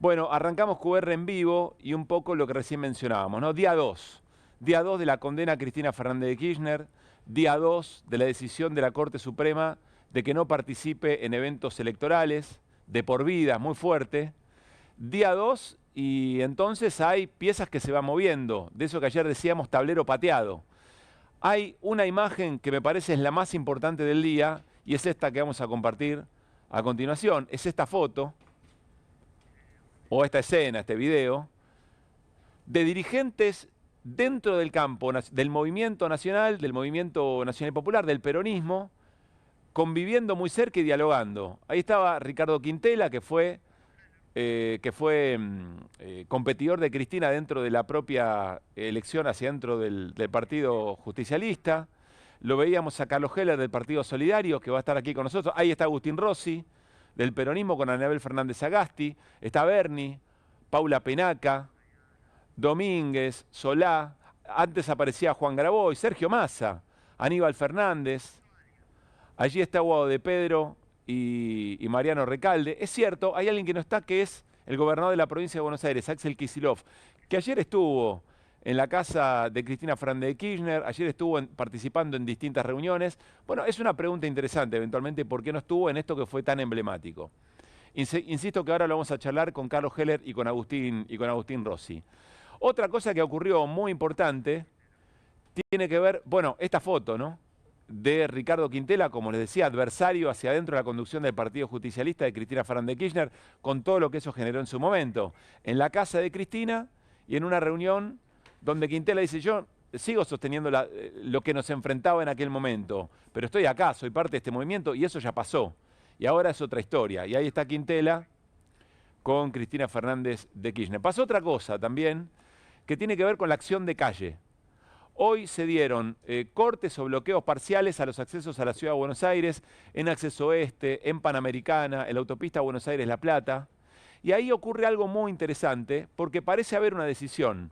Bueno, arrancamos QR en vivo y un poco lo que recién mencionábamos, ¿no? Día 2. Día 2 de la condena a Cristina Fernández de Kirchner. Día 2 de la decisión de la Corte Suprema de que no participe en eventos electorales, de por vida, muy fuerte. Día 2 y entonces hay piezas que se van moviendo. De eso que ayer decíamos, tablero pateado. Hay una imagen que me parece es la más importante del día y es esta que vamos a compartir a continuación. Es esta foto, o esta escena, este video, de dirigentes dentro del campo del movimiento nacional y popular, del peronismo, conviviendo muy cerca y dialogando. Ahí estaba Ricardo Quintela, que fue competidor de Cristina dentro de la propia elección hacia dentro del Partido Justicialista. Lo veíamos a Carlos Heller del Partido Solidario, que va a estar aquí con nosotros. Ahí está Agustín Rossi, del peronismo, con Anabel Fernández Sagasti. Está Berni, Paula Penaca, Domínguez, Solá. Antes aparecía Juan Graboy, Sergio Massa, Aníbal Fernández. Allí está Guado de Pedro y Mariano Recalde. Es cierto, hay alguien que no está, que es el gobernador de la provincia de Buenos Aires, Axel Kicillof, que ayer estuvo en la casa de Cristina Fernández de Kirchner, ayer estuvo participando en distintas reuniones. Bueno, es una pregunta interesante, eventualmente, ¿por qué no estuvo en esto que fue tan emblemático? Insisto que ahora lo vamos a charlar con Carlos Heller y con Agustín Rossi. Otra cosa que ocurrió muy importante tiene que ver, bueno, esta foto, ¿no? De Ricardo Quintela, como les decía, adversario hacia adentro de la conducción del Partido Justicialista de Cristina Fernández de Kirchner, con todo lo que eso generó en su momento. En la casa de Cristina y en una reunión donde Quintela dice, yo sigo sosteniendo lo que nos enfrentaba en aquel momento, pero estoy acá, soy parte de este movimiento y eso ya pasó. Y ahora es otra historia. Y ahí está Quintela con Cristina Fernández de Kirchner. Pasó otra cosa también que tiene que ver con la acción de calle. Hoy se dieron cortes o bloqueos parciales a los accesos a la Ciudad de Buenos Aires, en Acceso Oeste, en Panamericana, en la autopista Buenos Aires-La Plata. Y ahí ocurre algo muy interesante porque parece haber una decisión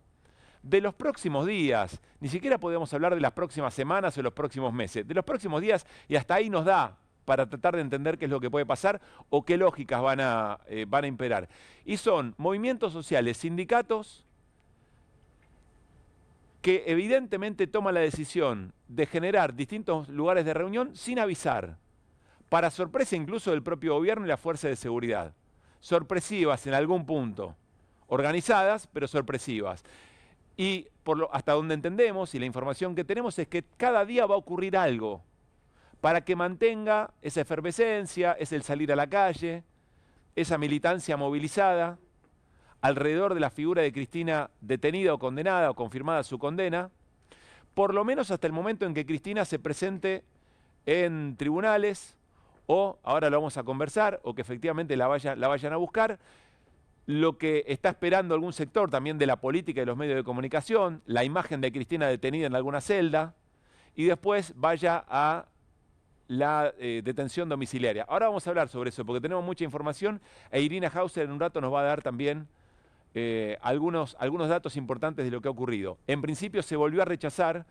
de los próximos días. Ni siquiera podemos hablar de las próximas semanas o los próximos meses. De los próximos días, y hasta ahí nos da para tratar de entender qué es lo que puede pasar o qué lógicas van a imperar. Y son movimientos sociales, sindicatos, que evidentemente toman la decisión de generar distintos lugares de reunión sin avisar, para sorpresa incluso del propio gobierno y la fuerza de seguridad. Sorpresivas en algún punto, organizadas, pero sorpresivas. Y hasta donde entendemos y la información que tenemos es que cada día va a ocurrir algo para que mantenga esa efervescencia, es el salir a la calle, esa militancia movilizada alrededor de la figura de Cristina detenida o condenada o confirmada su condena, por lo menos hasta el momento en que Cristina se presente en tribunales o, ahora lo vamos a conversar, o que efectivamente la vayan a buscar. Lo que está esperando algún sector también de la política y de los medios de comunicación, la imagen de Cristina detenida en alguna celda, y después vaya a la detención domiciliaria. Ahora vamos a hablar sobre eso, porque tenemos mucha información, e Irina Hauser en un rato nos va a dar también algunos datos importantes de lo que ha ocurrido. En principio se volvió a rechazar,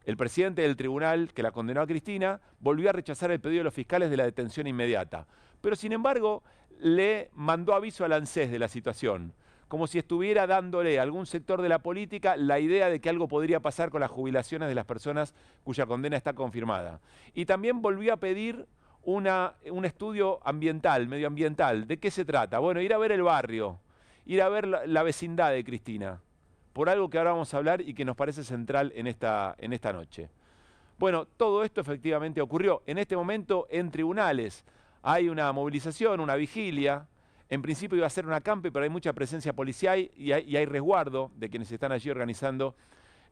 el presidente del tribunal que la condenó a Cristina, volvió a rechazar el pedido de los fiscales de la detención inmediata. Pero sin embargo, le mandó aviso al ANSES de la situación, como si estuviera dándole a algún sector de la política la idea de que algo podría pasar con las jubilaciones de las personas cuya condena está confirmada. Y también volvió a pedir un estudio ambiental, medioambiental. ¿De qué se trata? Bueno, ir a ver el barrio, ir a ver la vecindad de Cristina, por algo que ahora vamos a hablar y que nos parece central en esta noche. Bueno, todo esto efectivamente ocurrió. En este momento, en tribunales, hay una movilización, una vigilia. En principio iba a ser un acampe, pero hay mucha presencia policial y hay resguardo de quienes están allí organizando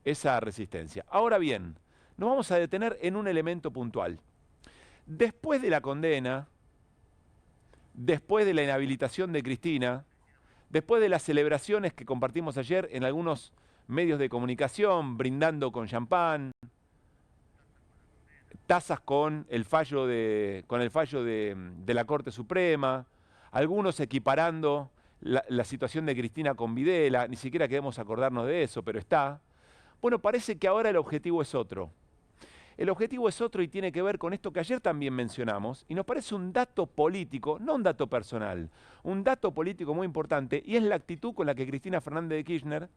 esa resistencia. Ahora bien, nos vamos a detener en un elemento puntual. Después de la condena, después de la inhabilitación de Cristina, después de las celebraciones que compartimos ayer en algunos medios de comunicación, brindando con champán, tazas con el fallo de la Corte Suprema, algunos equiparando la situación de Cristina con Videla, ni siquiera queremos acordarnos de eso, pero está. Bueno, parece que ahora el objetivo es otro. El objetivo es otro y tiene que ver con esto que ayer también mencionamos, y nos parece un dato político, no un dato personal, un dato político muy importante, y es la actitud con la que Cristina Fernández de Kirchner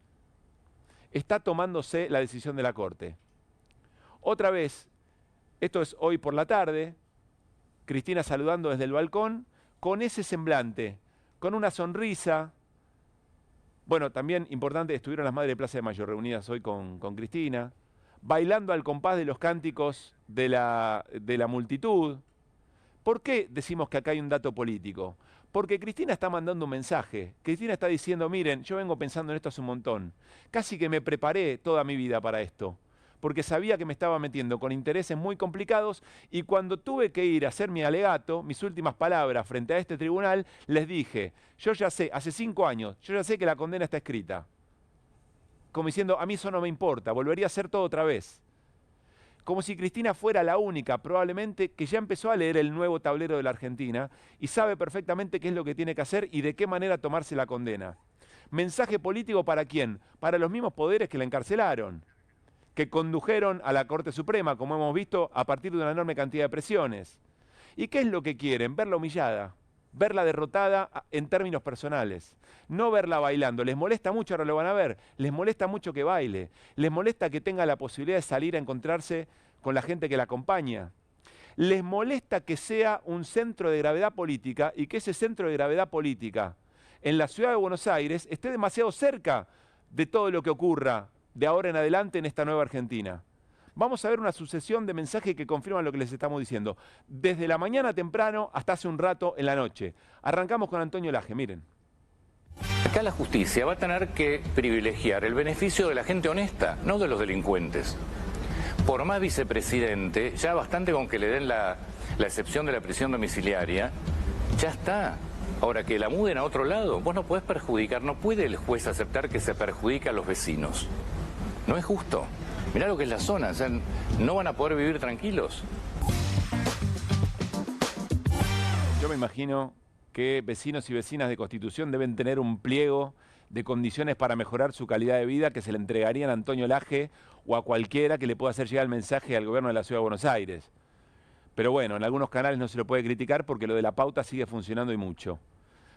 está tomándose la decisión de la Corte. Otra vez, esto es hoy por la tarde, Cristina saludando desde el balcón, con ese semblante, con una sonrisa. Bueno, también importante, estuvieron las Madres de Plaza de Mayo reunidas hoy con Cristina, bailando al compás de los cánticos de la multitud. ¿Por qué decimos que acá hay un dato político? Porque Cristina está mandando un mensaje. Cristina está diciendo, miren, yo vengo pensando en esto hace un montón. Casi que me preparé toda mi vida para esto, porque sabía que me estaba metiendo con intereses muy complicados y cuando tuve que ir a hacer mi alegato, mis últimas palabras frente a este tribunal, les dije, yo ya sé, hace 5 años, yo ya sé que la condena está escrita. Como diciendo, a mí eso no me importa, volvería a hacer todo otra vez. Como si Cristina fuera la única, probablemente, que ya empezó a leer el nuevo tablero de la Argentina y sabe perfectamente qué es lo que tiene que hacer y de qué manera tomarse la condena. ¿Mensaje político para quién? Para los mismos poderes que la encarcelaron, que condujeron a la Corte Suprema, como hemos visto, a partir de una enorme cantidad de presiones. ¿Y qué es lo que quieren? Verla humillada, verla derrotada en términos personales, no verla bailando. Les molesta mucho, ahora lo van a ver, les molesta mucho que baile, les molesta que tenga la posibilidad de salir a encontrarse con la gente que la acompaña. Les molesta que sea un centro de gravedad política y que ese centro de gravedad política en la ciudad de Buenos Aires esté demasiado cerca de todo lo que ocurra de ahora en adelante en esta nueva Argentina. Vamos a ver una sucesión de mensajes que confirman lo que les estamos diciendo. Desde la mañana temprano hasta hace un rato en la noche. Arrancamos con Antonio Laje, miren. Acá la justicia va a tener que privilegiar el beneficio de la gente honesta, no de los delincuentes. Por más vicepresidente, ya bastante con que le den la excepción de la prisión domiciliaria, ya está. Ahora, que la muden a otro lado, vos no podés perjudicar, no puede el juez aceptar que se perjudique a los vecinos. No es justo. Mirá lo que es la zona, o sea, no van a poder vivir tranquilos. Yo me imagino que vecinos y vecinas de Constitución deben tener un pliego de condiciones para mejorar su calidad de vida que se le entregarían a Antonio Laje o a cualquiera que le pueda hacer llegar el mensaje al gobierno de la Ciudad de Buenos Aires. Pero bueno, en algunos canales no se lo puede criticar porque lo de la pauta sigue funcionando y mucho.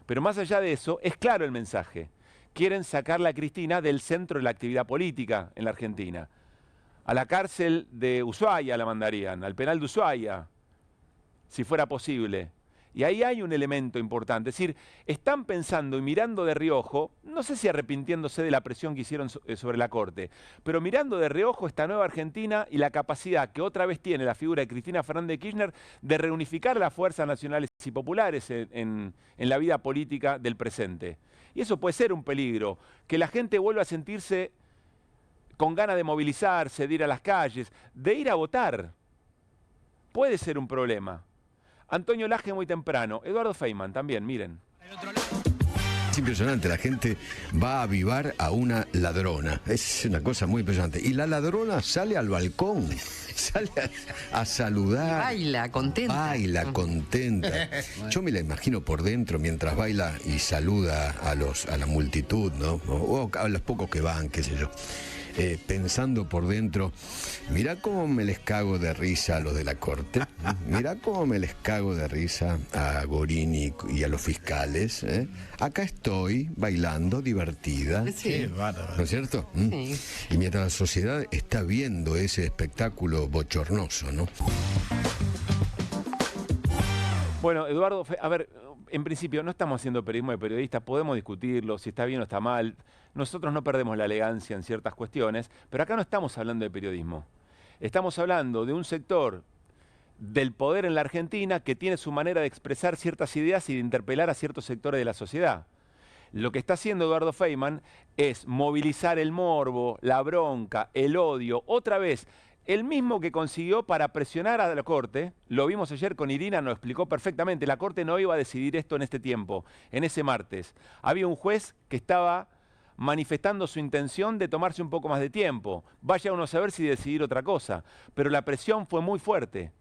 Pero más allá de eso, es claro el mensaje. Quieren sacarla a Cristina del centro de la actividad política en la Argentina. A la cárcel de Ushuaia la mandarían, al penal de Ushuaia, si fuera posible. Y ahí hay un elemento importante, es decir, están pensando y mirando de reojo, no sé si arrepintiéndose de la presión que hicieron sobre la Corte, pero mirando de reojo esta nueva Argentina y la capacidad que otra vez tiene la figura de Cristina Fernández de Kirchner de reunificar las fuerzas nacionales y populares en la vida política del presente. Y eso puede ser un peligro, que la gente vuelva a sentirse con ganas de movilizarse, de ir a las calles, de ir a votar. Puede ser un problema. Antonio Laje muy temprano, Eduardo Feynman también, miren. Es impresionante, la gente va a avivar a una ladrona, es una cosa muy impresionante. Y la ladrona sale al balcón, sale a saludar. Baila, contenta. Baila, contenta. Yo me la imagino por dentro mientras baila y saluda a la multitud, ¿no? O a los pocos que van, qué sé yo. Pensando por dentro, mirá cómo me les cago de risa a los de la Corte, mirá cómo me les cago de risa a Gorini y a los fiscales. Acá estoy bailando, divertida. Sí. ¿No es cierto? Sí. Y mientras la sociedad está viendo ese espectáculo bochornoso, ¿no? Bueno, Eduardo, a ver, en principio no estamos haciendo periodismo de periodistas, podemos discutirlo, si está bien o está mal. Nosotros no perdemos la elegancia en ciertas cuestiones, pero acá no estamos hablando de periodismo. Estamos hablando de un sector del poder en la Argentina que tiene su manera de expresar ciertas ideas y de interpelar a ciertos sectores de la sociedad. Lo que está haciendo Eduardo Feynman es movilizar el morbo, la bronca, el odio, otra vez. El mismo que consiguió para presionar a la Corte, lo vimos ayer con Irina, nos explicó perfectamente, la Corte no iba a decidir esto en este tiempo, en ese martes. Había un juez que estaba manifestando su intención de tomarse un poco más de tiempo. Vaya uno a saber si decidir otra cosa, pero la presión fue muy fuerte.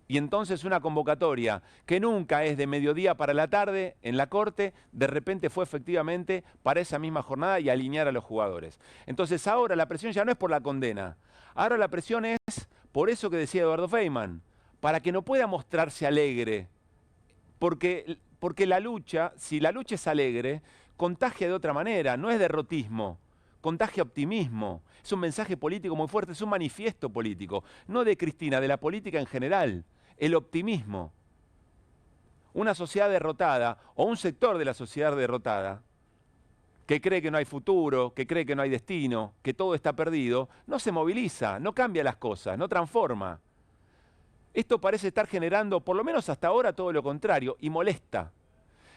Y entonces una convocatoria que nunca es de mediodía para la tarde en la Corte, de repente fue efectivamente para esa misma jornada y alinear a los jugadores. Entonces ahora la presión ya no es por la condena, ahora la presión es Por eso que decía Eduardo Feynman, para que no pueda mostrarse alegre, porque la lucha, si la lucha es alegre, contagia de otra manera, no es derrotismo, contagia optimismo. Es un mensaje político muy fuerte, es un manifiesto político, no de Cristina, de la política en general, el optimismo. Una sociedad derrotada, o un sector de la sociedad derrotada, que cree que no hay futuro, que cree que no hay destino, que todo está perdido, no se moviliza, no cambia las cosas, no transforma. Esto parece estar generando, por lo menos hasta ahora, todo lo contrario, y molesta.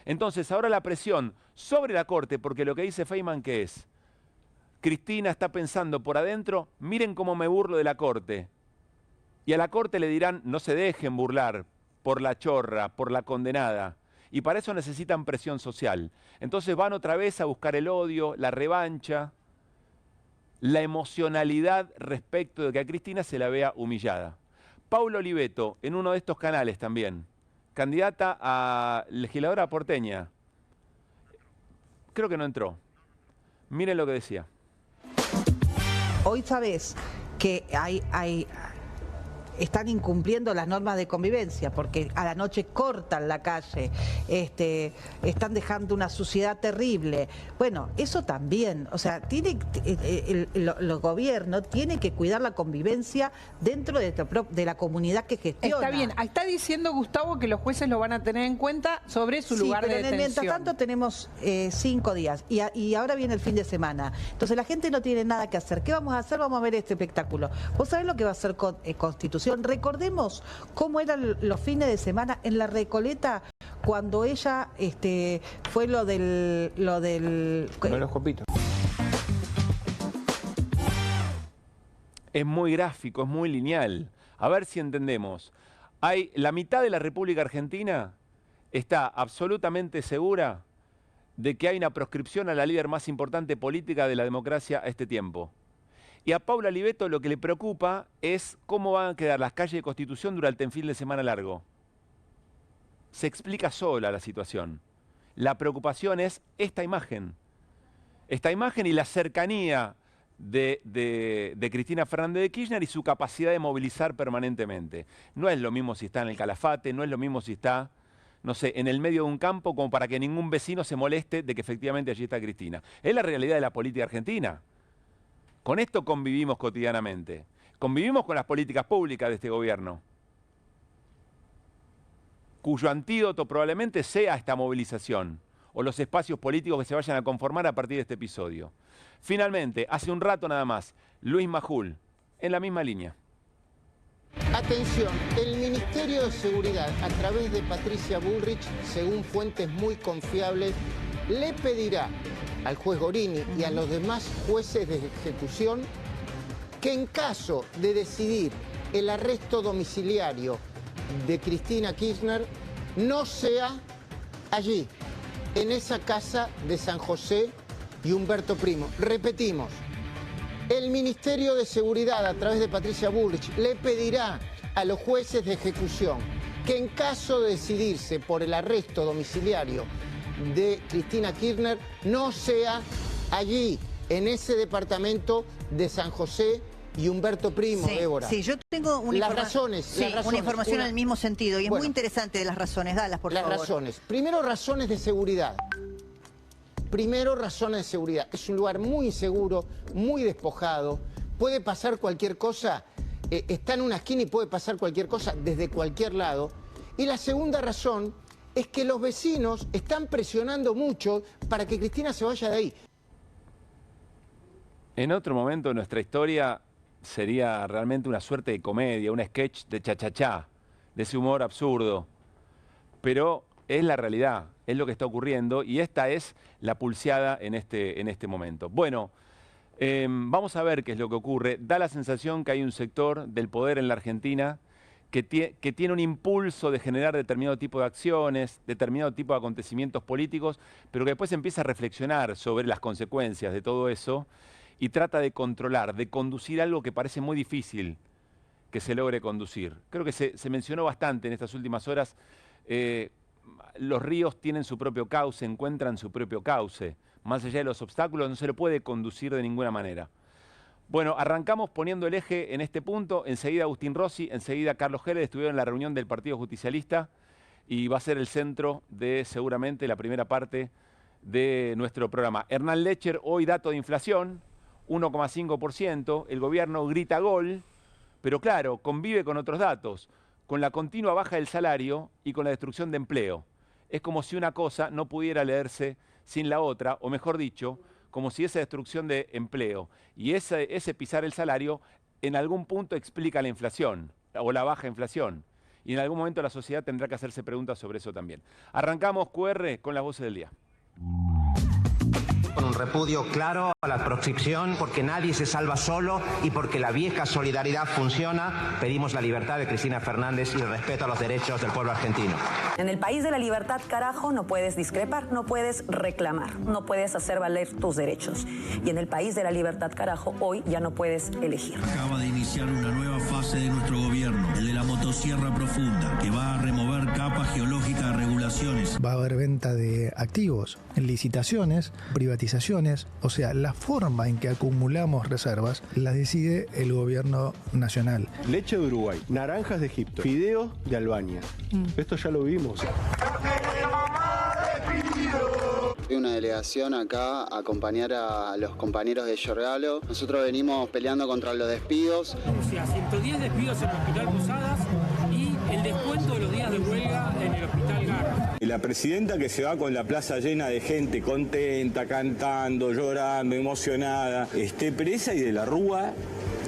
Entonces, ahora la presión sobre la Corte, porque lo que dice Feynman, ¿qué es? Cristina está pensando por adentro, miren cómo me burlo de la Corte. Y a la Corte le dirán, no se dejen burlar por la chorra, por la condenada. Y para eso necesitan presión social. Entonces van otra vez a buscar el odio, la revancha, la emocionalidad respecto de que a Cristina se la vea humillada. Paula Oliveto, en uno de estos canales también, candidata a legisladora porteña. Creo que no entró. Miren lo que decía. Hoy sabés que están incumpliendo las normas de convivencia, porque a la noche cortan la calle, están dejando una suciedad terrible. Bueno, eso también, o sea, los gobiernos tienen que cuidar la convivencia dentro de la comunidad que gestiona. Está bien, está diciendo Gustavo que los jueces lo van a tener en cuenta sobre su lugar de detención. Mientras tanto tenemos 5 días y ahora viene el fin de semana. Entonces la gente no tiene nada que hacer. ¿Qué vamos a hacer? Vamos a ver este espectáculo. ¿Vos sabés lo que va a hacer Constitución? Recordemos cómo eran los fines de semana en la Recoleta cuando ella fue lo del los copitos. Es muy gráfico, es muy lineal. A ver si entendemos. La mitad de la República Argentina está absolutamente segura de que hay una proscripción a la líder más importante política de la democracia a este tiempo. Y a Paula Oliveto lo que le preocupa es cómo van a quedar las calles de Constitución durante el fin de semana largo. Se explica sola la situación. La preocupación es esta imagen. Esta imagen y la cercanía de Cristina Fernández de Kirchner y su capacidad de movilizar permanentemente. No es lo mismo si está en el Calafate, no es lo mismo si está, no sé, en el medio de un campo como para que ningún vecino se moleste de que efectivamente allí está Cristina. Es la realidad de la política argentina. Con esto convivimos cotidianamente. Convivimos con las políticas públicas de este gobierno, cuyo antídoto probablemente sea esta movilización o los espacios políticos que se vayan a conformar a partir de este episodio. Finalmente, hace un rato nada más, Luis Majul, en la misma línea. Atención, el Ministerio de Seguridad, a través de Patricia Bullrich, según fuentes muy confiables, le pedirá al juez Gorini y a los demás jueces de ejecución que en caso de decidir el arresto domiciliario de Cristina Kirchner no sea allí, en esa casa de San José y Humberto Primo. Repetimos, el Ministerio de Seguridad, a través de Patricia Bullrich, le pedirá a los jueces de ejecución que en caso de decidirse por el arresto domiciliario de Cristina Kirchner no sea allí, en ese departamento de San José y Humberto Primo, Débora. Sí, yo tengo una una información en el mismo sentido y es muy interesante de las razones, dalas por favor. Las razones. Primero, razones de seguridad. Primero, razones de seguridad. Es un lugar muy inseguro, muy despojado. Puede pasar cualquier cosa. Está en una esquina y puede pasar cualquier cosa desde cualquier lado. Y la segunda razón es que los vecinos están presionando mucho para que Cristina se vaya de ahí. En otro momento de nuestra historia sería realmente una suerte de comedia, un sketch de cha-cha-cha, de ese humor absurdo. Pero es la realidad, es lo que está ocurriendo y esta es la pulseada en este momento. Bueno, vamos a ver qué es lo que ocurre. Da la sensación que hay un sector del poder en la Argentina que tiene un impulso de generar determinado tipo de acciones, determinado tipo de acontecimientos políticos, pero que después empieza a reflexionar sobre las consecuencias de todo eso y trata de controlar, de conducir algo que parece muy difícil que se logre conducir. Creo que se mencionó bastante en estas últimas horas, los ríos tienen su propio cauce, encuentran su propio cauce. Más allá de los obstáculos no se lo puede conducir de ninguna manera. Bueno, arrancamos poniendo el eje en este punto. Enseguida Agustín Rossi, enseguida Carlos Heller estuvieron en la reunión del Partido Justicialista y va a ser el centro de seguramente la primera parte de nuestro programa. Hernán Lecher, hoy dato de inflación, 1,5%. El gobierno grita gol, pero claro, convive con otros datos, con la continua baja del salario y con la destrucción de empleo. Es como si una cosa no pudiera leerse sin la otra, o mejor dicho, como si esa destrucción de empleo y ese pisar el salario en algún punto explica la inflación o la baja inflación. Y en algún momento la sociedad tendrá que hacerse preguntas sobre eso también. Arrancamos QR con las voces del día. Con un repudio claro a la proscripción, porque nadie se salva solo y porque la vieja solidaridad funciona, pedimos la libertad de Cristina Fernández y el respeto a los derechos del pueblo argentino. En el país de la libertad, carajo, no puedes discrepar, no puedes reclamar, no puedes hacer valer tus derechos. Y en el país de la libertad, carajo, hoy ya no puedes elegir. Acaba de iniciar una nueva fase de nuestro gobierno, el de la motosierra profunda, que va a remover capas geológicas de regulaciones. Va a haber venta de activos, licitaciones, privatizaciones, o sea, la forma en que acumulamos reservas la decide el gobierno nacional. Leche de Uruguay, naranjas de Egipto, fideos de Albania. Esto ya lo vimos. Hay una delegación acá a acompañar a los compañeros de Giorgalo. Nosotros venimos peleando contra los despidos. O sea, 110 despidos en el Hospital Posadas y el descuento de los días de huelga en el Hospital Garra. Y la presidenta que se va con la plaza llena de gente contenta, cantando, llorando, emocionada. Presa y de la Rúa,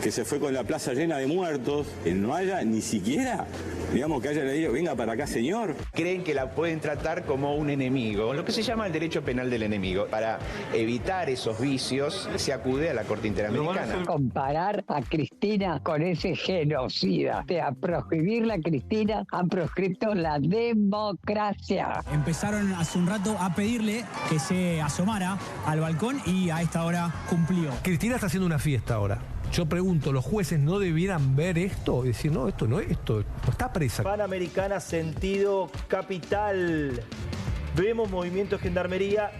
que se fue con la plaza llena de muertos, que no haya ni siquiera, digamos, que haya dicho, venga para acá, señor. Creen que la pueden tratar como un enemigo, lo que se llama el derecho penal del enemigo. Para evitar esos vicios, se acude a la Corte Interamericana. Comparar a Cristina con ese genocida. A proscribirla a Cristina han proscrito la democracia. Empezaron hace un rato a pedirle que se asomara al balcón y a esta hora cumplió. Cristina está haciendo una fiesta ahora. Yo pregunto, ¿los jueces no debieran ver esto y decir, no, esto no está presa? Panamericana, sentido capital. Vemos movimiento de gendarmería.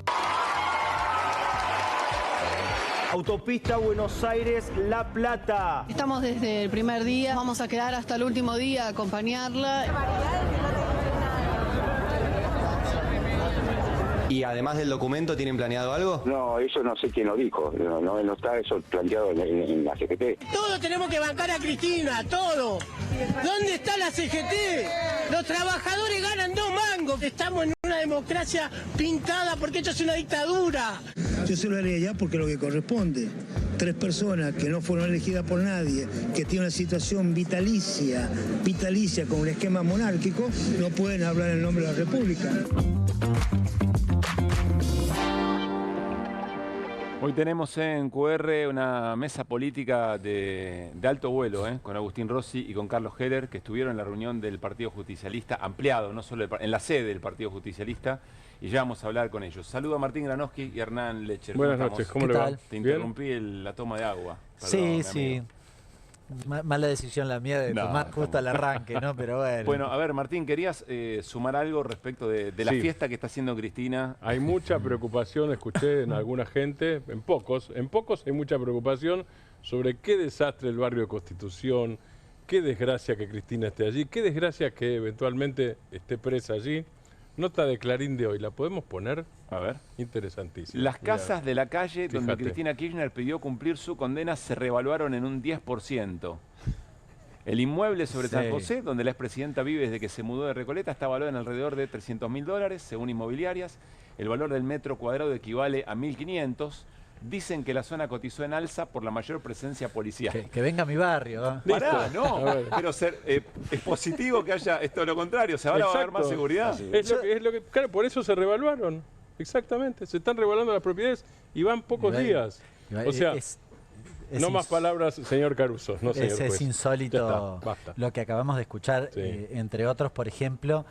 Autopista Buenos Aires, La Plata. Estamos desde el primer día, vamos a quedar hasta el último día a acompañarla. ¿Y además del documento tienen planeado algo? No, eso no sé quién lo dijo. No está eso planteado en la CGT. Todos tenemos que bancar a Cristina, todo. ¿Dónde está la CGT? Los trabajadores ganan 2 mangos. Estamos en una democracia pintada porque esto es una dictadura. Yo se lo haría ya porque es lo que corresponde. 3 personas que no fueron elegidas por nadie, que tienen una situación vitalicia con un esquema monárquico, no pueden hablar en nombre de la República. Hoy tenemos en QR una mesa política de alto vuelo, con Agustín Rossi y con Carlos Heller, que estuvieron en la reunión del Partido Justicialista, ampliado, no solo en la sede del Partido Justicialista, y ya vamos a hablar con ellos. Saludo a Martín Granowski y Hernán Lecher. Buenas noches, ¿cómo le va? Te interrumpí la toma de agua. Perdón, sí. Mala decisión la mía de tomar justo al arranque, ¿no? Pero bueno. Bueno, a ver, Martín, ¿querías sumar algo respecto de la fiesta que está haciendo Cristina? Hay mucha preocupación, escuché en alguna gente, en pocos hay mucha preocupación sobre qué desastre el barrio de Constitución, qué desgracia que Cristina esté allí, qué desgracia que eventualmente esté presa allí. Nota de Clarín de hoy, ¿la podemos poner? A ver. Interesantísimo. Las casas de la calle Fíjate. donde Cristina Kirchner pidió cumplir su condena se revaluaron en un 10%. El inmueble sobre San José, donde la expresidenta vive desde que se mudó de Recoleta, está valuado en alrededor de $300.000, según inmobiliarias. El valor del metro cuadrado equivale a 1.500. Dicen que la zona cotizó en alza por la mayor presencia policial. Que venga a mi barrio. ¿Eh? Pará, no. Pero es positivo que haya esto lo contrario. O sea, ahora va a haber más seguridad. Claro, por eso se revaluaron. Exactamente. Se están revaluando las propiedades y van pocos días. O sea, no más palabras, señor Caruso. No, señor juez. Es insólito lo que acabamos de escuchar, entre otros, por ejemplo.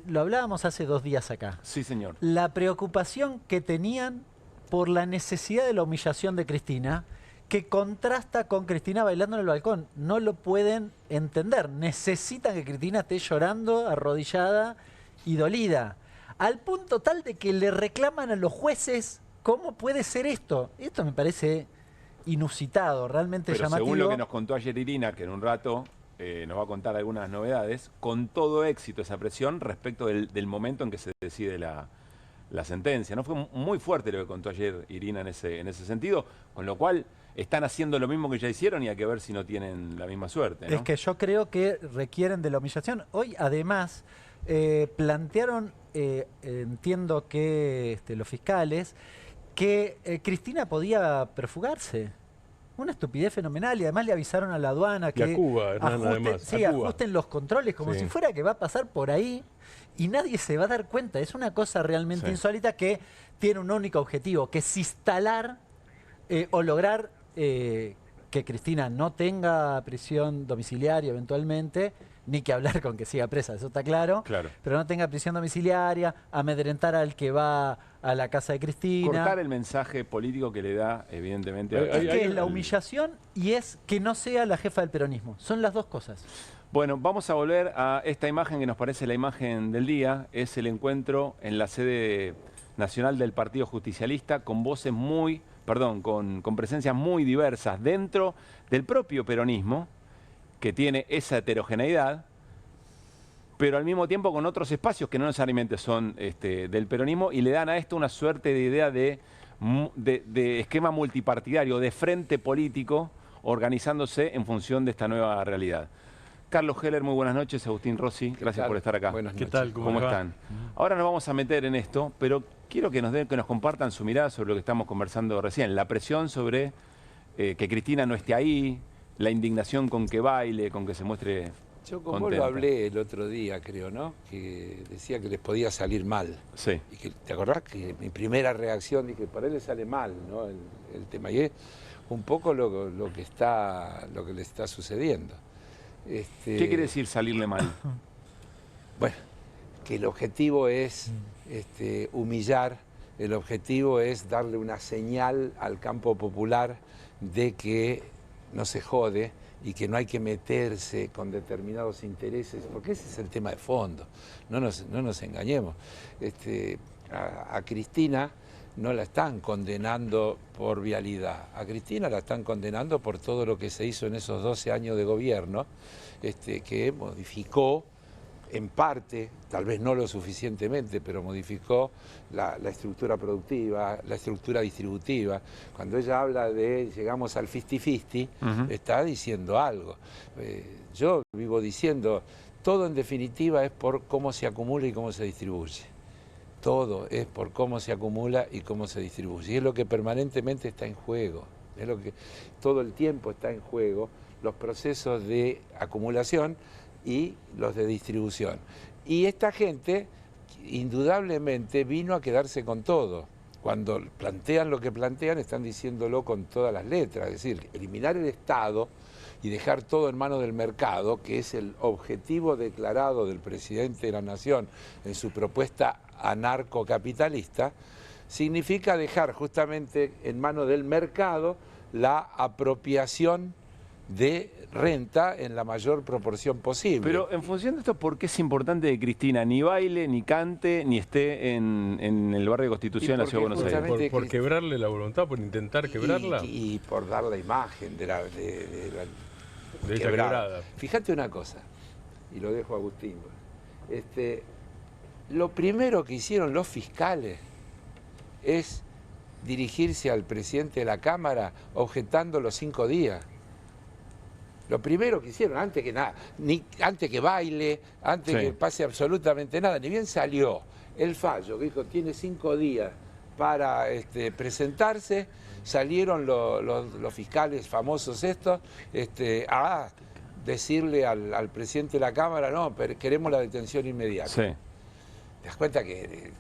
Lo hablábamos hace 2 días acá. Sí, señor. La preocupación que tenían por la necesidad de la humillación de Cristina, que contrasta con Cristina bailando en el balcón. No lo pueden entender. Necesitan que Cristina esté llorando, arrodillada y dolida. Al punto tal de que le reclaman a los jueces, ¿cómo puede ser esto? Esto me parece inusitado, realmente Pero llamativo. según lo que nos contó ayer Irina, que en un rato nos va a contar algunas novedades, con todo éxito esa presión respecto del momento en que se decide la sentencia. ¿No? Fue muy fuerte lo que contó ayer Irina en ese sentido, con lo cual están haciendo lo mismo que ya hicieron y hay que ver si no tienen la misma suerte, ¿no? Es que yo creo que requieren de la humillación. Hoy, además, plantearon, entiendo que los fiscales, que Cristina podía perfugarse. Una estupidez fenomenal, y además le avisaron a la aduana que y a Cuba, además. Sí, ajusten los controles como si fuera que va a pasar por ahí y nadie se va a dar cuenta. Es una cosa realmente insólita que tiene un único objetivo, que es instalar o lograr que Cristina no tenga prisión domiciliaria eventualmente, ni que hablar con que siga presa, eso está claro, pero no tenga prisión domiciliaria, amedrentar al que va a la casa de Cristina. Cortar el mensaje político que le da, evidentemente. Es que es la humillación y es que no sea la jefa del peronismo. Son las dos cosas. Bueno, vamos a volver a esta imagen que nos parece la imagen del día. Es el encuentro en la sede nacional del Partido Justicialista con voces con presencias muy diversas dentro del propio peronismo, que tiene esa heterogeneidad, pero al mismo tiempo con otros espacios que no necesariamente son del peronismo y le dan a esto una suerte de idea de esquema multipartidario, de frente político organizándose en función de esta nueva realidad. Carlos Heller, muy buenas noches. Agustín Rossi, gracias por estar acá. Buenas noches. ¿Qué tal? ¿Cómo están? Ahora nos vamos a meter en esto, pero quiero que nos compartan su mirada sobre lo que estamos conversando recién. La presión sobre que Cristina no esté ahí, la indignación con que baile, con que se muestre Yo con contenta. vos lo hablé el otro día, creo, ¿no? Que decía que les podía salir mal. Sí. Y que, ¿te acordás que mi primera reacción dije, para él le sale mal, ¿no? El tema. Y es un poco lo que le está sucediendo. ¿Qué quiere decir salirle mal? Bueno, que el objetivo es humillar, el objetivo es darle una señal al campo popular de que no se jode y que no hay que meterse con determinados intereses, porque ese es el tema de fondo, no nos engañemos. A Cristina no la están condenando por vialidad, a Cristina la están condenando por todo lo que se hizo en esos 12 años de gobierno, que modificó en parte, tal vez no lo suficientemente, pero modificó la estructura productiva, la estructura distributiva. Cuando ella habla de llegamos al 50-50, está diciendo algo. Yo vivo diciendo, todo en definitiva es por cómo se acumula y cómo se distribuye. Todo es por cómo se acumula y cómo se distribuye. Y es lo que permanentemente está en juego, es lo que todo el tiempo está en juego, los procesos de acumulación y los de distribución. Y esta gente indudablemente vino a quedarse con todo. Cuando plantean lo que plantean, están diciéndolo con todas las letras, es decir, eliminar el Estado y dejar todo en manos del mercado, que es el objetivo declarado del presidente de la Nación en su propuesta anarcocapitalista, significa dejar justamente en manos del mercado la apropiación de renta en la mayor proporción posible. Pero en función de esto, ¿por qué es importante que Cristina ni baile, ni cante, ni esté en el barrio de Constitución en la Ciudad de Buenos Aires? ¿Por quebrarle la voluntad, por intentar quebrarla? Y por dar la imagen de la quebrada. Fíjate una cosa, y lo dejo a Agustín. Lo primero que hicieron los fiscales es dirigirse al presidente de la Cámara objetando los 5 días. Lo primero que hicieron, antes que nada, antes que baile, antes que pase absolutamente nada, ni bien salió el fallo, que dijo, tiene 5 días para presentarse, salieron los fiscales famosos estos a decirle al presidente de la Cámara, no, pero queremos la detención inmediata. Sí. ¿Te das cuenta que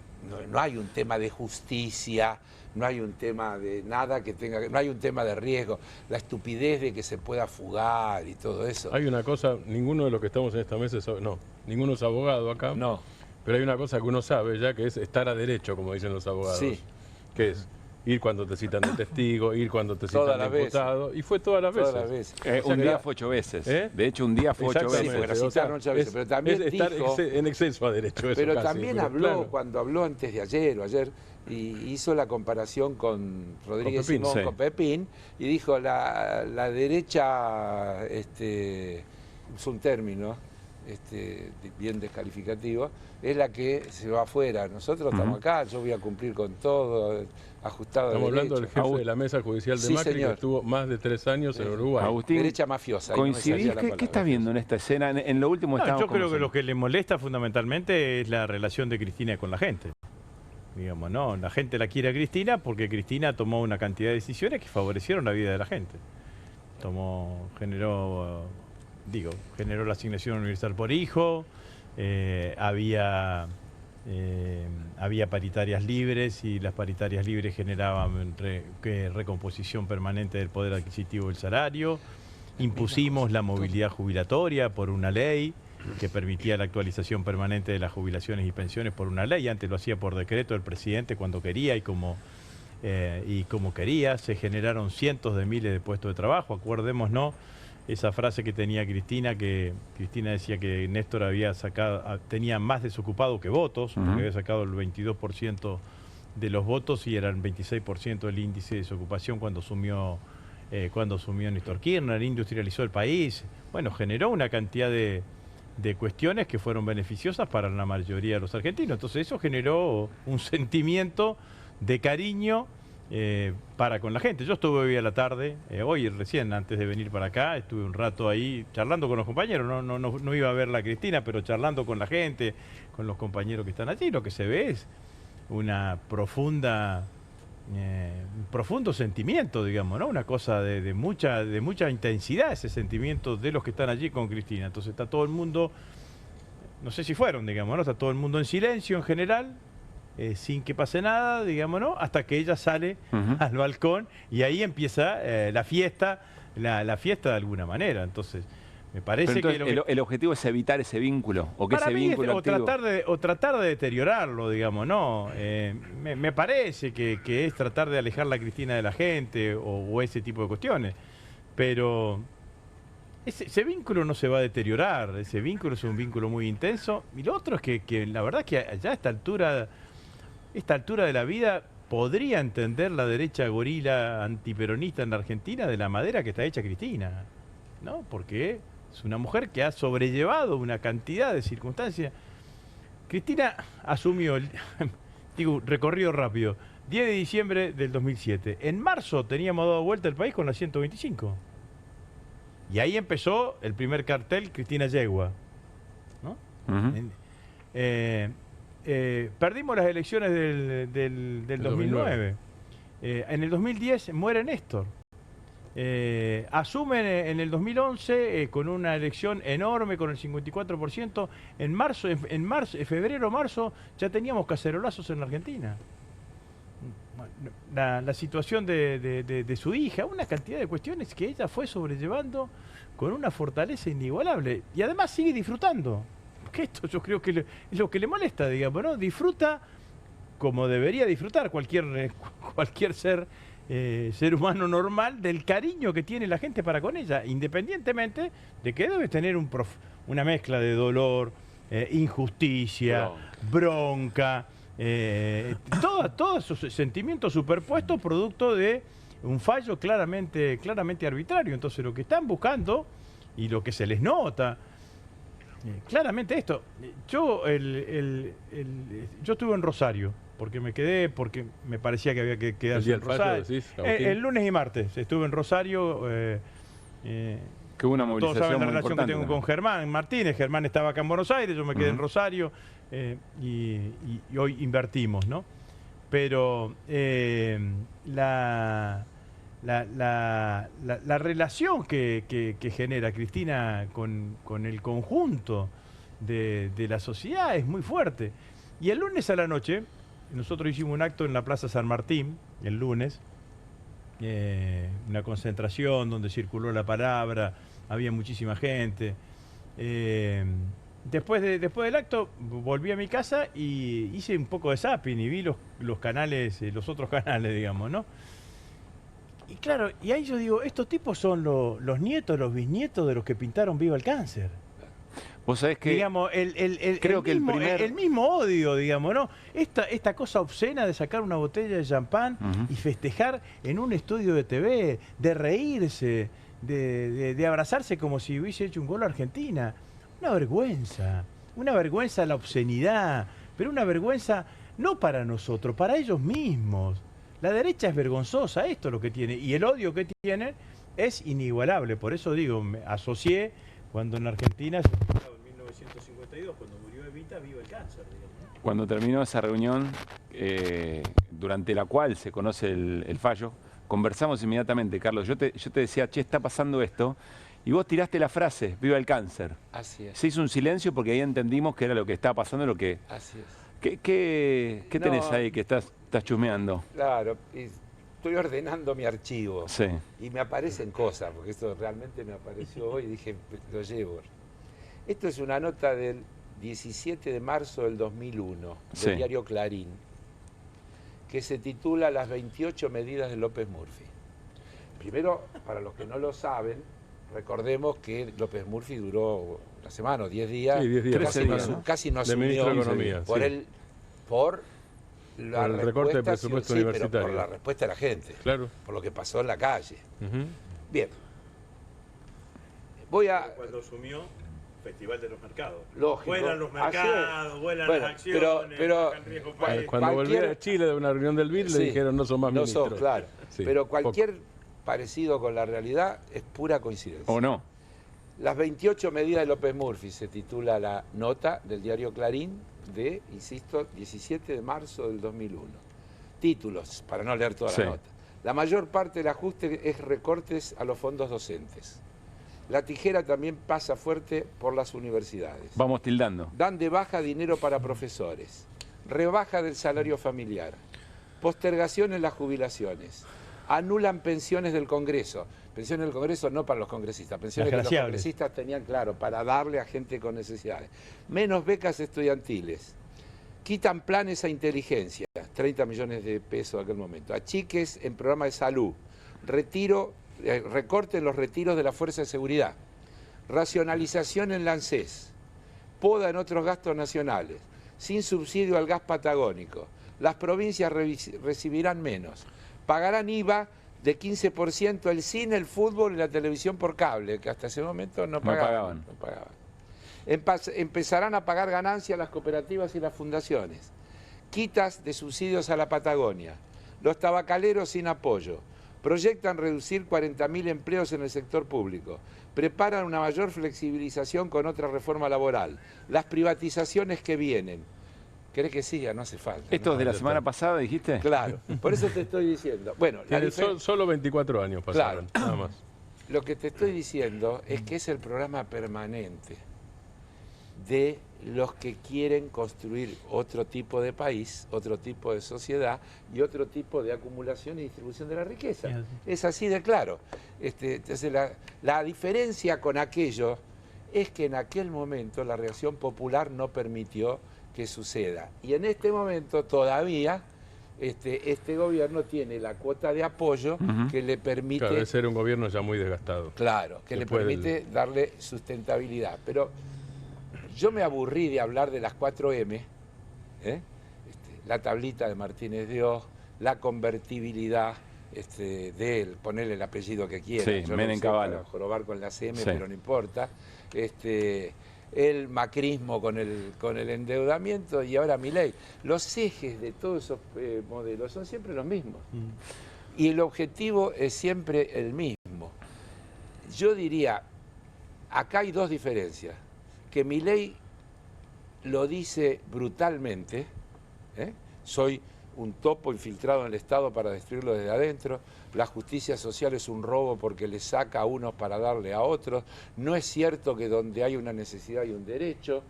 no hay un tema de justicia, no hay un tema de nada que tenga, no hay un tema de riesgo, la estupidez de que se pueda fugar y todo eso? Hay una cosa, ninguno de los que estamos en esta mesa, ninguno es abogado acá. No. Pero hay una cosa que uno sabe ya, que es estar a derecho, como dicen los abogados. Sí. Que es ir cuando te citan de testigo, ir cuando te citan de imputado. Y fue todas las veces. Todas las veces. Un día fue 8 veces. De hecho, un día fue 8 veces. Sí, porque la citaron 8 veces. Pero también es estar dijo, en exceso a derecho. Eso pero casi, también habló, claro, cuando habló antes de ayer o ayer, y hizo la comparación con Rodríguez Pepín, Simón, sí. con Pepín, y dijo la derecha, usó un término bien descalificativo, es la que se va afuera. Nosotros estamos acá, yo voy a cumplir con todo, ajustado. Estamos hablando del derecho. jefe de la mesa judicial de Sí, Macri, señor. que estuvo más de 3 años en Uruguay. Agustín, Derecha mafiosa. ahí no me ¿coincidís? salía la ¿Qué palabra. estás viendo en esta escena? En lo último No, estábamos yo creo que conversando. lo que le molesta fundamentalmente es la relación de Cristina con la gente. Digamos, ¿no? La gente la quiere a Cristina porque Cristina tomó una cantidad de decisiones que favorecieron la vida de la gente. Generó la asignación universal por hijo, había paritarias libres y las paritarias libres generaban recomposición permanente del poder adquisitivo del salario. Impusimos la movilidad jubilatoria por una ley que permitía la actualización permanente de las jubilaciones y pensiones por una ley. Antes lo hacía por decreto el presidente cuando quería y como quería. Se generaron cientos de miles de puestos de trabajo. Acuérdémonos esa frase que tenía Cristina, que Cristina decía que Néstor tenía más desocupados que votos, porque había sacado el 22% de los votos y era el 26% el índice de desocupación cuando asumió Néstor Kirchner, industrializó el país. Bueno, generó una cantidad de cuestiones que fueron beneficiosas para la mayoría de los argentinos. Entonces eso generó un sentimiento de cariño para con la gente. Yo estuve hoy a la tarde, hoy recién antes de venir para acá, estuve un rato ahí charlando con los compañeros, no iba a ver a Cristina, pero charlando con la gente, con los compañeros que están allí. Lo que se ve es un profundo sentimiento, digamos, ¿no? Una cosa de mucha intensidad, ese sentimiento de los que están allí con Cristina. Entonces está todo el mundo, no sé si fueron, digamos, ¿no? Está todo el mundo en silencio en general, sin que pase nada, digamos, ¿no? Hasta que ella sale al balcón y ahí empieza la fiesta de alguna manera. Entonces, me parece entonces, que el objetivo es evitar ese vínculo, o que para ese mí vínculo activo... tratar de deteriorarlo, digamos, ¿no? Me parece que es tratar de alejar la Cristina de la gente o ese tipo de cuestiones. Pero ese vínculo no se va a deteriorar, ese vínculo es un vínculo muy intenso. Y lo otro es que la verdad que ya a esta altura de la vida podría entender la derecha gorila antiperonista en la Argentina de la manera que está hecha Cristina, ¿no? Porque es una mujer que ha sobrellevado una cantidad de circunstancias. Cristina asumió, recorrido rápido, 10 de diciembre del 2007. En marzo teníamos dado vuelta el país con la 125. Y ahí empezó el primer cartel Cristina Yegua, ¿no? Perdimos las elecciones del 2009. En el 2010 muere Néstor. Asumen en el 2011 con una elección enorme, con el 54%. En febrero, marzo, ya teníamos cacerolazos en la Argentina. La situación de su hija, una cantidad de cuestiones que ella fue sobrellevando con una fortaleza inigualable. Y además sigue disfrutando. Porque esto yo creo que es lo que le molesta, digamos, ¿no? Disfruta como debería disfrutar cualquier ser humano normal del cariño que tiene la gente para con ella, independientemente de que debe tener una mezcla de dolor, injusticia, bronca, todos esos sentimientos superpuestos producto de un fallo claramente arbitrario. Entonces lo que están buscando y lo que se les nota claramente esto. Yo estuve en Rosario porque me parecía que había que quedarse en Rosario. El lunes y martes estuve en Rosario. Que hubo una movilización todos saben la muy relación que importante tengo también con Germán Martínez. Germán estaba acá en Buenos Aires, yo me quedé en Rosario y hoy invertimos, ¿no? Pero la relación que genera Cristina con el conjunto de la sociedad es muy fuerte. Y el lunes a la noche, nosotros hicimos un acto en la Plaza San Martín, el lunes, una concentración donde circuló la palabra, había muchísima gente. Después del acto volví a mi casa y hice un poco de zapping y vi los canales, los otros canales, digamos, ¿no? Y claro, y ahí yo digo, estos tipos son los nietos, los bisnietos de los que pintaron Viva el Cáncer. Vos sabés que digamos, creo que el mismo odio, digamos, ¿no? Esta cosa obscena de sacar una botella de champán y festejar en un estudio de TV, de reírse, de abrazarse como si hubiese hecho un gol a Argentina. Una vergüenza la obscenidad, pero una vergüenza no para nosotros, para ellos mismos. La derecha es vergonzosa, esto es lo que tiene, y el odio que tienen es inigualable. Por eso digo, me asocié cuando en Argentina, en 1952, cuando murió Evita, viva el cáncer, digamos, ¿no? Cuando terminó esa reunión, durante la cual se conoce el fallo, conversamos inmediatamente, Carlos. Yo te decía, che, está pasando esto, y vos tiraste la frase, viva el cáncer. Así es. Se hizo un silencio porque ahí entendimos que era lo que estaba pasando, lo que... Así es. ¿Qué tenés ahí que estás chusmeando? Claro, estoy ordenando mi archivo. Sí. Y me aparecen cosas, porque esto realmente me apareció hoy y dije, lo llevo. Esto es una nota del 17 de marzo del 2001, del diario Clarín, que se titula Las 28 medidas de López Murphy. Primero, para los que no lo saben, recordemos que López Murphy duró una semana o 10 días, sí, 10 días casi no asumió ministro de Economía, por el recorte del presupuesto universitario. Pero por la respuesta de la gente, claro, por lo que pasó en la calle. Bien. Voy a... Cuando asumió, Festival de los Mercados. Lógico. Vuelan los mercados, vuelan las acciones, pero cuando volvió a Chile de una reunión del BID le dijeron no son más ministros. No son, claro. Sí, pero cualquier parecido con la realidad es pura coincidencia. ¿O no? Las 28 medidas de López Murphy se titula la nota del diario Clarín de, insisto, 17 de marzo del 2001. Títulos, para no leer toda la nota. La mayor parte del ajuste es recortes a los fondos docentes. La tijera también pasa fuerte por las universidades. Vamos tildando. Dan de baja dinero para profesores. Rebaja del salario familiar. Postergación en las jubilaciones. Anulan pensiones del Congreso. Pensiones del Congreso no para los congresistas, pensiones que los congresistas tenían, claro, para darle a gente con necesidades. Menos becas estudiantiles. Quitan planes a inteligencia, 30 millones de pesos en aquel momento. Achiques en programa de salud. Recorten los retiros de la Fuerza de Seguridad. Racionalización en la ANSES. Poda en otros gastos nacionales. Sin subsidio al gas patagónico. Las provincias recibirán menos. Pagarán IVA de 15% el cine, el fútbol y la televisión por cable, que hasta ese momento no pagaban. Empezarán a pagar ganancias las cooperativas y las fundaciones. Quitas de subsidios a la Patagonia. Los tabacaleros sin apoyo. Proyectan reducir 40.000 empleos en el sector público. Preparan una mayor flexibilización con otra reforma laboral. Las privatizaciones que vienen. ¿Querés que siga? No hace falta. ¿Esto de la semana pasada dijiste? Claro, por eso te estoy diciendo. Bueno, solo 24 años pasaron, nada más. Lo que te estoy diciendo es que es el programa permanente de los que quieren construir otro tipo de país, otro tipo de sociedad y otro tipo de acumulación y distribución de la riqueza. Es así de claro. Entonces la diferencia con aquello es que en aquel momento la reacción popular no permitió que suceda. Y en este momento todavía este gobierno tiene la cuota de apoyo que le permite... Claro, debe ser un gobierno ya muy desgastado. Claro, que le permite darle sustentabilidad. Pero yo me aburrí de hablar de las 4M, la tablita de Martínez de Oz, la convertibilidad de él, ponerle el apellido que quiera. Sí, yo Menem Cavallo. Jorobar con la CM, pero no importa. El macrismo con el endeudamiento y ahora Milei. Los ejes de todos esos modelos son siempre los mismos. Y el objetivo es siempre el mismo. Yo diría, acá hay dos diferencias. Que Milei lo dice brutalmente, soy un topo infiltrado en el Estado para destruirlo desde adentro, la justicia social es un robo porque le saca a unos para darle a otros, no es cierto que donde hay una necesidad hay un derecho.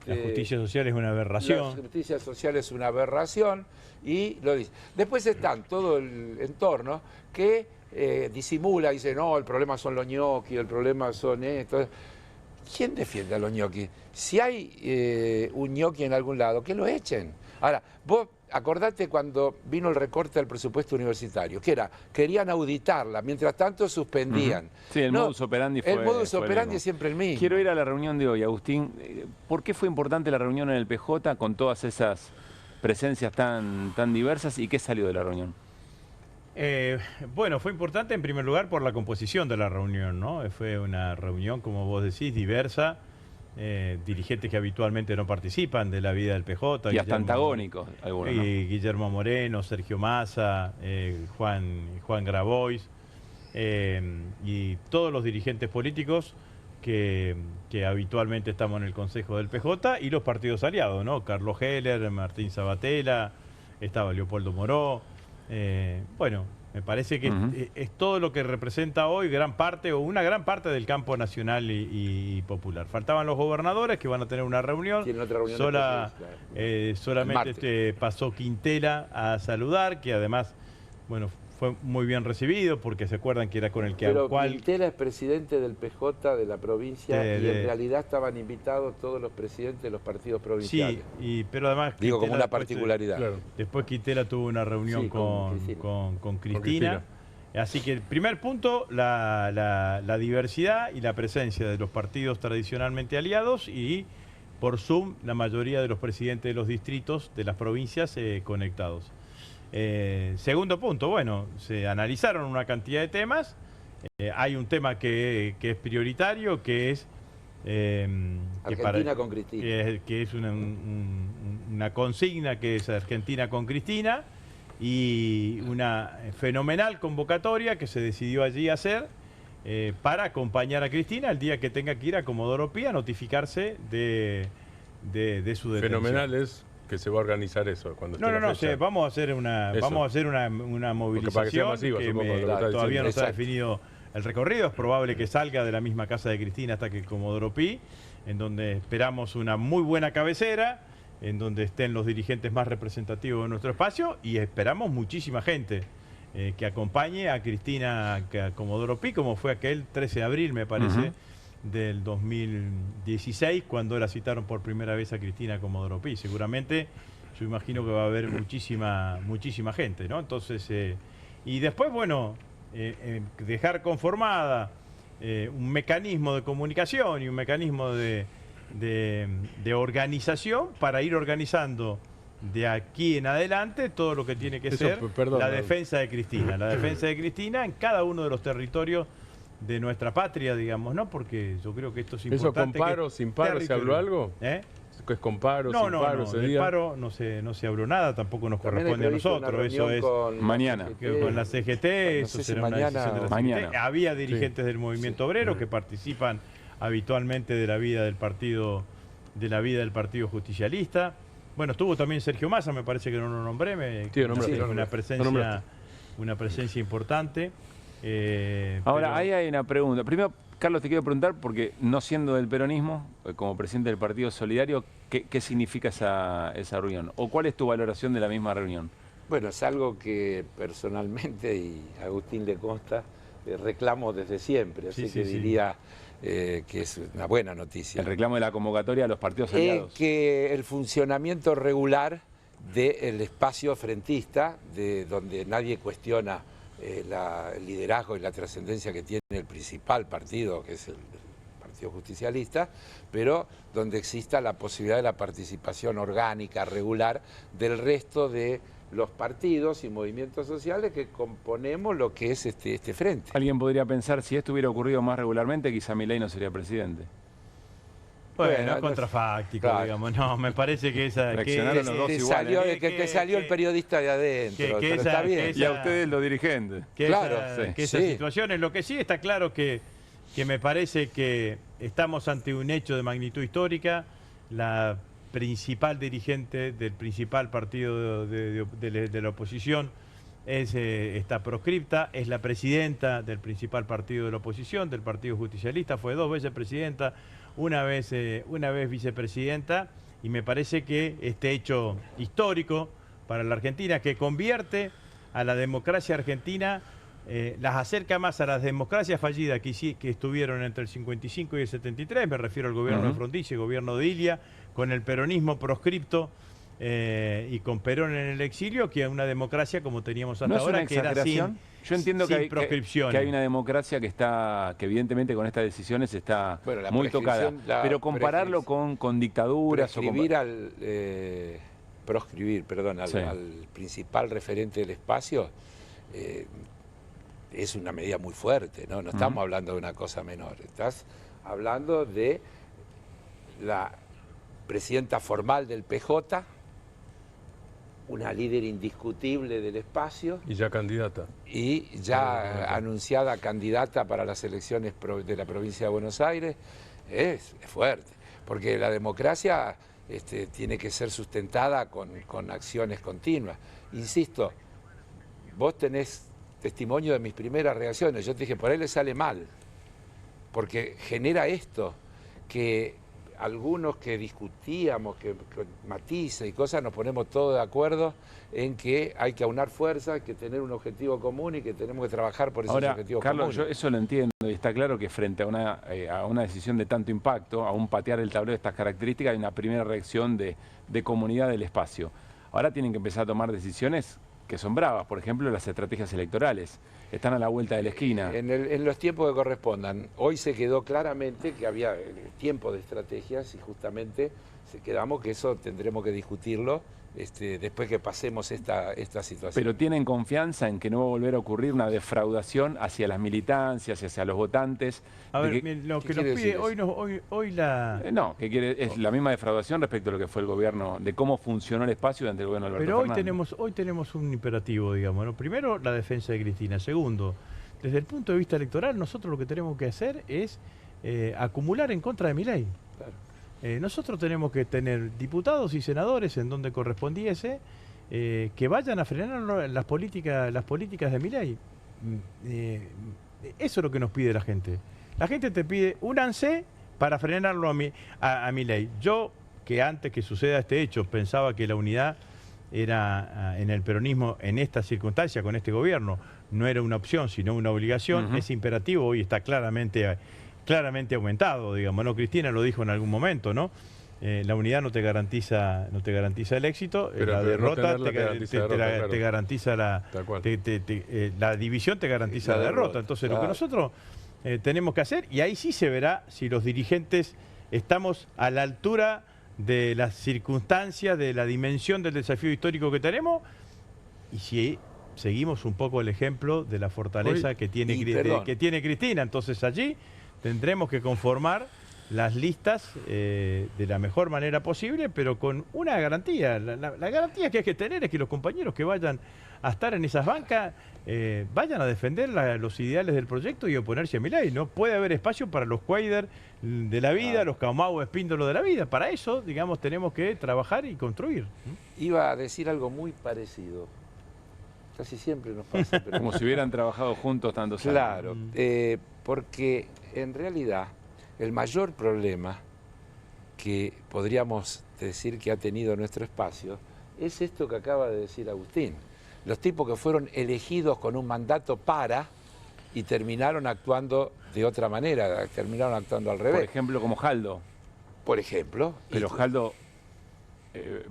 La justicia social es una aberración. La justicia social es una aberración y lo dice. Después están todo el entorno que disimula, dice, no, el problema son los ñoquis, el problema son esto. ¿Quién defiende a los ñoquis? Si hay un ñoqui en algún lado, que lo echen. Ahora, vos acordate cuando vino el recorte del presupuesto universitario, que era, querían auditarla, mientras tanto suspendían. Sí, el modus operandi fue el modus fue operandi mismo. es siempre el mismo. Quiero ir a la reunión de hoy, Agustín. ¿Por qué fue importante la reunión en el PJ con todas esas presencias tan diversas y qué salió de la reunión? Bueno, fue importante en primer lugar por la composición de la reunión, ¿no? Fue una reunión, como vos decís, diversa, dirigentes que habitualmente no participan de la vida del PJ. Y hasta antagónicos algunos, ¿no? Guillermo Moreno, Sergio Massa, Juan Grabois, y todos los dirigentes políticos que habitualmente estamos en el Consejo del PJ y los partidos aliados, ¿no? Carlos Heller, Martín Sabatella, estaba Leopoldo Moró. Bueno, me parece que es todo lo que representa hoy gran parte o una gran parte del campo nacional y popular. Faltaban los gobernadores que van a tener una reunión. Tienen otra reunión solamente pasó Quintela a saludar, que además, bueno, fue muy bien recibido porque se acuerdan que era con el que Pero Quintela es presidente del PJ de la provincia y en realidad estaban invitados todos los presidentes de los partidos provinciales. Sí, pero además... Digo, Quintela, como una particularidad. Después Quintela tuvo una reunión con Cristina. Así que el primer punto, la diversidad y la presencia de los partidos tradicionalmente aliados y por Zoom la mayoría de los presidentes de los distritos de las provincias conectados. Segundo punto, bueno, se analizaron una cantidad de temas. Hay un tema que es prioritario, que es Argentina con Cristina. Que es una consigna, que es Argentina con Cristina, y una fenomenal convocatoria que se decidió allí hacer para acompañar a Cristina el día que tenga que ir a Comodoro Pi a notificarse de su detención. Fenomenal es que se va a organizar eso cuando esté la fecha. Vamos a hacer una movilización masiva, que todavía no está definido el recorrido. Es probable que salga de la misma casa de Cristina hasta que Comodoro Pi, en donde esperamos una muy buena cabecera, en donde estén los dirigentes más representativos de nuestro espacio y esperamos muchísima gente que acompañe a Cristina a Comodoro Pi, como fue aquel 13 de abril, me parece, del 2016, cuando la citaron por primera vez a Cristina Comodoro Pi. Seguramente, yo imagino que va a haber muchísima gente, ¿no? Entonces, y después, bueno, dejar conformada un mecanismo de comunicación y un mecanismo de organización para ir organizando de aquí en adelante todo lo que tiene que ser la defensa de Cristina. La defensa de Cristina en cada uno de los territorios de nuestra patria, digamos, ¿no? Porque yo creo que esto es importante. ¿Eso con paro, sin paro, se habló algo? ¿Es con paro, sin paro? No, del paro no se habló nada, tampoco nos corresponde a nosotros. Eso es mañana. Con la CGT, eso será una decisión de la CGT. Había dirigentes del movimiento obrero que participan habitualmente de la vida del partido justicialista. Bueno, estuvo también Sergio Massa, me parece que no lo nombré, una presencia importante. Ahora, ahí hay una pregunta. Primero, Carlos, te quiero preguntar, porque no siendo del peronismo, como presidente del Partido Solidario, ¿qué significa esa reunión? ¿O cuál es tu valoración de la misma reunión? Bueno, es algo que personalmente, y a Agustín le consta, reclamo desde siempre, así que diría que es una buena noticia. El reclamo de la convocatoria a los partidos aliados. Que el funcionamiento regular del espacio frentista, de donde nadie cuestiona el liderazgo y la trascendencia que tiene el principal partido, que es el Partido Justicialista, pero donde exista la posibilidad de la participación orgánica, regular, del resto de los partidos y movimientos sociales que componemos lo que es este frente. Alguien podría pensar, si esto hubiera ocurrido más regularmente, quizá Milei no sería presidente. Bueno, es contrafáctico, digamos. No, me parece que esa... Reaccionaron los dos iguales. Que salió el periodista de adentro, pero está bien. Y a ustedes los dirigentes. Esa situación es lo que sí está claro que me parece que estamos ante un hecho de magnitud histórica. La principal dirigente del principal partido de la oposición está proscripta, es la presidenta del principal partido de la oposición, del Partido Justicialista, fue 2 veces presidenta, una vez vicepresidenta, y me parece que este hecho histórico para la Argentina, que convierte a la democracia argentina, las acerca más a las democracias fallidas que estuvieron entre el 55 y el 73, me refiero al gobierno de Frondizi, el gobierno de Ilia, con el peronismo proscripto y con Perón en el exilio que a una democracia como teníamos hasta ¿No es ahora, una que era exageración? Yo entiendo sin que proscripción. hay una democracia que evidentemente con estas decisiones está Bueno, la muy tocada. la Pero compararlo con dictaduras proscribir, perdón, al principal referente del espacio es una medida muy fuerte, ¿no? No estamos hablando de una cosa menor. Estás hablando de la presidenta formal del PJ, una líder indiscutible del espacio. Y ya candidata. Y ya anunciada candidata para las elecciones de la provincia de Buenos Aires. Es fuerte, porque la democracia tiene que ser sustentada con acciones continuas. Insisto, vos tenés testimonio de mis primeras reacciones. Yo te dije, por ahí le sale mal, porque genera esto, que algunos que discutíamos, que con matices y cosas, nos ponemos todos de acuerdo en que hay que aunar fuerzas, hay que tener un objetivo común y que tenemos que trabajar por esos objetivos Carlos, comunes. yo eso lo entiendo y está claro que frente a una decisión de tanto impacto, a un patear el tablero de estas características, hay una primera reacción de comunidad del espacio. Ahora tienen que empezar a tomar decisiones que son bravas, por ejemplo, las estrategias electorales. Están a la vuelta de la esquina. En los tiempos que correspondan. Hoy se quedó claramente que había tiempo de estrategias y justamente quedamos que eso tendremos que discutirlo después que pasemos esta situación. Pero tienen confianza en que no va a volver a ocurrir una defraudación hacia las militancias, hacia los votantes. A ver, lo que nos pide hoy la... No, es la misma defraudación respecto a lo que fue el gobierno, de cómo funcionó el espacio durante el gobierno de Alberto Fernández. Pero hoy tenemos un imperativo, digamos, ¿no? Primero, la defensa de Cristina. Segundo, desde el punto de vista electoral, nosotros lo que tenemos que hacer es acumular en contra de Milei. Claro. Nosotros tenemos que tener diputados y senadores en donde correspondiese que vayan a frenar las políticas de Milei. Eso es lo que nos pide la gente. La gente te pide únanse para frenarlo a Milei. Yo, que antes que suceda este hecho, pensaba que la unidad era en el peronismo, en esta circunstancia, con este gobierno, no era una opción, sino una obligación. Ese imperativo hoy está claramente aumentado, digamos, ¿no? Cristina lo dijo en algún momento, ¿no? La unidad no te garantiza el éxito, la derrota te garantiza la división te garantiza la derrota. Entonces lo que nosotros tenemos que hacer, y ahí sí se verá si los dirigentes estamos a la altura de las circunstancias, de la dimensión del desafío histórico que tenemos, y si seguimos un poco el ejemplo de la fortaleza que tiene Cristina. Entonces allí tendremos que conformar las listas de la mejor manera posible, pero con una garantía. La garantía que hay que tener es que los compañeros que vayan a estar en esas bancas vayan a defender los ideales del proyecto y oponerse a Milei. No puede haber espacio para los Cuader de la vida, los Caumau Espíndola de la vida. Para eso, digamos, tenemos que trabajar y construir. Iba a decir algo muy parecido. Casi siempre nos pasa. Pero como si hubieran trabajado juntos tantos años. Claro, porque en realidad el mayor problema que podríamos decir que ha tenido nuestro espacio es esto que acaba de decir Agustín. Los tipos que fueron elegidos con un mandato y terminaron actuando de otra manera, terminaron actuando al revés. Por ejemplo, como Jaldo. Por ejemplo. Pero Jaldo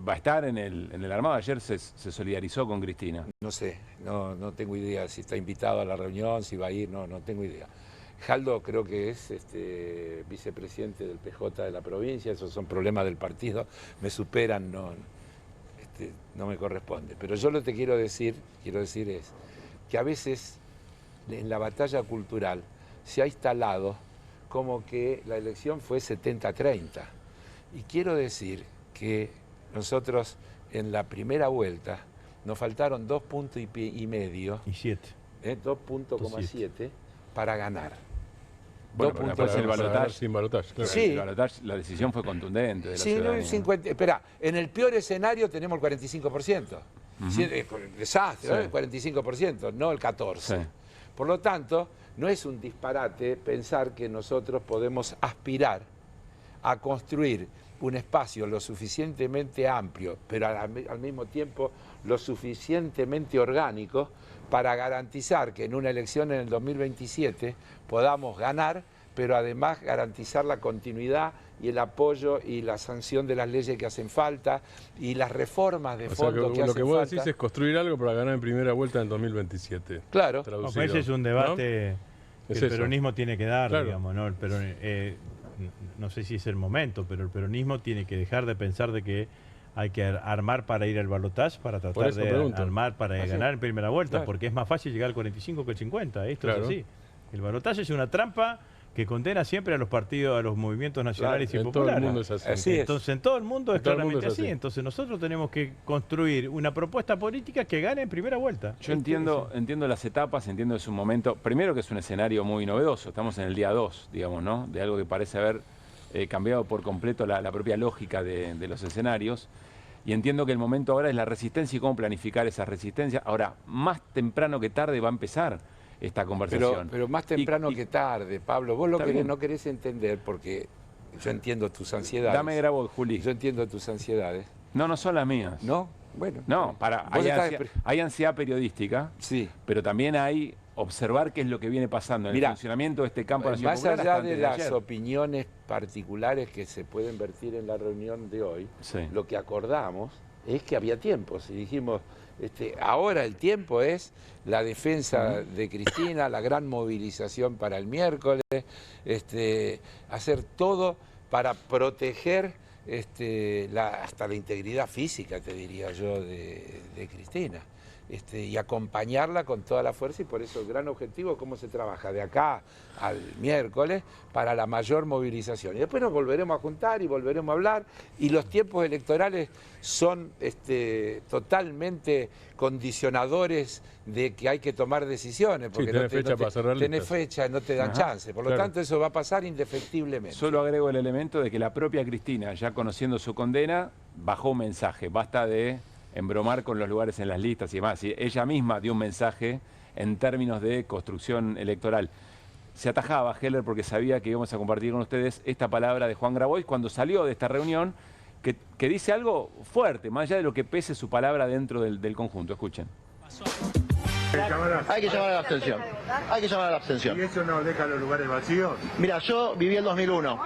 va a estar en el armado. Ayer se solidarizó con Cristina. No sé, no tengo idea si está invitado a la reunión, si va a ir, no tengo idea. Jaldo creo que es vicepresidente del PJ de la provincia, esos son problemas del partido, me superan, no me corresponde. Pero yo lo que quiero decir es que a veces en la batalla cultural se ha instalado como que la elección fue 70-30. Y quiero decir que nosotros en la primera vuelta nos faltaron 2,5 puntos y 7. 2,7 para ganar. Bueno, el balotaje, sin balotaje, claro. Sí. La decisión fue contundente de la sí, ciudadanía. Espera, en el peor escenario tenemos el 45%. Desastre, ¿no? El 45%, no el 14%. Sí. Por lo tanto, no es un disparate pensar que nosotros podemos aspirar a construir un espacio lo suficientemente amplio, pero al mismo tiempo lo suficientemente orgánico para garantizar que en una elección en el 2027 podamos ganar, pero además garantizar la continuidad y el apoyo y la sanción de las leyes que hacen falta y las reformas de fondo que hacen falta. Lo que vos decís es construir algo para ganar en primera vuelta en 2027. Claro. Ese es un debate que el peronismo tiene que dar, claro, digamos, ¿no? No sé si es el momento, pero el peronismo tiene que dejar de pensar de que hay que armar para ir al balotaje, para tratar de armar para ganar en primera vuelta, porque es más fácil llegar al 45 que al 50. Esto es así. El balotaje es una trampa que condena siempre a los partidos, a los movimientos nacionales y populares. En todo el mundo es así. Entonces, en todo el mundo es claramente así. Entonces, nosotros tenemos que construir una propuesta política que gane en primera vuelta. Yo entiendo las etapas, entiendo que es un momento, primero que es un escenario muy novedoso, estamos en el día 2, digamos, ¿no? De algo que parece haber cambiado por completo la propia lógica de los escenarios. Y entiendo que el momento ahora es la resistencia y cómo planificar esa resistencia. Ahora, más temprano que tarde va a empezar esta conversación. Pero más temprano que tarde, Pablo. Vos no querés entender, porque yo entiendo tus ansiedades. Dame grabo, Juli. Yo entiendo tus ansiedades. No son las mías. ¿No? Bueno. No, hay ansiedad periodística, sí, pero también hay observar qué es lo que viene pasando en el funcionamiento de este campo nacional. Más allá de las opiniones particulares que se pueden vertir en la reunión de hoy, lo que acordamos es que había tiempos y dijimos, ahora el tiempo es la defensa de Cristina, la gran movilización para el miércoles, hacer todo para proteger hasta la integridad física, te diría yo, de Cristina. Y acompañarla con toda la fuerza, y por eso el gran objetivo es cómo se trabaja de acá al miércoles para la mayor movilización. Y después nos volveremos a juntar y volveremos a hablar, y los tiempos electorales son totalmente condicionadores de que hay que tomar decisiones, porque tenés fecha, no te dan chance. Por lo tanto, eso va a pasar indefectiblemente. Solo agrego el elemento de que la propia Cristina, ya conociendo su condena, bajó un mensaje. Basta de embromar con los lugares en las listas y demás. Y ella misma dio un mensaje en términos de construcción electoral. Se atajaba Heller porque sabía que íbamos a compartir con ustedes esta palabra de Juan Grabois cuando salió de esta reunión, que dice algo fuerte, más allá de lo que pese su palabra dentro del conjunto. Escuchen. Hay que llamar a la abstención. Hay que llamar a la abstención. ¿Y eso no deja los lugares vacíos? Mira, yo viví el 2001.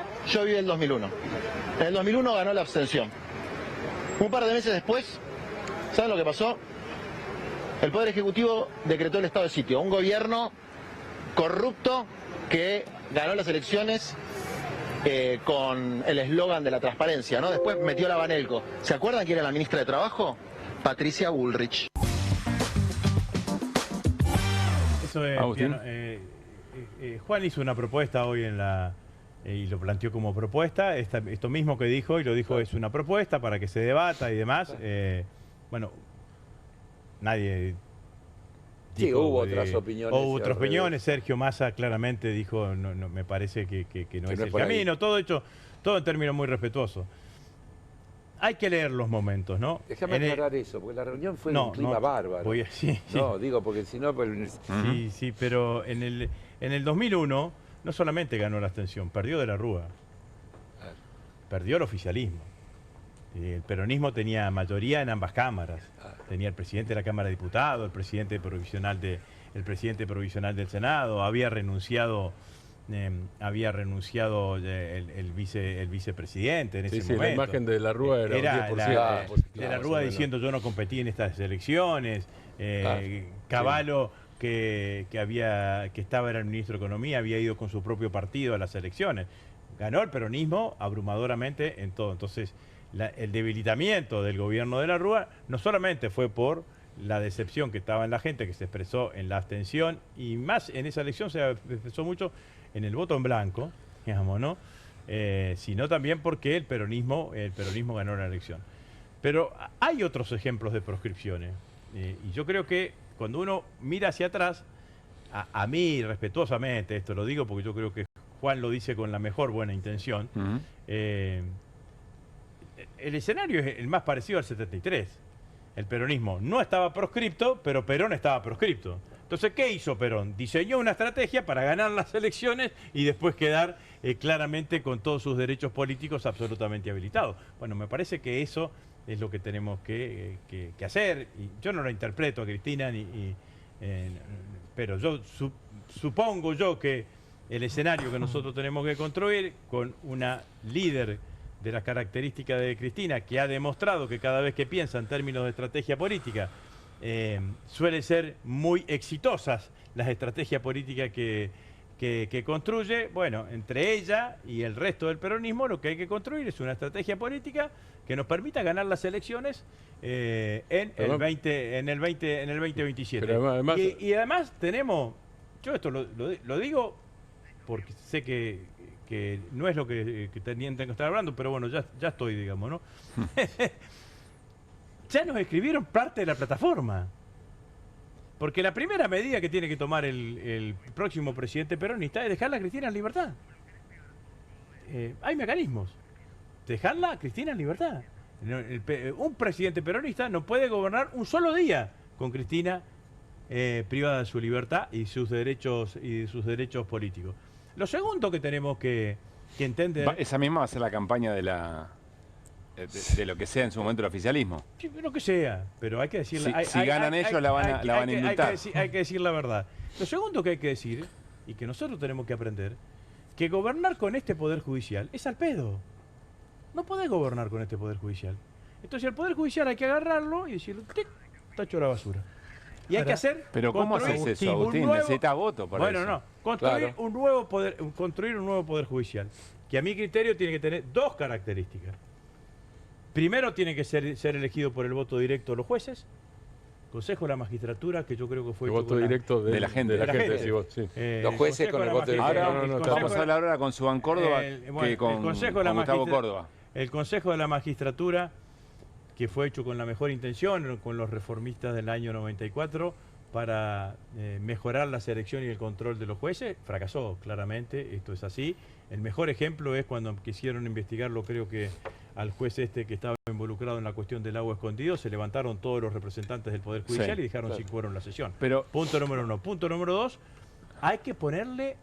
En el 2001 ganó la abstención. Un par de meses después, ¿saben lo que pasó? El Poder Ejecutivo decretó el estado de sitio. Un gobierno corrupto que ganó las elecciones con el eslogan de la transparencia, ¿no? Después metió la Banelco. ¿Se acuerdan quién era la ministra de Trabajo? Patricia Bullrich. Eso es, Juan hizo una propuesta hoy y lo planteó como propuesta. Esto mismo que dijo, y lo dijo, es una propuesta para que se debata y demás. Bueno, nadie dijo... Sí, hubo otras opiniones. Hubo otras opiniones. Sergio Massa claramente dijo, no, me parece que no es el camino. Todo en términos muy respetuosos. Hay que leer los momentos, ¿no? Déjame aclarar eso, porque la reunión fue en un clima bárbaro. No, digo, porque si no... Sí, pero en el 2001 no solamente ganó la abstención, perdió de la Rúa. Perdió el oficialismo. El peronismo tenía mayoría en ambas cámaras. Tenía el presidente de la Cámara de Diputados, el presidente provisional del Senado, había renunciado el vicepresidente en ese momento. La imagen de la Rúa era 10%. De la Rúa diciendo yo no competí en estas elecciones. Cavallo, que estaba, era el ministro de Economía, había ido con su propio partido a las elecciones. Ganó el peronismo abrumadoramente en todo. Entonces, el debilitamiento del gobierno de la Rúa no solamente fue por la decepción que estaba en la gente, que se expresó en la abstención, y más en esa elección se expresó mucho en el voto en blanco, digamos, ¿no? Sino también porque el peronismo ganó la elección. Pero hay otros ejemplos de proscripciones, y yo creo que cuando uno mira hacia atrás, a mí respetuosamente, esto lo digo porque yo creo que Juan lo dice con la mejor buena intención, el escenario es el más parecido al 73. El peronismo no estaba proscripto, pero Perón estaba proscripto. Entonces, ¿qué hizo Perón? Diseñó una estrategia para ganar las elecciones y después quedar claramente con todos sus derechos políticos absolutamente habilitados. Bueno, me parece que eso es lo que tenemos que hacer. Y yo no lo interpreto a Cristina, pero yo supongo yo que el escenario que nosotros tenemos que construir con una líder de las características de Cristina, que ha demostrado que cada vez que piensa en términos de estrategia política, suele ser muy exitosas las estrategias políticas que construye. Bueno, entre ella y el resto del peronismo lo que hay que construir es una estrategia política que nos permita ganar las elecciones en el 2027. Pero además, y además tenemos, yo esto lo digo porque sé que no es lo que tengo que estar hablando, pero bueno, ya estoy, digamos, ¿no? Ya nos escribieron parte de la plataforma. Porque la primera medida que tiene que tomar el próximo presidente peronista es dejarla a Cristina en libertad. Hay mecanismos. Dejarla a Cristina en libertad. Un presidente peronista no puede gobernar un solo día con Cristina privada de su libertad y sus derechos políticos. Lo segundo que tenemos que entender... Esa misma va a ser la campaña de lo que sea en su momento el oficialismo. Sí, lo que sea, pero hay que decirle... Si ganan ellos, la van a indultar. Hay que decir la verdad. Lo segundo que hay que decir, y que nosotros tenemos que aprender, que gobernar con este Poder Judicial es al pedo. No podés gobernar con este Poder Judicial. Entonces el Poder Judicial hay que agarrarlo y decirle, ¡tic!, está hecho la basura. Y hay que hacer... Pero ¿cómo haces eso, Agustín? Necesita voto para eso. Bueno, no. Construir un nuevo poder judicial, que a mi criterio tiene que tener dos características. Primero, tiene que ser elegido por el voto directo de los jueces. Consejo de la Magistratura, que yo creo que fue... El voto directo de la gente. Los jueces con el voto directo. Vamos a hablar ahora con Subán Córdoba, con Gustavo Córdoba. El Consejo de la Magistratura, que fue hecho con la mejor intención, con los reformistas del año 94, para mejorar la selección y el control de los jueces, fracasó claramente, esto es así. El mejor ejemplo es cuando quisieron investigarlo, creo que al juez que estaba involucrado en la cuestión del agua escondido, se levantaron todos los representantes del Poder Judicial y dejaron sin quórum la sesión. Punto número 1. Punto número 2, hay que ponerle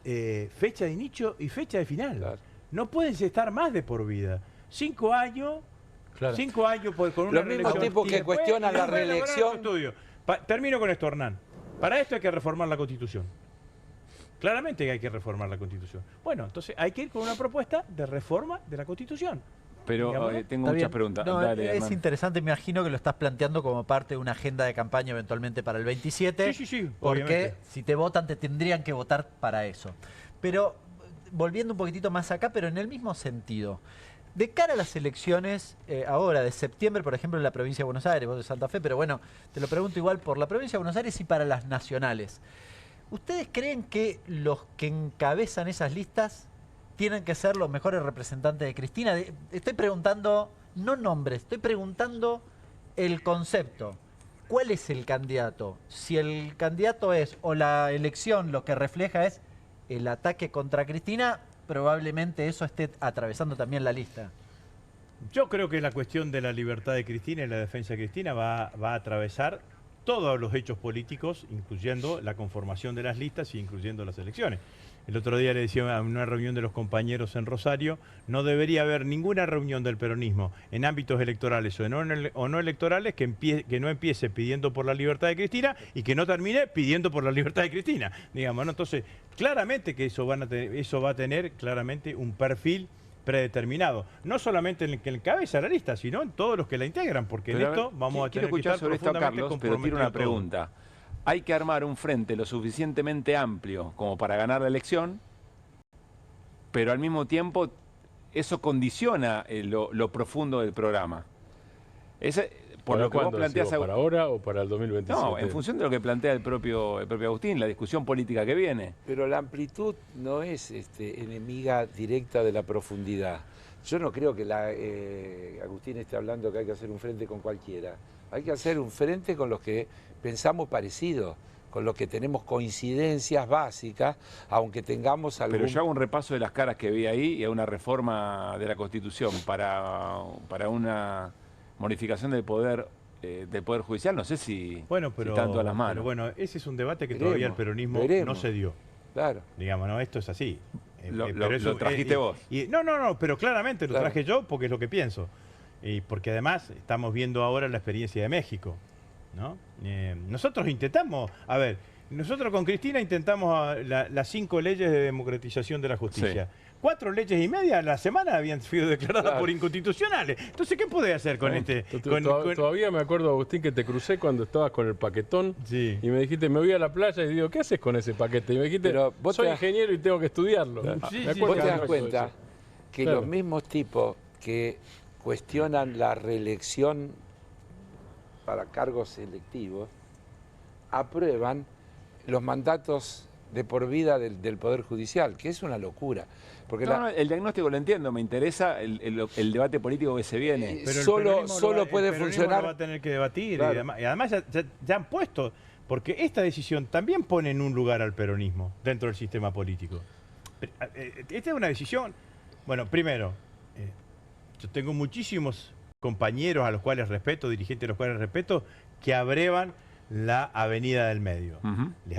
fecha de inicio y fecha de final. No pueden estar más de por vida. 5 años... Claro. 5 años con una reelección. Los mismos tipos que cuestionan la reelección. Termino con esto, Hernán. Para esto hay que reformar la Constitución. Claramente hay que reformar la Constitución. Bueno, entonces hay que ir con una propuesta de reforma de la Constitución. Pero tengo muchas preguntas. No, Dale, es interesante, me imagino que lo estás planteando como parte de una agenda de campaña eventualmente para el 27. Sí, porque obviamente. Si te votan, te tendrían que votar para eso. Pero, volviendo un poquitito más acá, pero en el mismo sentido. De cara a las elecciones, ahora de septiembre, por ejemplo, en la provincia de Buenos Aires, vos de Santa Fe, pero bueno, te lo pregunto igual por la provincia de Buenos Aires y para las nacionales. ¿Ustedes creen que los que encabezan esas listas tienen que ser los mejores representantes de Cristina? Estoy preguntando, no nombres, estoy preguntando el concepto. ¿Cuál es el candidato? Si el candidato es, o la elección lo que refleja es el ataque contra Cristina, probablemente eso esté atravesando también la lista. Yo creo que la cuestión de la libertad de Cristina y la defensa de Cristina va a atravesar todos los hechos políticos, incluyendo la conformación de las listas y incluyendo las elecciones. El otro día le decía en una reunión de los compañeros en Rosario, no debería haber ninguna reunión del peronismo en ámbitos electorales o no electorales que no empiece pidiendo por la libertad de Cristina y que no termine pidiendo por la libertad de Cristina, digamos, ¿no? Entonces, claramente que eso va a tener claramente un perfil predeterminado, no solamente en el que encabeza la lista, sino en todos los que la integran, porque en esto vamos a tener que estar sobre esto, Carlos, pero tiro una todo. pregunta. Hay que armar un frente lo suficientemente amplio como para ganar la elección, pero al mismo tiempo eso condiciona lo profundo del programa. Por lo que vos planteás, ¿para ahora o para el 2027? No, en función de lo que plantea el propio Agustín, la discusión política que viene. Pero la amplitud no es enemiga directa de la profundidad. Yo no creo que Agustín esté hablando que hay que hacer un frente con cualquiera. Hay que hacer un frente con los que pensamos parecido, con los que tenemos coincidencias básicas, aunque tengamos algún... Pero yo hago un repaso de las caras que vi ahí y a una reforma de la Constitución para una modificación del poder judicial, no sé si están todas las manos. Pero bueno, ese es un debate que todavía el peronismo no se dio. Claro. Digamos, no, esto es así. Lo trajiste vos. No, pero claramente lo traje yo porque es lo que pienso. Y porque además estamos viendo ahora la experiencia de México, ¿no? Nosotros intentamos, a ver, nosotros con Cristina intentamos las 5 leyes de democratización de la justicia. 4 leyes y media a la semana habían sido declaradas por inconstitucionales. Entonces, ¿qué podés hacer con este? Todavía me acuerdo, Agustín, que te crucé cuando estabas con el paquetón y me dijiste, me voy a la playa y digo, ¿qué haces con ese paquete? Y me dijiste, soy ingeniero y tengo que estudiarlo. Vos te das cuenta que los mismos tipos que cuestionan la reelección para cargos electivos aprueban los mandatos de por vida del Poder Judicial, que es una locura. Porque el diagnóstico lo entiendo, me interesa el debate político que se viene. Pero solo puede funcionar. Lo va a tener que debatir, Claro. y además ya han puesto, porque esta decisión también pone en un lugar al peronismo dentro del sistema político. Esta es una decisión, bueno, primero, yo tengo muchísimos compañeros a los cuales respeto, dirigentes a los cuales respeto, que abrevan la avenida del medio. Les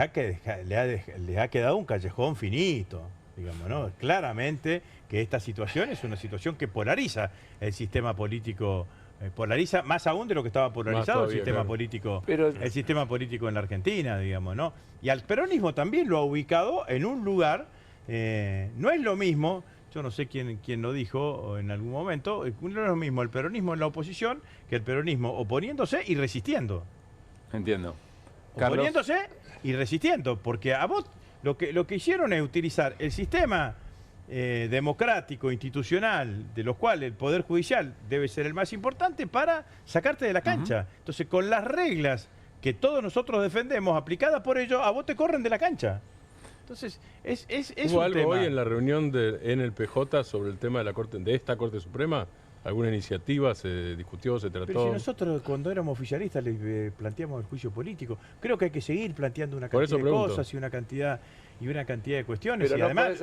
ha quedado un callejón finito, digamos, ¿no? Claramente que esta situación es una situación que polariza el sistema político, polariza más aún de lo que estaba polarizado todavía, el sistema político, el sistema político en la Argentina, digamos, ¿no? Y al peronismo también lo ha ubicado en un lugar, no es lo mismo. Yo no sé quién lo dijo en algún momento, no es lo mismo el peronismo en la oposición que el peronismo oponiéndose y resistiendo. Entiendo. Oponiéndose y resistiendo, porque a vos lo que hicieron es utilizar el sistema democrático, institucional, de los cuales el Poder Judicial debe ser el más importante para sacarte de la cancha. Entonces, con las reglas que todos nosotros defendemos aplicadas por ellos, a vos te corren de la cancha. Entonces, es ¿Hubo un algo tema. hoy en la reunión en el PJ sobre el tema de esta Corte Suprema? ¿Alguna iniciativa se discutió, se trató? Pero si nosotros cuando éramos oficialistas les planteamos el juicio político, creo que hay que seguir planteando una cantidad de cosas y una cantidad de cuestiones. Pero y además,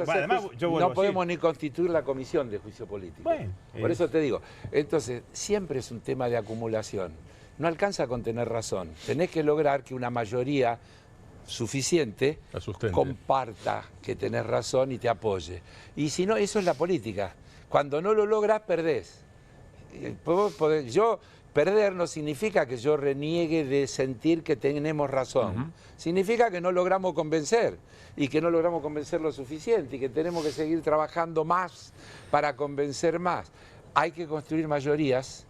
no podemos ni constituir la comisión de juicio político. Bueno, por eso te digo, entonces siempre es un tema de acumulación. No alcanza con tener razón. Tenés que lograr que una mayoría suficiente comparta que tenés razón y te apoye. Y si no, eso es la política. Cuando no lo logras, perdés. Perder no significa que yo reniegue de sentir que tenemos razón. Significa que no logramos convencer y que no logramos convencer lo suficiente y que tenemos que seguir trabajando más para convencer más. Hay que construir mayorías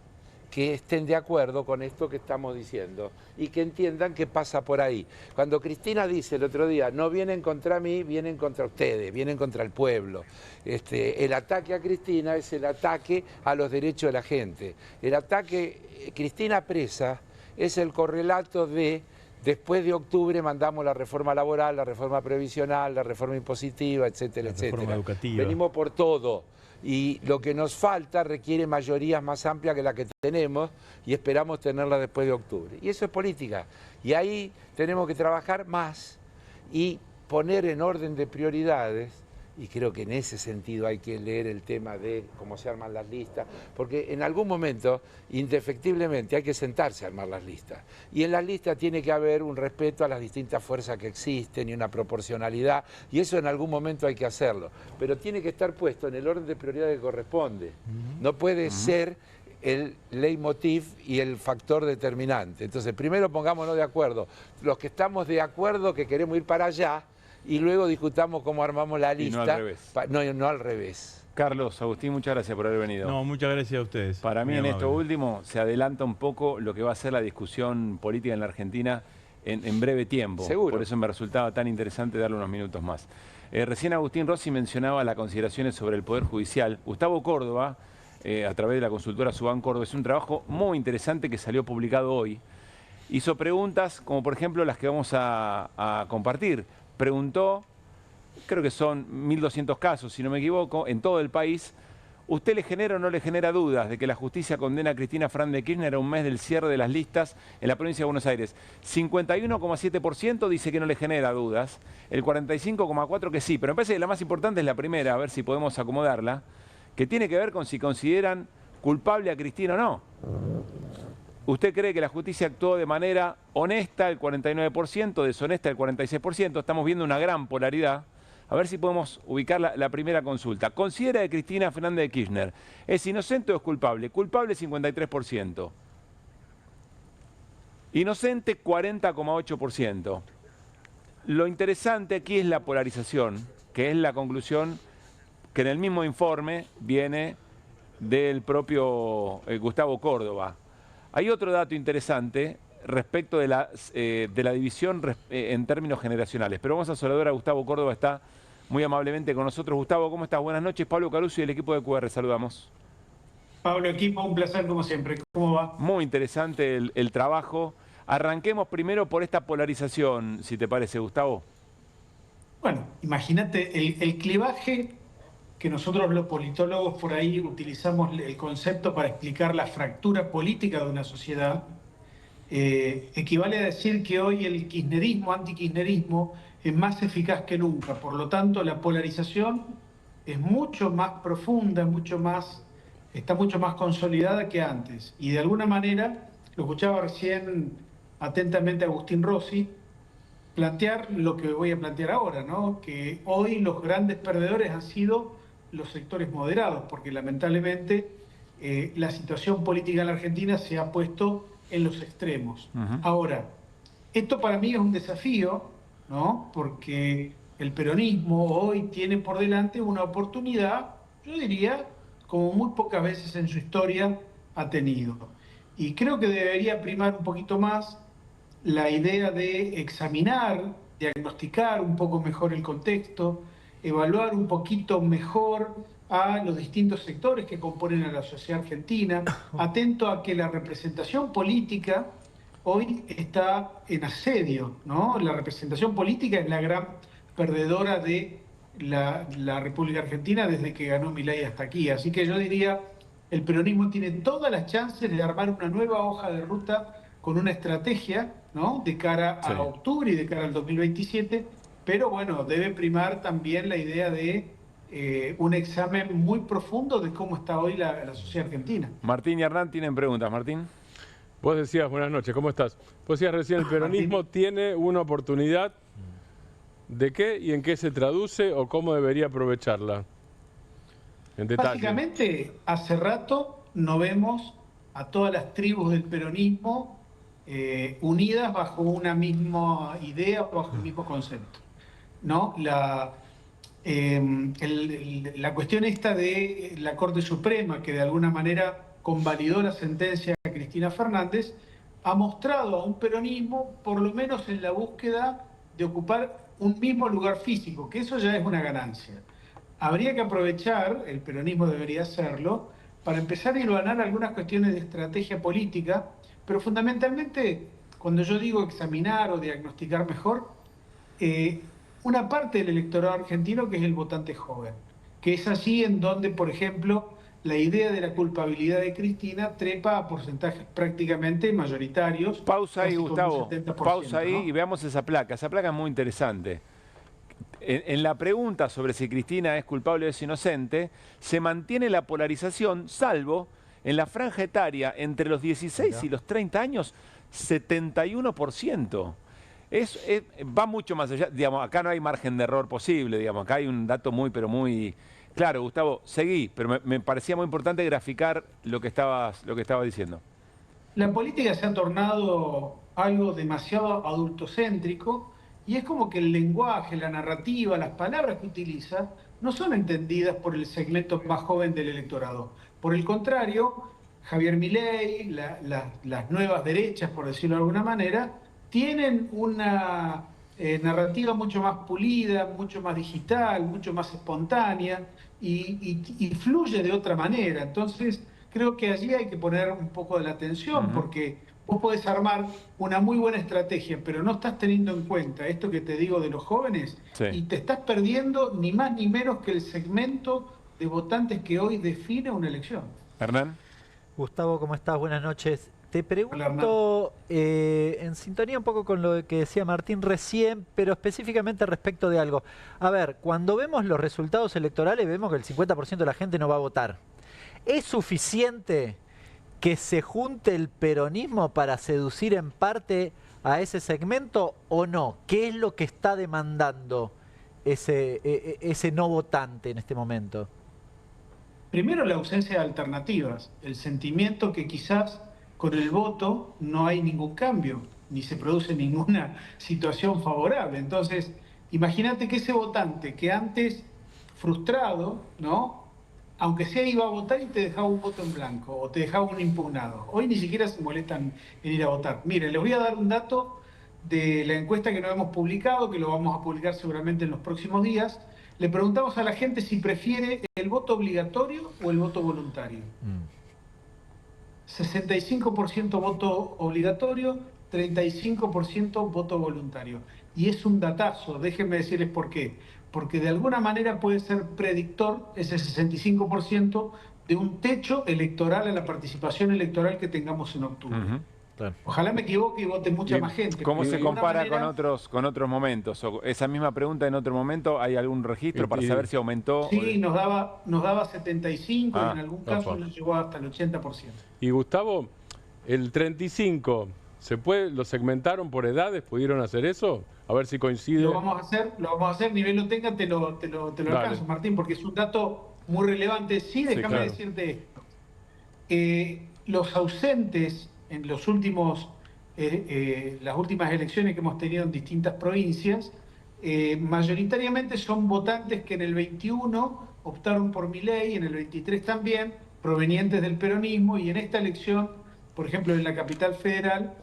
que estén de acuerdo con esto que estamos diciendo y que entiendan que pasa por ahí. Cuando Cristina dice el otro día, no vienen contra mí, vienen contra ustedes, vienen contra el pueblo. El ataque a Cristina es el ataque a los derechos de la gente. El ataque, Cristina presa, es el correlato de después de octubre mandamos la reforma laboral, la reforma previsional, la reforma impositiva, etcétera, etcétera. Reforma educativa. Venimos por todo. Y lo que nos falta requiere mayorías más amplias que la que tenemos y esperamos tenerla después de octubre. Y eso es política. Y ahí tenemos que trabajar más y poner en orden de prioridades, y creo que en ese sentido hay que leer el tema de cómo se arman las listas, porque en algún momento, indefectiblemente, hay que sentarse a armar las listas. Y en las listas tiene que haber un respeto a las distintas fuerzas que existen y una proporcionalidad, y eso en algún momento hay que hacerlo. Pero tiene que estar puesto en el orden de prioridades que corresponde. No puede ser el leitmotiv y el factor determinante. Entonces, primero pongámonos de acuerdo. Los que estamos de acuerdo que queremos ir para allá, y luego discutamos cómo armamos la lista. Y no al revés. No al revés. Carlos, Agustín, muchas gracias por haber venido. No, muchas gracias a ustedes. Para mí, Muy en amable. esto último, se adelanta un poco lo que va a ser la discusión política en la Argentina en breve tiempo. Seguro. Por eso me resultaba tan interesante darle unos minutos más. Recién Agustín Rossi mencionaba las consideraciones sobre el Poder Judicial. Gustavo Córdoba, a través de la consultora Subán Córdoba, es un trabajo muy interesante que salió publicado hoy. Hizo preguntas como, por ejemplo, las que vamos a compartir. Preguntó, creo que son 1.200 casos, si no me equivoco, en todo el país. ¿Usted le genera o no le genera dudas de que la justicia condena a Cristina Fernández de Kirchner a un mes del cierre de las listas en la provincia de Buenos Aires? 51,7% dice que no le genera dudas, el 45,4% que sí, pero me parece que la más importante es la primera, a ver si podemos acomodarla, que tiene que ver con si consideran culpable a Cristina o no. ¿Usted cree que la justicia actuó de manera honesta, el 49%, deshonesta, el 46%? Estamos viendo una gran polaridad. A ver si podemos ubicar la primera consulta. ¿Considera que Cristina Fernández de Kirchner es inocente o es culpable? Culpable, 53%. Inocente, 40,8%. Lo interesante aquí es la polarización, que es la conclusión que en el mismo informe viene del propio Gustavo Córdoba. Hay otro dato interesante respecto de la división en términos generacionales, pero vamos a saludar a Gustavo Córdoba, está muy amablemente con nosotros. Gustavo, ¿cómo estás? Buenas noches. Pablo Caruso y el equipo de QR, saludamos. Pablo, equipo, un placer como siempre. ¿Cómo va? Muy interesante el trabajo. Arranquemos primero por esta polarización, si te parece, Gustavo. Bueno, imagínate el clivaje que nosotros los politólogos por ahí utilizamos el concepto para explicar la fractura política de una sociedad, equivale a decir que hoy el kirchnerismo, antikirchnerismo, es más eficaz que nunca. Por lo tanto, la polarización es mucho más profunda, está mucho más consolidada que antes. Y de alguna manera, lo escuchaba recién atentamente a Agustín Rossi, plantear lo que voy a plantear ahora, ¿no? Que hoy los grandes perdedores han sido los sectores moderados, porque lamentablemente la situación política en la Argentina se ha puesto en los extremos. Ahora, esto para mí es un desafío, ¿no? Porque el peronismo hoy tiene por delante una oportunidad, yo diría, como muy pocas veces en su historia ha tenido. Y creo que debería primar un poquito más la idea de examinar, diagnosticar un poco mejor el contexto, evaluar un poquito mejor a los distintos sectores que componen a la sociedad argentina, atento a que la representación política hoy está en asedio, ¿no? La representación política es la gran perdedora de la República Argentina desde que ganó Milei hasta aquí. Así que yo diría, el peronismo tiene todas las chances de armar una nueva hoja de ruta con una estrategia, ¿no? De cara a octubre y de cara al 2027, pero bueno, debe primar también la idea de un examen muy profundo de cómo está hoy la sociedad argentina. Martín y Hernán tienen preguntas. Martín. Vos decías, buenas noches, ¿cómo estás? Vos decías recién, el peronismo tiene una oportunidad. ¿De qué y en qué se traduce o cómo debería aprovecharla? En detalle. Básicamente, hace rato no vemos a todas las tribus del peronismo unidas bajo una misma idea o bajo el mismo concepto, ¿no? La cuestión esta de la Corte Suprema, que de alguna manera convalidó la sentencia de Cristina Fernández, ha mostrado a un peronismo, por lo menos en la búsqueda de ocupar un mismo lugar físico, que eso ya es una ganancia. Habría que aprovechar, el peronismo debería hacerlo, para empezar a hilvanar algunas cuestiones de estrategia política, pero fundamentalmente, cuando yo digo examinar o diagnosticar mejor, una parte del electorado argentino que es el votante joven, que es allí en donde, por ejemplo, la idea de la culpabilidad de Cristina trepa a porcentajes prácticamente mayoritarios. Pausa ahí, Gustavo. Pausa ahí, ¿no? Y veamos esa placa. Esa placa es muy interesante. En la pregunta sobre si Cristina es culpable o es inocente, se mantiene la polarización, salvo en la franja etaria entre los 16 y los 30 años, 71%. Va mucho más allá. Digamos, acá no hay margen de error posible. Digamos, acá hay un dato muy claro. Gustavo, seguí, pero me parecía muy importante graficar lo que estabas diciendo. La política se ha tornado algo demasiado adultocéntrico y es como que el lenguaje, la narrativa, las palabras que utiliza no son entendidas por el segmento más joven del electorado. Por el contrario, Javier Milei, las nuevas derechas, por decirlo de alguna manera, tienen una narrativa mucho más pulida, mucho más digital, mucho más espontánea y fluye de otra manera. Entonces, creo que allí hay que poner un poco de la atención, porque vos podés armar una muy buena estrategia, pero no estás teniendo en cuenta esto que te digo de los jóvenes, y te estás perdiendo ni más ni menos que el segmento de votantes que hoy define una elección. Hernán. Gustavo, ¿cómo estás? Buenas noches. Te pregunto, en sintonía un poco con lo que decía Martín recién, pero específicamente respecto de algo. A ver, cuando vemos los resultados electorales, vemos que el 50% de la gente no va a votar. ¿Es suficiente que se junte el peronismo para seducir en parte a ese segmento o no? ¿Qué es lo que está demandando ese no votante en este momento? Primero, la ausencia de alternativas, el sentimiento que quizás con el voto no hay ningún cambio. ni se produce ninguna situación favorable. Entonces, imagínate que ese votante que antes, frustrado, ¿no?, aunque sea iba a votar y te dejaba un voto en blanco o te dejaba un impugnado, hoy ni siquiera se molestan en ir a votar. Miren, les voy a dar un dato de la encuesta que no hemos publicado, que lo vamos a publicar seguramente en los próximos días. Le preguntamos a la gente si prefiere el voto obligatorio o el voto voluntario. 65% voto obligatorio, 35% voto voluntario. Y es un datazo, déjenme decirles por qué. Porque de alguna manera puede ser predictor ese 65% de un techo electoral a la participación electoral que tengamos en octubre. Claro. Ojalá me equivoque y vote mucha más gente. ¿Cómo se compara manera, con otros momentos? O esa misma pregunta en otro momento, ¿hay algún registro para saber si aumentó? Sí, nos daba 75 y en algún caso nos llegó hasta el 80%. Y Gustavo, el 35, ¿lo segmentaron por edades? ¿Pudieron hacer eso? A ver si coincide. Lo vamos a hacer, ni bien lo tenga, te lo alcanzo, Martín, porque es un dato muy relevante. Sí, déjame decirte esto. Los ausentes en los últimos, las últimas elecciones que hemos tenido en distintas provincias, mayoritariamente son votantes que en el 21 optaron por Milei, en el 23 también, provenientes del peronismo, y en esta elección, por ejemplo, en la capital federal,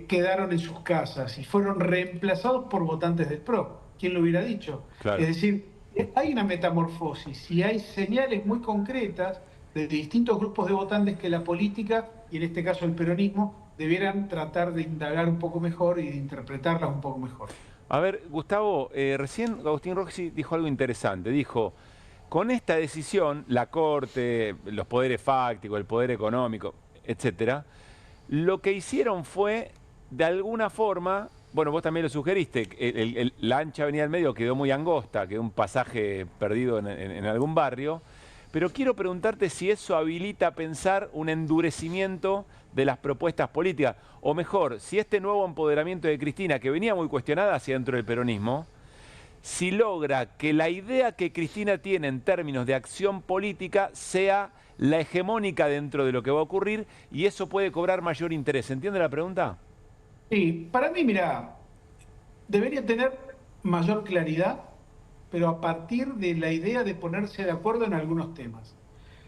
quedaron en sus casas y fueron reemplazados por votantes del PRO. ¿Quién lo hubiera dicho? Claro. Es decir, hay una metamorfosis y hay señales muy concretas de distintos grupos de votantes que la política, y en este caso el peronismo, debieran tratar de indagar un poco mejor y de interpretarlas un poco mejor. A ver, Gustavo, recién Agustín Rossi dijo algo interesante. Dijo, con esta decisión, la Corte, los poderes fácticos, el poder económico, etcétera, lo que hicieron fue, de alguna forma, bueno, vos también lo sugeriste, la ancha avenida del medio quedó muy angosta, quedó un pasaje perdido en algún barrio, pero quiero preguntarte si eso habilita a pensar un endurecimiento de las propuestas políticas, o mejor, si este nuevo empoderamiento de Cristina, que venía muy cuestionada hacia dentro del peronismo, si logra que la idea que Cristina tiene en términos de acción política sea la hegemónica dentro de lo que va a ocurrir y eso puede cobrar mayor interés. ¿Entiende la pregunta? Sí, para mí, mira, debería tener mayor claridad, pero a partir de la idea de ponerse de acuerdo en algunos temas.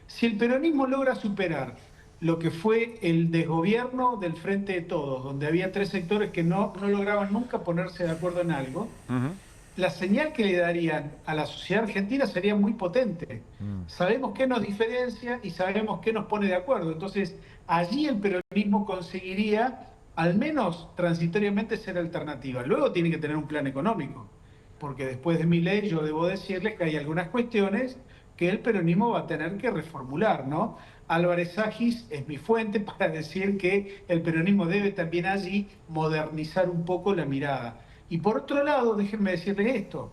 Si el peronismo logra superar lo que fue el desgobierno del Frente de Todos, donde había tres sectores que no lograban nunca ponerse de acuerdo en algo, la señal que le darían a la sociedad argentina sería muy potente. Sabemos qué nos diferencia y sabemos qué nos pone de acuerdo. Entonces, allí el peronismo conseguiría, al menos transitoriamente, ser alternativa. Luego tiene que tener un plan económico, porque después de Milei yo debo decirles que hay algunas cuestiones que el peronismo va a tener que reformular, ¿no? Álvarez Agis es mi fuente para decir que el peronismo debe también allí modernizar un poco la mirada. Y por otro lado, déjenme decirles esto,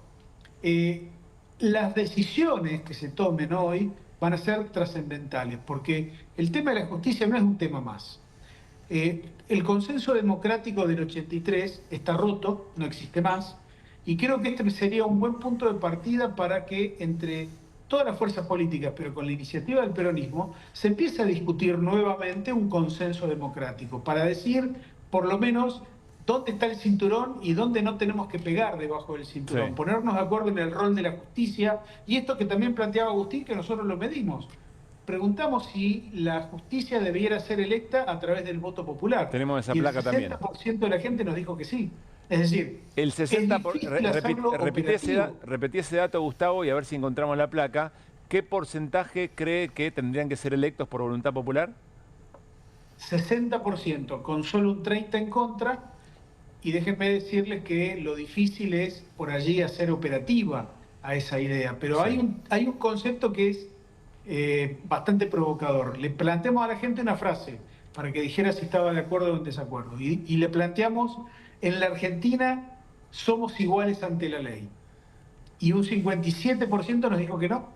las decisiones que se tomen hoy van a ser trascendentales, porque el tema de la justicia no es un tema más. El consenso democrático del 83 está roto, no existe más, y creo que este sería un buen punto de partida para que entre todas las fuerzas políticas, pero con la iniciativa del peronismo, se empiece a discutir nuevamente un consenso democrático, para decir, por lo menos, dónde está el cinturón y dónde no tenemos que pegar debajo del cinturón. Sí. Ponernos de acuerdo en el rol de la justicia, y esto que también planteaba Agustín, que nosotros lo medimos. Preguntamos si la justicia debiera ser electa a través del voto popular. Tenemos esa placa también. El 60% de la gente nos dijo que sí. Es decir, el 60%, repetí ese dato, Gustavo, y a ver si encontramos la placa. ¿Qué porcentaje cree que tendrían que ser electos por voluntad popular? 60%, con solo un 30% en contra. Y déjenme decirles que lo difícil es por allí hacer operativa a esa idea. Pero sí, hay un concepto que es bastante provocador. Le planteamos a la gente una frase para que dijera si estaba de acuerdo o en desacuerdo. Y le planteamos: en la Argentina somos iguales ante la ley. Y un 57% nos dijo que no.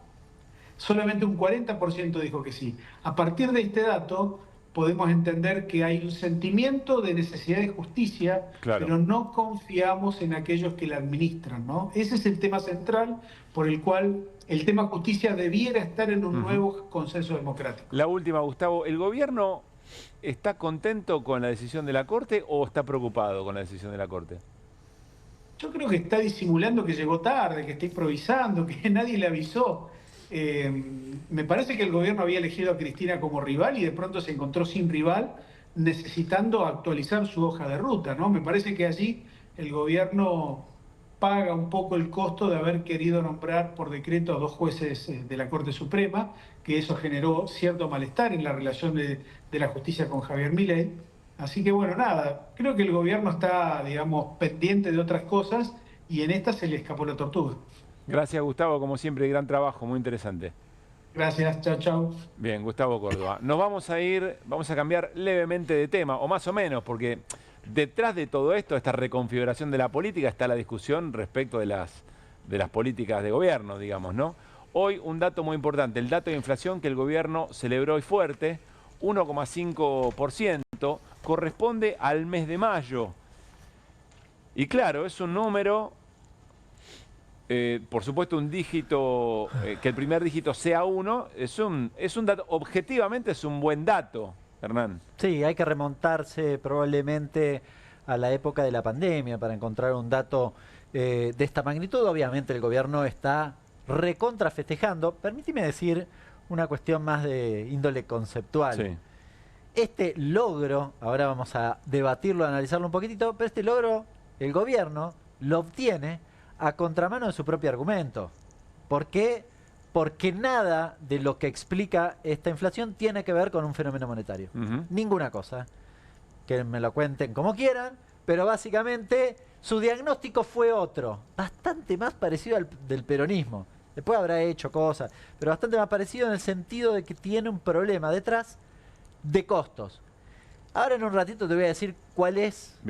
Solamente un 40% dijo que sí. A partir de este dato podemos entender que hay un sentimiento de necesidad de justicia, claro, pero no confiamos en aquellos que la administran, ¿no? Ese es el tema central por el cual el tema justicia debiera estar en un nuevo consenso democrático. La última, Gustavo. El gobierno ¿está contento con la decisión de la Corte o está preocupado con la decisión de la Corte? Yo creo que está disimulando que llegó tarde, que está improvisando, que nadie le avisó. Me parece que el gobierno había elegido a Cristina como rival y de pronto se encontró sin rival, necesitando actualizar su hoja de ruta, ¿no? Me parece que allí el gobierno paga un poco el costo de haber querido nombrar por decreto a 2 jueces de la Corte Suprema, que eso generó cierto malestar en la relación de la justicia con Javier Milei. Así que bueno, nada, creo que el gobierno está, digamos, pendiente de otras cosas y en esta se le escapó la tortuga. Gracias, Gustavo, como siempre, gran trabajo, muy interesante. Gracias, chao, chao. Bien, Gustavo Córdoba. Nos vamos a cambiar levemente de tema, o más o menos, porque detrás de todo esto, esta reconfiguración de la política, está la discusión respecto de las políticas de gobierno, digamos, ¿no? Hoy un dato muy importante, el dato de inflación que el gobierno celebró hoy fuerte, 1,5%, corresponde al mes de mayo. Y claro, es un número, por supuesto un dígito, que el primer dígito sea 1, es un dato, objetivamente es un buen dato, Hernán. Sí, hay que remontarse probablemente a la época de la pandemia para encontrar un dato de esta magnitud. Obviamente el gobierno está recontra festejando. Permíteme decir una cuestión más de índole conceptual. Sí. Este logro, ahora vamos a debatirlo, analizarlo un poquitito, pero este logro el gobierno lo obtiene a contramano de su propio argumento. ¿Por qué? Porque nada de lo que explica esta inflación tiene que ver con un fenómeno monetario. Ninguna cosa. Que me lo cuenten como quieran, pero básicamente su diagnóstico fue otro, bastante más parecido al del peronismo. Después habrá hecho cosas, pero bastante más parecido en el sentido de que tiene un problema detrás de costos. Ahora en un ratito te voy a decir cuál es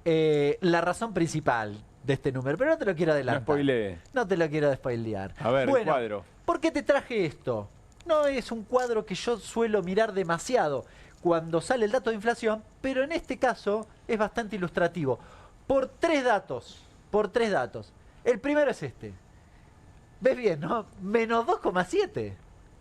la razón principal de este número, pero no te lo quiero adelantar. No spoilee. No te lo quiero spoilear. A ver, bueno, el cuadro. ¿Por qué te traje esto? No es un cuadro que yo suelo mirar demasiado cuando sale el dato de inflación, pero en este caso es bastante ilustrativo. Por tres datos. El primero es este. ¿Ves bien, no? Menos 2,7.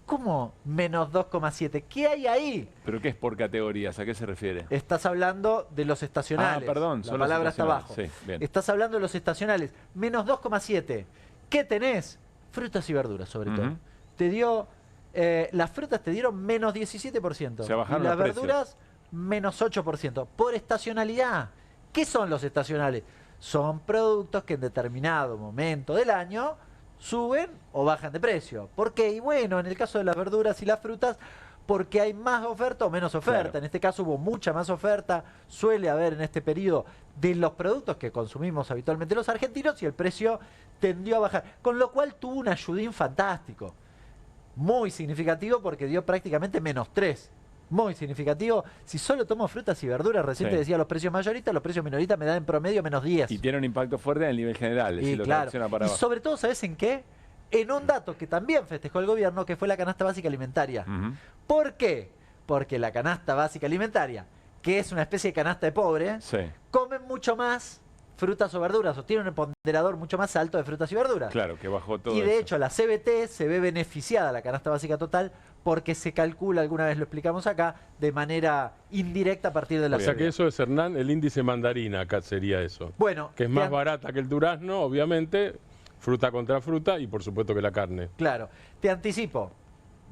¿Cómo menos 2,7? ¿Qué hay ahí? ¿Pero qué es por categorías? ¿A qué se refiere? Estás hablando de los estacionales. Ah, perdón. La palabra está abajo. Sí, bien. Estás hablando de los estacionales. Menos 2,7. ¿Qué tenés? Frutas y verduras, sobre todo. Te dio... las frutas te dieron menos 17%. Se bajaron y las los precios. verduras, menos 8%. Por estacionalidad. ¿Qué son los estacionales? Son productos que en determinado momento del año suben o bajan de precio. ¿Por qué? Y bueno, en el caso de las verduras y las frutas, porque hay más oferta o menos oferta. Claro. En este caso hubo mucha más oferta, suele haber en este periodo de los productos que consumimos habitualmente los argentinos y el precio tendió a bajar. Con lo cual tuvo un ayudín fantástico. Muy significativo porque dio prácticamente menos 3. Muy significativo. Si solo tomo frutas y verduras, recién te decía los precios mayoristas, los precios minoristas me dan en promedio menos 10. Y tiene un impacto fuerte en el nivel general. Y, lo claro, tracciona para y abajo. sobre todo, ¿sabes en qué? En un dato que también festejó el gobierno, que fue la canasta básica alimentaria. ¿Por qué? Porque la canasta básica alimentaria, que es una especie de canasta de pobre, comen mucho más frutas o verduras, o tiene un ponderador mucho más alto de frutas y verduras. Claro, que bajó todo Y de eso. hecho la CBT se ve beneficiada, la canasta básica total, porque se calcula, alguna vez lo explicamos acá, de manera indirecta a partir de la O sea que eso es, Hernán, el índice mandarina acá sería eso. Bueno, que es más barata que el durazno, obviamente, fruta contra fruta y por supuesto que la carne. Claro, te anticipo,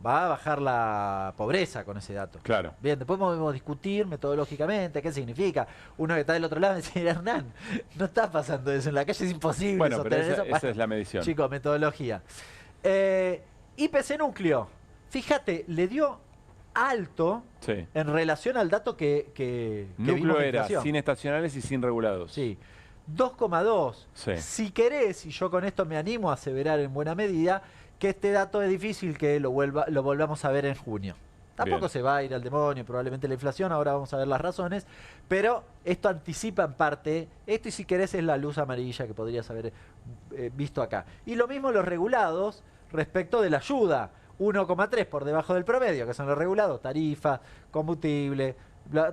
va a bajar la pobreza con ese dato. Claro. Bien, después podemos discutir metodológicamente qué significa. Uno que está del otro lado me dice, Hernán, no está pasando eso, en la calle es imposible Bueno, pero sostener eso. esa es la medición. Chicos, metodología. IPC núcleo, fíjate, le dio alto en relación al dato que Núcleo vimos de era inflación. sin estacionales y sin regulados. Sí. 2,2. Sí. Si querés, y yo con esto me animo a aseverar en buena medida, que este dato es difícil que lo volvamos a ver en junio. Tampoco Bien. se va a ir al demonio, probablemente la inflación, ahora vamos a ver las razones, pero esto anticipa en parte, esto y si querés es la luz amarilla que podrías haber visto acá. Y lo mismo los regulados respecto de la ayuda, 1,3 por debajo del promedio, que son los regulados, tarifas, combustible,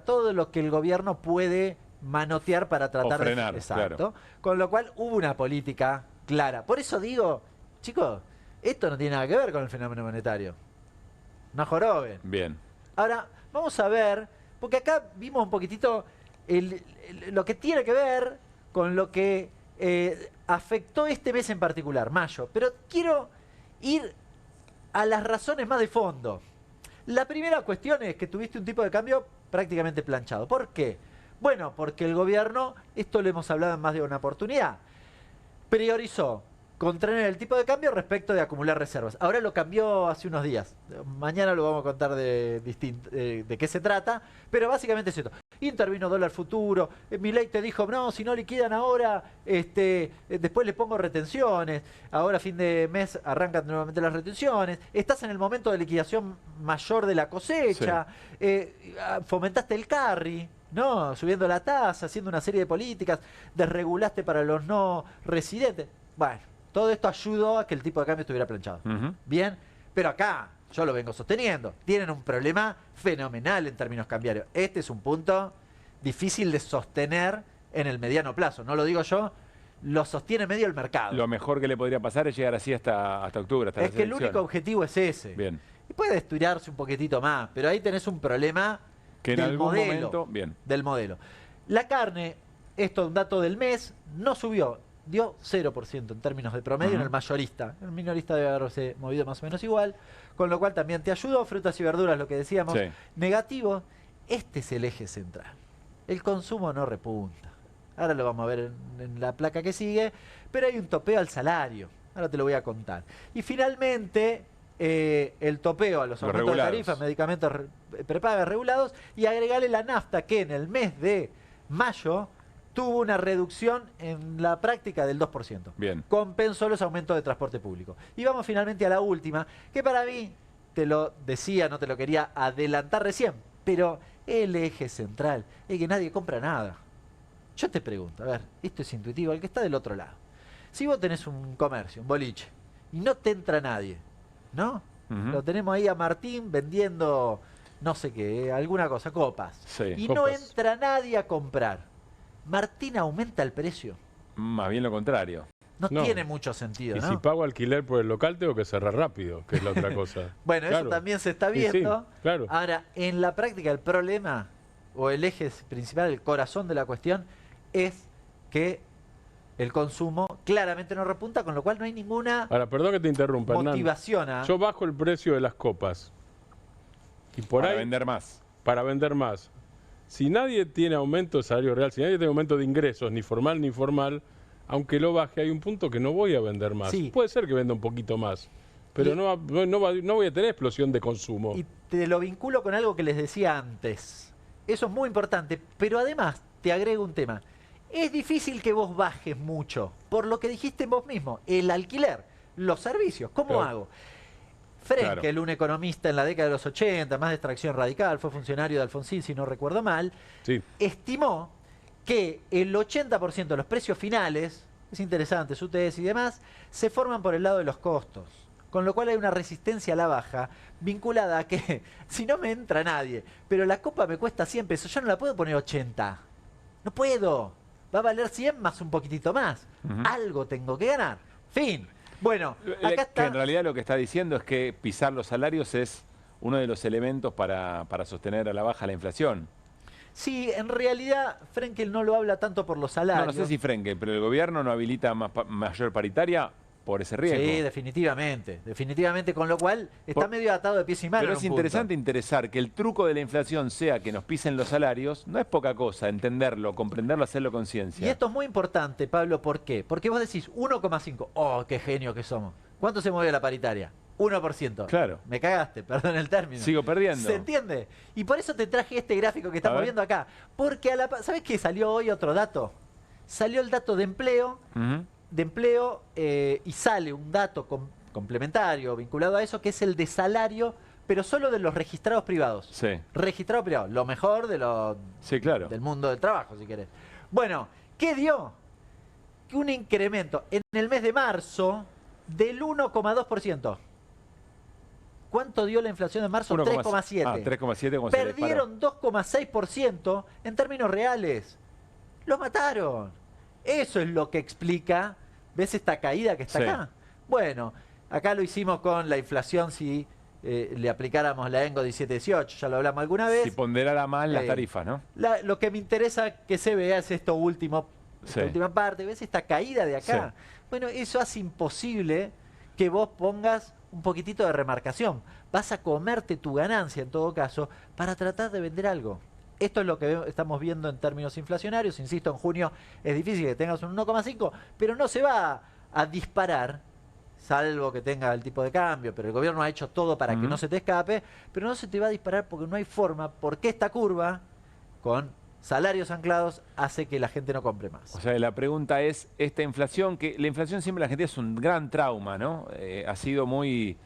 todo lo que el gobierno puede manotear para tratar O frenar, de... Exacto. claro. Con lo cual hubo una política clara. Por eso digo, chicos, esto no tiene nada que ver con el fenómeno monetario. No joroben. Bien. Ahora, vamos a ver porque acá vimos un poquitito lo que tiene que ver con lo que afectó este mes en particular, mayo. Pero quiero ir a las razones más de fondo. La primera cuestión es que tuviste un tipo de cambio prácticamente planchado. ¿Por qué? Bueno, porque el gobierno, esto lo hemos hablado en más de una oportunidad, priorizó contraer el tipo de cambio respecto de acumular reservas. Ahora lo cambió hace unos días. Mañana lo vamos a contar de qué se trata, pero básicamente es esto. Intervino dólar futuro, Milei te dijo, no, si no liquidan ahora, después le pongo retenciones, ahora fin de mes arrancan nuevamente las retenciones, estás en el momento de liquidación mayor de la cosecha, fomentaste el carry, ¿no? Subiendo la tasa, haciendo una serie de políticas, desregulaste para los no residentes. Bueno, todo esto ayudó a que el tipo de cambio estuviera planchado. Bien, pero acá, yo lo vengo sosteniendo, tienen un problema fenomenal en términos cambiarios. Este es un punto difícil de sostener en el mediano plazo. No lo digo yo, lo sostiene medio el mercado. Lo mejor que le podría pasar es llegar así hasta octubre, hasta es que el único objetivo es ese. Bien. Y puede estudiarse un poquitito más, pero ahí tenés un problema que en del algún modelo, momento, bien. Del modelo. La carne, esto es un dato del mes, no subió. Dio 0% en términos de promedio en el mayorista. El minorista debe haberse movido más o menos igual, con lo cual también te ayudó. Frutas y verduras, lo que decíamos, negativo. Este es el eje central. El consumo no repunta. Ahora lo vamos a ver en la placa que sigue, pero hay un topeo al salario. Ahora te lo voy a contar. Y finalmente, el topeo a los aumentos de tarifas, medicamentos prepagas regulados, y agregarle la nafta, que en el mes de mayo tuvo una reducción en la práctica del 2%. Bien. Compensó los aumentos de transporte público. Y vamos finalmente a la última, que para mí, te lo decía, no te lo quería adelantar recién, pero el eje central es que nadie compra nada. Yo te pregunto, a ver, esto es intuitivo, el que está del otro lado. Si vos tenés un comercio, un boliche, y no te entra nadie, ¿no? Lo tenemos ahí a Martín vendiendo, no sé qué, alguna cosa, copas. Y copas. No entra nadie a comprar. ¿Martín aumenta el precio? Más bien lo contrario. No tiene mucho sentido, y ¿no? si pago alquiler por el local, tengo que cerrar rápido, que es la otra cosa. Bueno, claro. Eso también se está viendo. Sí, claro. Ahora, en la práctica, el problema, o el eje principal, el corazón de la cuestión, es que el consumo claramente no repunta, con lo cual no hay ninguna Ahora, perdón que te interrumpa, motivación. Yo bajo el precio de las copas. Y por para ahí, vender más. Para vender más. Si nadie tiene aumento de salario real, si nadie tiene aumento de ingresos, ni formal ni informal, aunque lo baje, hay un punto que no voy a vender más. Sí. Puede ser que venda un poquito más, pero no voy a tener explosión de consumo. Y te lo vinculo con algo que les decía antes. Eso es muy importante, pero además te agrego un tema. Es difícil que vos bajes mucho, por lo que dijiste vos mismo, el alquiler, los servicios. ¿Cómo hago? Frenkel, un economista en la década de los 80, más de extracción radical, fue funcionario de Alfonsín, si no recuerdo mal, estimó que el 80% de los precios finales, es interesante su tesis y demás, se forman por el lado de los costos. Con lo cual hay una resistencia a la baja vinculada a que si no me entra nadie, pero la copa me cuesta 100 pesos, yo no la puedo poner 80. No puedo. Va a valer 100 más un poquitito más. Algo tengo que ganar. Fin. Bueno, acá está. Que en realidad lo que está diciendo es que pisar los salarios es uno de los elementos para sostener a la baja la inflación. Sí, en realidad Frenkel no lo habla tanto por los salarios. No sé si Frenkel, pero el gobierno no habilita mayor paritaria por ese riesgo. Sí, definitivamente. Definitivamente, con lo cual está medio atado de pies y manos. Pero es interesante interesar que el truco de la inflación sea que nos pisen los salarios. No es poca cosa entenderlo, comprenderlo, hacerlo conciencia. Y esto es muy importante, Pablo. ¿Por qué? Porque vos decís 1,5. ¡Oh, qué genio que somos! ¿Cuánto se mueve la paritaria? 1%. Claro. Me cagaste, perdón el término. Sigo perdiendo. ¿Se entiende? Y por eso te traje este gráfico que estamos viendo acá. Porque ¿sabés qué? Salió hoy otro dato. Salió el dato de empleo. Y sale un dato complementario vinculado a eso, que es el de salario, pero solo de los registrados privados. Sí. Registrados privados, lo mejor de del mundo del trabajo, si querés. Bueno, ¿qué dio? Un incremento en el mes de marzo del 1,2%. ¿Cuánto dio la inflación de marzo? 3,7. 3,7. Perdieron 2,6% en términos reales. Los mataron. Eso es lo que explica, ¿ves esta caída que está acá? Bueno, acá lo hicimos con la inflación, si le aplicáramos la ENGO 17-18, ya lo hablamos alguna vez. Si ponderara más las tarifas, ¿no? Lo que me interesa que se vea es esto último, esta última parte, ¿ves esta caída de acá? Sí. Bueno, eso hace imposible que vos pongas un poquitito de remarcación. Vas a comerte tu ganancia, en todo caso, para tratar de vender algo. Esto es lo que estamos viendo en términos inflacionarios. Insisto, en junio es difícil que tengas un 1,5, pero no se va a disparar, salvo que tenga el tipo de cambio, pero el gobierno ha hecho todo para que no se te escape, pero no se te va a disparar porque no hay forma, porque esta curva, con salarios anclados, hace que la gente no compre más. O sea, la pregunta es, esta inflación, que la inflación siempre en la Argentina es un gran trauma, ¿no? Ha sido muy...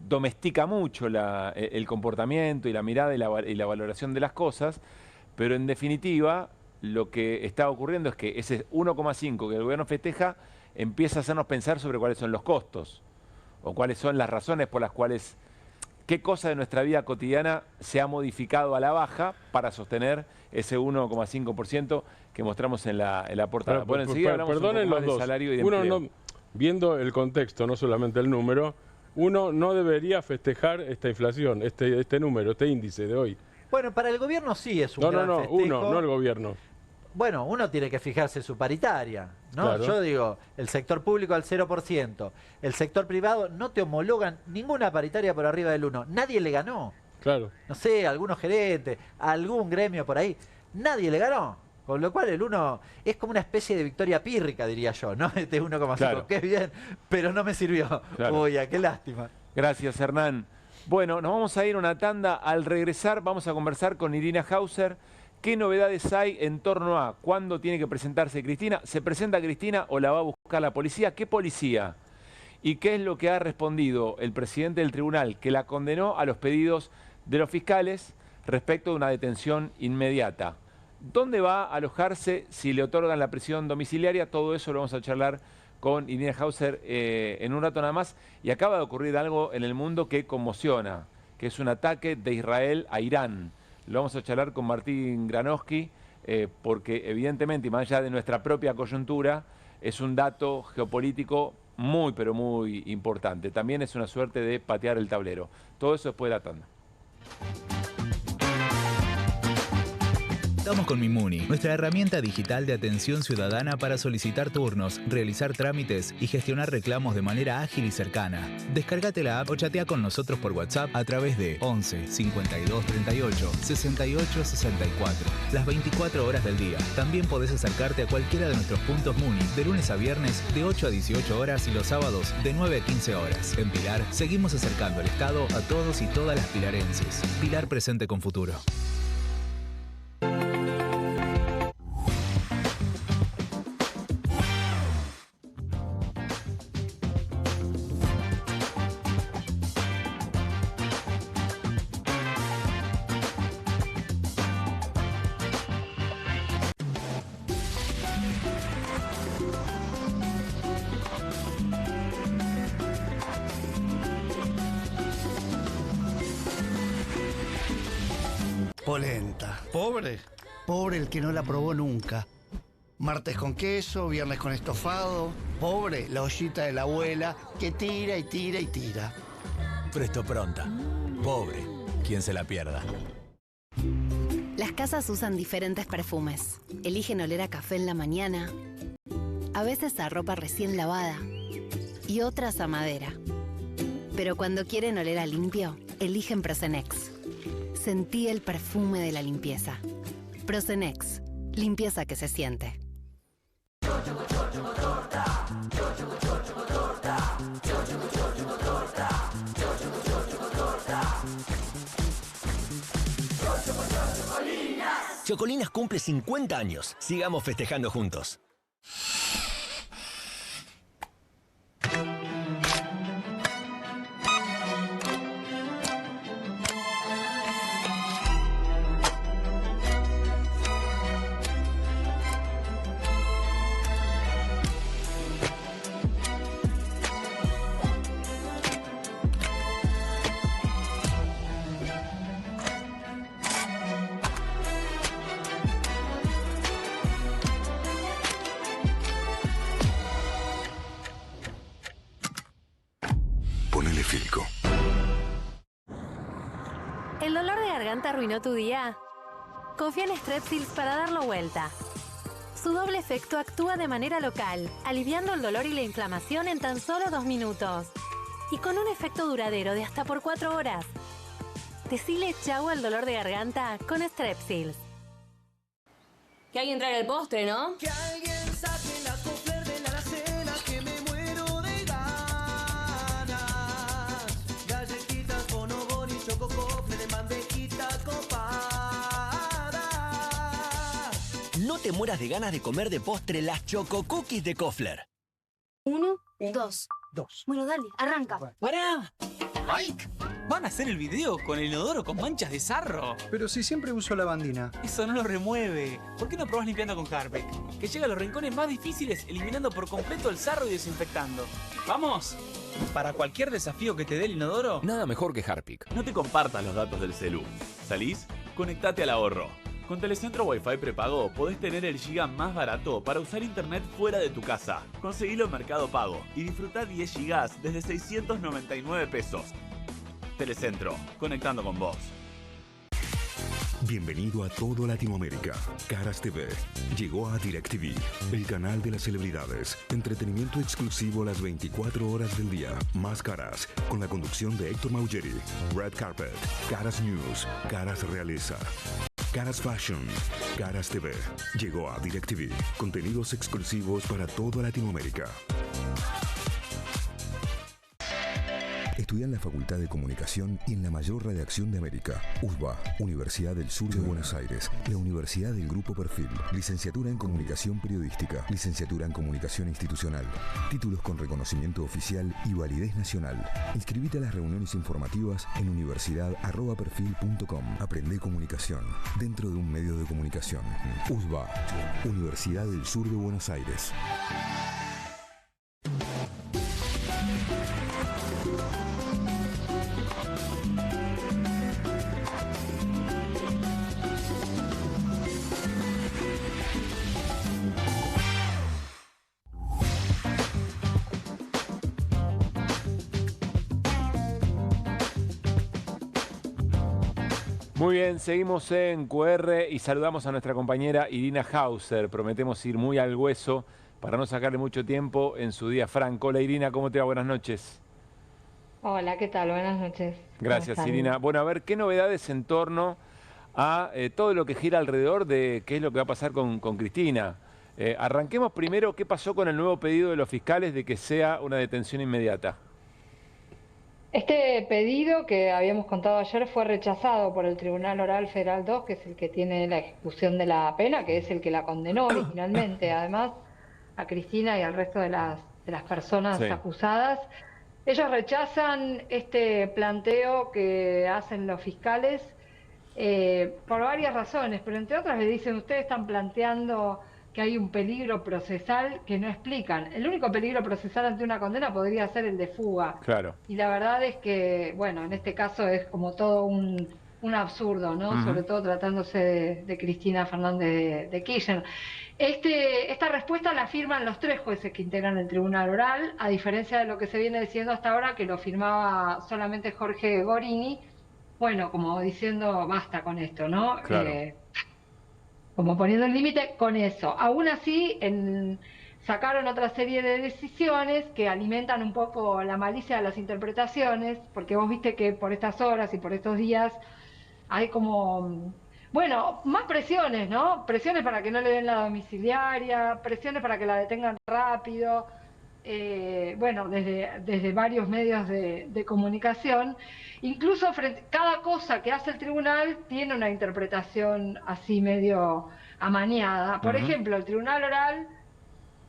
domestica mucho el comportamiento y la mirada y la valoración de las cosas, pero en definitiva lo que está ocurriendo es que ese 1,5 que el gobierno festeja empieza a hacernos pensar sobre cuáles son los costos o cuáles son las razones por las cuales, qué cosa de nuestra vida cotidiana se ha modificado a la baja para sostener ese 1,5% que mostramos en la portada. Bueno, enseguida hablamos un poco más de salario y de empleo. Viendo el contexto, no solamente el número, uno no debería festejar esta inflación, este número, este índice de hoy. Bueno, para el gobierno sí es un gran festejo. Uno, no el gobierno. Bueno, uno tiene que fijarse su paritaria, ¿no? Claro. Yo digo, el sector público al 0%, el sector privado no te homologan ninguna paritaria por arriba del 1%. Nadie le ganó. Claro. No sé, algunos gerentes, algún gremio por ahí, nadie le ganó. Con lo cual el 1 es como una especie de victoria pírrica, diría yo, ¿no? Este 1,5, Claro. qué bien, pero no me sirvió. Claro. Uy, qué lástima. Gracias, Hernán. Bueno, nos vamos a ir a una tanda. Al regresar vamos a conversar con Irina Hauser. ¿Qué novedades hay en torno a cuándo tiene que presentarse Cristina? ¿Se presenta Cristina o la va a buscar la policía? ¿Qué policía? ¿Y qué es lo que ha respondido el presidente del tribunal que la condenó a los pedidos de los fiscales respecto de una detención inmediata? ¿Dónde va a alojarse si le otorgan la prisión domiciliaria? Todo eso lo vamos a charlar con Irina Hauser en un rato nada más. Y acaba de ocurrir algo en el mundo que conmociona, que es un ataque de Israel a Irán. Lo vamos a charlar con Martín Granowski, porque evidentemente, y más allá de nuestra propia coyuntura, es un dato geopolítico muy, pero muy importante. También es una suerte de patear el tablero. Todo eso después de la tanda. Estamos con Mimuni, nuestra herramienta digital de atención ciudadana para solicitar turnos, realizar trámites y gestionar reclamos de manera ágil y cercana. Descárgate la app o chatea con nosotros por WhatsApp a través de 11 52 38 68 64. Las 24 horas del día. También podés acercarte a cualquiera de nuestros puntos Muni de lunes a viernes de 8 a 18 horas y los sábados de 9 a 15 horas. En Pilar seguimos acercando el Estado a todos y todas las pilarenses. Pilar presente con futuro. Polenta. ¿Pobre? Pobre el que no la probó nunca. Martes con queso, viernes con estofado. Pobre la ollita de la abuela que tira y tira y tira. Presto Pronta. Pobre quien se la pierda. Las casas usan diferentes perfumes. Eligen oler a café en la mañana, a veces a ropa recién lavada y otras a madera. Pero cuando quieren oler a limpio, eligen Prosenex. Sentí el perfume de la limpieza. Prosenex, limpieza que se siente. Chocolinas cumple 50 años. Sigamos festejando juntos. Ponele Filco. ¿El dolor de garganta arruinó tu día? Confía en Strepsils para darlo vuelta. Su doble efecto actúa de manera local, aliviando el dolor y la inflamación en tan solo 2 minutos. Y con un efecto duradero de hasta por 4 horas. Decile chau al dolor de garganta con Strepsils. Que alguien traiga el postre, ¿no? Que alguien saque la Kofler de la alacena, que me muero de ganas. Galletitas, bonobón y chococofre de bandejita copada. No te mueras de ganas de comer de postre las Choco Cookies de Kofler. 1, 2. Bueno, dale, arranca. ¡Pará! ¡Mike! ¿Van a hacer el video con el inodoro con manchas de sarro? Pero si siempre uso lavandina. Eso no lo remueve. ¿Por qué no probás limpiando con Harpic? Que llega a los rincones más difíciles, eliminando por completo el sarro y desinfectando. ¡Vamos! Para cualquier desafío que te dé el inodoro, nada mejor que Harpic. No te compartas los datos del celu. ¿Salís? Conectate al ahorro. Con Telecentro Wi-Fi prepago podés tener el giga más barato para usar internet fuera de tu casa. Conseguilo en Mercado Pago y disfrutá 10 gigas desde 699 pesos. Telecentro, conectando con vos. Bienvenido a todo Latinoamérica. Caras TV llegó a DirecTV, el canal de las celebridades. Entretenimiento exclusivo las 24 horas del día. Más Caras, con la conducción de Héctor Maugeri. Red Carpet, Caras News, Caras Realeza. Caras Fashion, Caras TV. Llegó a DirecTV. Contenidos exclusivos para toda Latinoamérica. Estudia en la Facultad de Comunicación y en la mayor redacción de América. USBA, Universidad del Sur de Buenos Aires. La Universidad del Grupo Perfil. Licenciatura en Comunicación Periodística. Licenciatura en Comunicación Institucional. Títulos con reconocimiento oficial y validez nacional. Inscribite a las reuniones informativas en universidad@perfil.com. Aprende comunicación dentro de un medio de comunicación. USBA, Universidad del Sur de Buenos Aires. Muy bien, seguimos en QR y saludamos a nuestra compañera Irina Hauser. Prometemos ir muy al hueso para no sacarle mucho tiempo en su día franco. Hola Irina, ¿cómo te va? Buenas noches. Hola, ¿qué tal? Buenas noches. Gracias Irina. Bueno, a ver, ¿qué novedades en torno a todo lo que gira alrededor de qué es lo que va a pasar con Cristina? Arranquemos primero, ¿qué pasó con el nuevo pedido de los fiscales de que sea una detención inmediata? Este pedido que habíamos contado ayer fue rechazado por el Tribunal Oral Federal 2, que es el que tiene la ejecución de la pena, que es el que la condenó originalmente, además, a Cristina y al resto de las personas acusadas. Ellos rechazan este planteo que hacen los fiscales por varias razones, pero entre otras le dicen, ustedes están planteando que hay un peligro procesal que no explican. El único peligro procesal ante una condena podría ser el de fuga. Claro. Y la verdad es que, bueno, en este caso es como todo un absurdo, ¿no? Sobre todo tratándose de Cristina Fernández de Kirchner. Esta respuesta la firman los 3 jueces que integran el Tribunal Oral, a diferencia de lo que se viene diciendo hasta ahora, que lo firmaba solamente Jorge Gorini. Bueno, como diciendo, basta con esto, ¿no? Claro. Como poniendo el límite con eso. Aún así, sacaron otra serie de decisiones que alimentan un poco la malicia de las interpretaciones, porque vos viste que por estas horas y por estos días hay como, bueno, más presiones, ¿no? Presiones para que no le den la domiciliaria, presiones para que la detengan rápido, bueno, desde varios medios de comunicación. Incluso cada cosa que hace el tribunal tiene una interpretación así medio amañada. Por ejemplo, el Tribunal Oral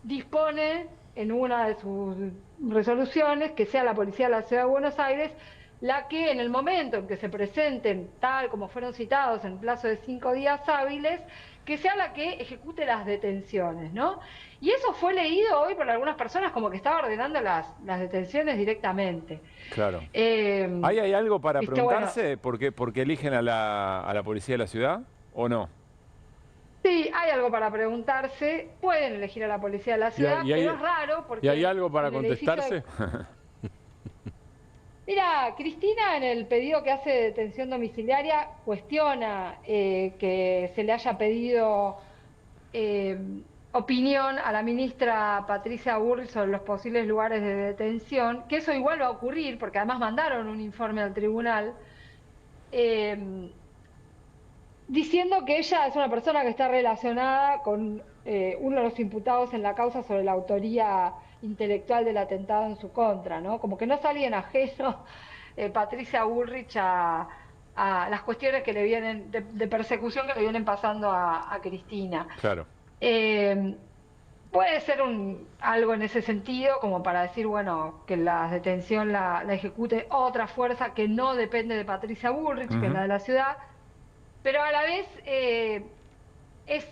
dispone en una de sus resoluciones que sea la Policía de la Ciudad de Buenos Aires la que en el momento en que se presenten tal como fueron citados en plazo de 5 días hábiles, que sea la que ejecute las detenciones, ¿no? Y eso fue leído hoy por algunas personas como que estaba ordenando las detenciones directamente. Claro. ¿Hay algo para preguntarse? Bueno, ¿por qué eligen a la policía de la ciudad o no? Sí, hay algo para preguntarse. Pueden elegir a la policía de la ciudad, pero es raro porque... ¿Y hay algo para contestarse? Mira, Cristina en el pedido que hace de detención domiciliaria cuestiona que se le haya pedido opinión a la ministra Patricia Bullrich sobre los posibles lugares de detención, que eso igual va a ocurrir, porque además mandaron un informe al tribunal, diciendo que ella es una persona que está relacionada con uno de los imputados en la causa sobre la autoría intelectual del atentado en su contra, ¿no? Como que no es alguien ajeno, Patricia Bullrich, a las cuestiones que le vienen, de persecución que le vienen pasando a Cristina. Claro. Puede ser algo en ese sentido, como para decir, bueno, que la detención la ejecute otra fuerza que no depende de Patricia Bullrich, que es la de la ciudad, pero a la vez es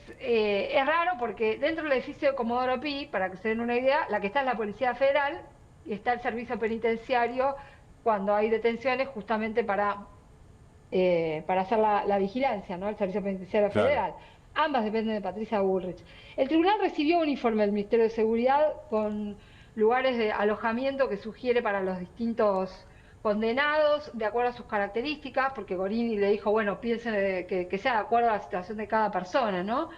raro porque dentro del edificio de Comodoro Pi, para que se den una idea, la que está es la Policía Federal y está el Servicio Penitenciario cuando hay detenciones justamente para hacer la vigilancia, ¿no? El Servicio Penitenciario Federal. Ambas dependen de Patricia Bullrich. El tribunal recibió un informe del Ministerio de Seguridad con lugares de alojamiento que sugiere para los distintos condenados de acuerdo a sus características, porque Gorini le dijo, bueno, piensen que sea de acuerdo a la situación de cada persona, ¿no?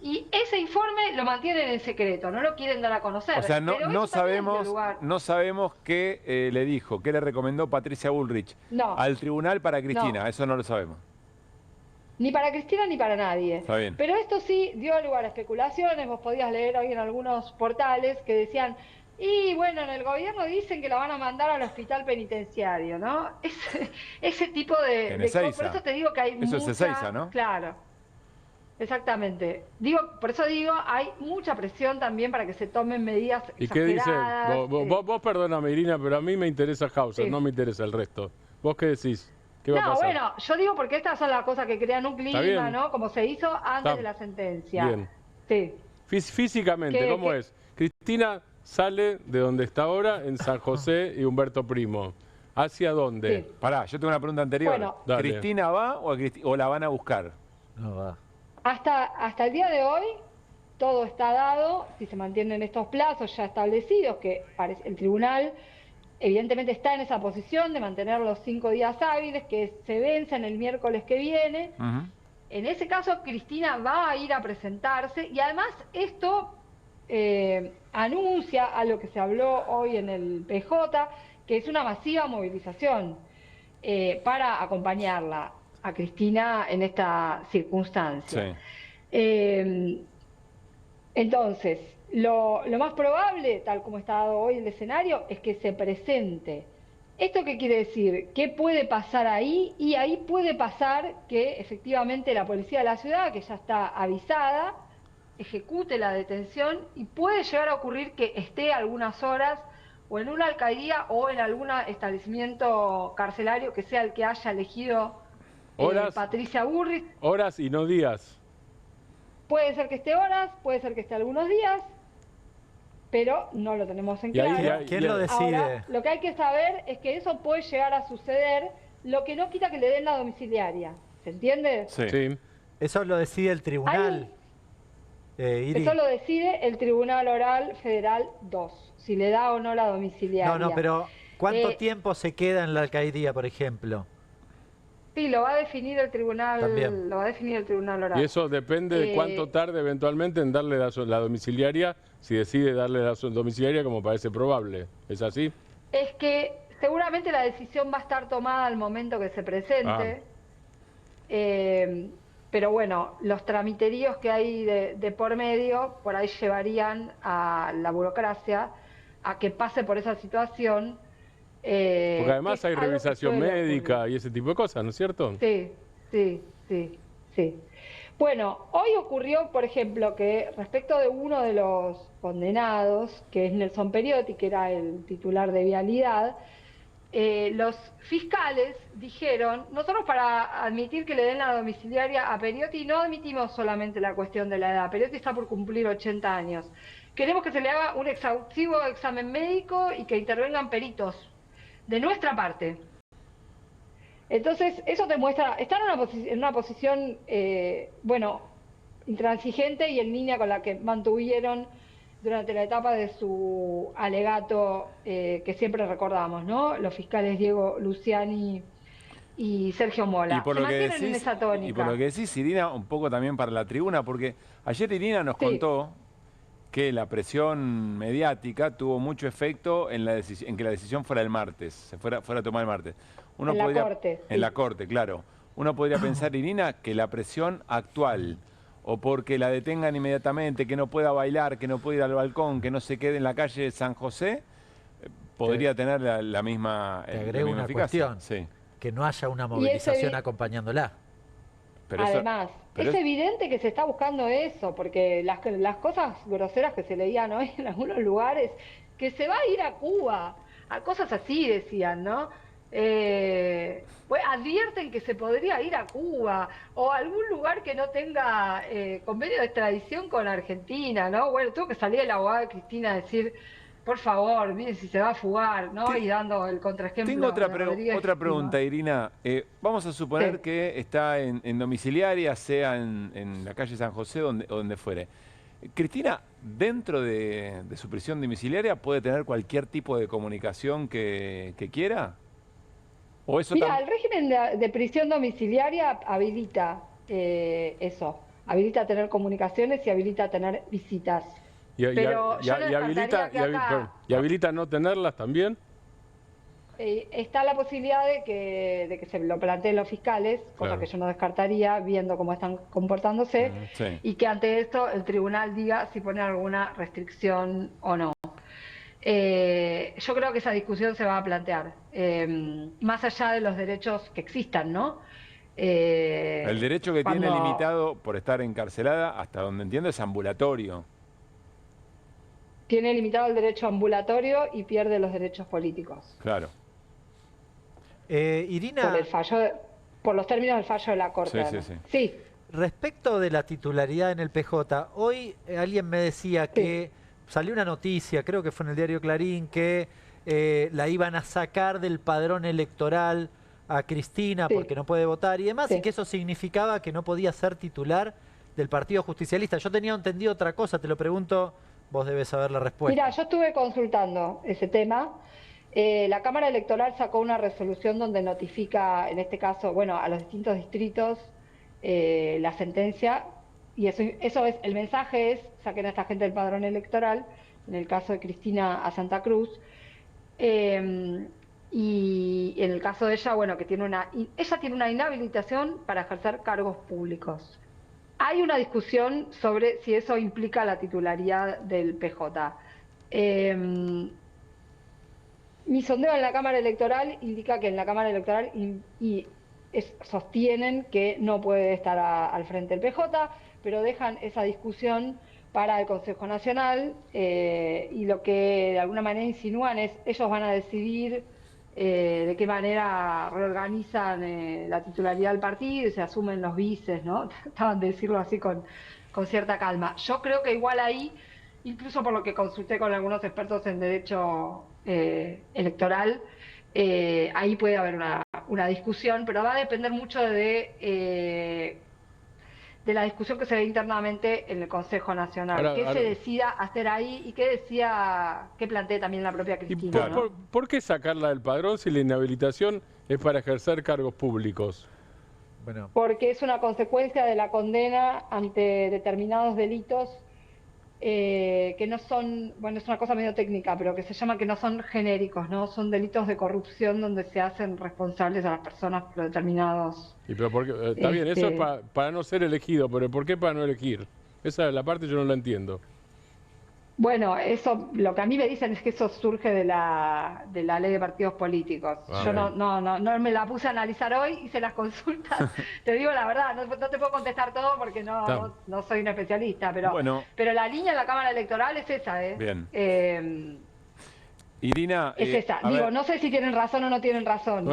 Y ese informe lo mantienen en secreto, no lo quieren dar a conocer. O sea, no sabemos qué le dijo, qué le recomendó Patricia Bullrich al tribunal para Cristina, eso no lo sabemos. Ni para Cristina ni para nadie. Está bien. Pero esto sí dio lugar a especulaciones, vos podías leer hoy en algunos portales que decían, y bueno, en el gobierno dicen que la van a mandar al hospital penitenciario, ¿no? Ese tipo de cosas. Por eso te digo que hay eso mucha... es Ezeiza, ¿no? Claro, exactamente. Por eso digo, hay mucha presión también para que se tomen medidas ¿Y qué dice? exageradas. Vos perdóname, Irina, pero a mí me interesa Hauser, no me interesa el resto. ¿Vos qué decís? ¿Qué va a pasar? Bueno, yo digo porque estas son las cosas que crean un clima, ¿no? Como se hizo antes de la sentencia. Bien. Sí. Físicamente, ¿cómo es? Cristina sale de donde está ahora, en San José y Humberto Primo. ¿Hacia dónde? Sí. Pará, yo tengo una pregunta anterior. Bueno. ¿Cristina va o la van a buscar? No va. Hasta el día de hoy todo está dado, si se mantienen estos plazos ya establecidos, que el tribunal evidentemente está en esa posición de mantener los 5 días hábiles, que se vencen el miércoles que viene. En ese caso, Cristina va a ir a presentarse y además esto anuncia a lo que se habló hoy en el PJ, que es una masiva movilización para acompañarla a Cristina en esta circunstancia. Sí. Entonces, lo más probable, tal como está dado hoy el escenario, es que se presente. ¿Esto qué quiere decir? ¿Qué puede pasar ahí? Y ahí puede pasar que efectivamente la policía de la ciudad, que ya está avisada, ejecute la detención y puede llegar a ocurrir que esté algunas horas o en una alcaldía o en algún establecimiento carcelario que sea el que haya elegido Patricia Bullrich. Horas y no días. Puede ser que esté horas, puede ser que esté algunos días, pero no lo tenemos en claro. ¿Quién lo decide? Ahora, lo que hay que saber es que eso puede llegar a suceder, lo que no quita que le den la domiciliaria. ¿Se entiende? Sí. Eso lo decide el tribunal. Eso lo decide el Tribunal Oral Federal 2, si le da o no la domiciliaria. No, pero ¿cuánto tiempo se queda en la alcaldía, por ejemplo? Sí, lo va a definir el tribunal. También. Lo va a definir el Tribunal Oral. Y eso depende de cuánto tarde eventualmente en darle la domiciliaria, si decide darle la domiciliaria como parece probable. ¿Es así? Es que seguramente la decisión va a estar tomada al momento que se presente. Pero bueno, los tramiteríos que hay de por medio, por ahí llevarían a la burocracia a que pase por esa situación. Porque además hay revisación médica y ese tipo de cosas, ¿no es cierto? Sí. Bueno, hoy ocurrió, por ejemplo, que respecto de uno de los condenados, que es Nelson Periotti, que era el titular de Vialidad, los fiscales dijeron, nosotros para admitir que le den la domiciliaria a Periotti no admitimos solamente la cuestión de la edad, Periotti está por cumplir 80 años, queremos que se le haga un exhaustivo examen médico y que intervengan peritos de nuestra parte. Entonces, eso te muestra, están en una posición, intransigente y en línea con la que mantuvieron durante la etapa de su alegato que siempre recordamos, ¿no? Los fiscales Diego Luciani y Sergio Mola. Y por, se lo que mantienen en decís, esa tónica. y por lo que decís, Irina, un poco también para la tribuna, porque ayer Irina nos contó que la presión mediática tuvo mucho efecto en que la decisión fuera el martes, se fuera a tomar el martes. En la Corte. En la Corte, claro. Uno podría pensar, Irina, que la presión actual, o porque la detengan inmediatamente, que no pueda bailar, que no pueda ir al balcón, que no se quede en la calle de San José, podría tener la misma Te agrego una eficacia. cuestión, Sí. que no haya una movilización acompañándola. Pero Además, es evidente que se está buscando eso, porque las cosas groseras que se leían hoy en algunos lugares, que se va a ir a Cuba, a cosas así decían, ¿no? Pues advierten que se podría ir a Cuba o a algún lugar que no tenga convenio de extradición con Argentina, ¿no? Bueno, tuvo que salir el abogado de Cristina a decir, por favor, miren si se va a fugar, ¿no? Y dando el contraejemplo. Tengo otra, de Rodríguez otra Lima. pregunta, Irina. Vamos a suponer que está en domiciliaria, sea en la calle San José, donde fuere. Cristina, dentro de su prisión domiciliaria, ¿puede tener cualquier tipo de comunicación que quiera? ¿O eso Mira, el régimen de prisión domiciliaria habilita eso. Habilita tener comunicaciones y habilita tener visitas. Pero yo no descartaría que acá ¿Y habilita no tenerlas también? está la posibilidad de que se lo planteen los fiscales, cosa que yo no descartaría, viendo cómo están comportándose, y que ante esto el tribunal diga si pone alguna restricción o no. Yo creo que esa discusión se va a plantear, más allá de los derechos que existan, ¿no? El derecho que tiene cuando- limitado por estar encarcelada, hasta donde entiendo, es ambulatorio. Tiene limitado el derecho ambulatorio y pierde los derechos políticos. Claro. Irina... Por el fallo, por los términos del fallo de la Corte. Sí. Respecto de la titularidad en el PJ, hoy alguien me decía que salió una noticia, creo que fue en el diario Clarín, que la iban a sacar del padrón electoral a Cristina porque no puede votar y demás, y que eso significaba que no podía ser titular del Partido Justicialista. Yo tenía entendido otra cosa, te lo pregunto, vos debes saber la respuesta. Mira, yo estuve consultando ese tema. La Cámara Electoral sacó una resolución donde notifica, en este caso, bueno, a los distintos distritos la sentencia, y eso es, el mensaje es, saquen a esta gente del padrón electoral, en el caso de Cristina a Santa Cruz, y en el caso de ella, bueno, que ella tiene una inhabilitación para ejercer cargos públicos. Hay una discusión sobre si eso implica la titularidad del PJ. Mi sondeo en la Cámara Electoral indica que en la Cámara Electoral sostienen que no puede estar al frente del PJ, pero dejan esa discusión para el Consejo Nacional, y lo que de alguna manera insinúan es ellos van a decidir de qué manera reorganizan la titularidad del partido y se asumen los vices, ¿no? Trataban de decirlo así con cierta calma. Yo creo que igual ahí, incluso por lo que consulté con algunos expertos en derecho electoral, ahí puede haber una discusión, pero va a depender mucho de la discusión que se ve internamente en el Consejo Nacional. ¿Qué se decida hacer ahí y qué plantee también la propia Cristina? ¿Por qué sacarla del padrón si la inhabilitación es para ejercer cargos públicos? Bueno. Porque es una consecuencia de la condena ante determinados delitos que no son, bueno, es una cosa medio técnica, pero que se llama que no son genéricos, ¿no? Son delitos de corrupción donde se hacen responsables a las personas por determinados... Está bien, eso es para no ser elegido, pero ¿por qué para no elegir? Esa es la parte yo no la entiendo. Bueno, eso, lo que a mí me dicen es que eso surge de la ley de partidos políticos. Yo no me la puse a analizar hoy, hice las consultas. Te digo la verdad, no te puedo contestar todo porque no soy un especialista, pero la línea de la Cámara Electoral es esa, Bien. Irina, es esa. Digo, no sé si tienen razón o no tienen razón,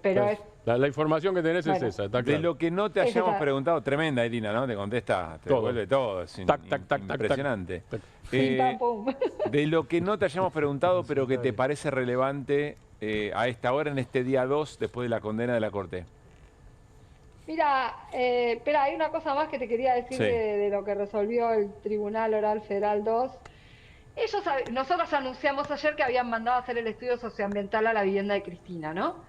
pero es... La información que tenés es esa, está claro. De lo que no te hayamos preguntado, tremenda Irina, ¿no? Te contesta, te devuelve todo, es impresionante. De lo que no te hayamos preguntado, pero que te parece relevante a esta hora, en este día 2, después de la condena de la Corte. Mira, espera, hay una cosa más que te quería decir Sí. de lo que resolvió el Tribunal Oral Federal 2. Nosotros anunciamos ayer que habían mandado a hacer el estudio socioambiental a la vivienda de Cristina, ¿no?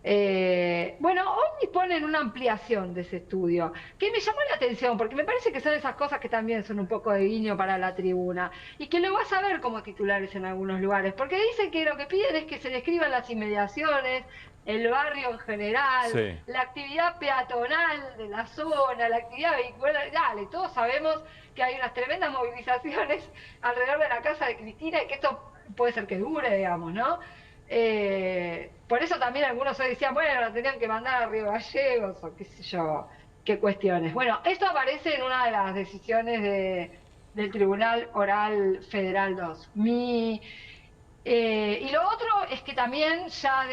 Bueno, hoy ponen una ampliación de ese estudio, que me llamó la atención, porque me parece que son esas cosas que también son un poco de guiño para la tribuna, y que lo vas a ver como titulares en algunos lugares, porque dicen que lo que piden es que se describan las inmediaciones, el barrio en general, Sí. la actividad peatonal de la zona, la actividad vehicular, dale, todos sabemos que hay unas tremendas movilizaciones alrededor de la casa de Cristina y que esto puede ser que dure, digamos, ¿no? Por eso también algunos hoy decían, bueno, la tenían que mandar a Río Gallegos o qué sé yo, qué cuestiones. Bueno, esto aparece en una de las decisiones del Tribunal Oral Federal 2. Y lo otro es que también ya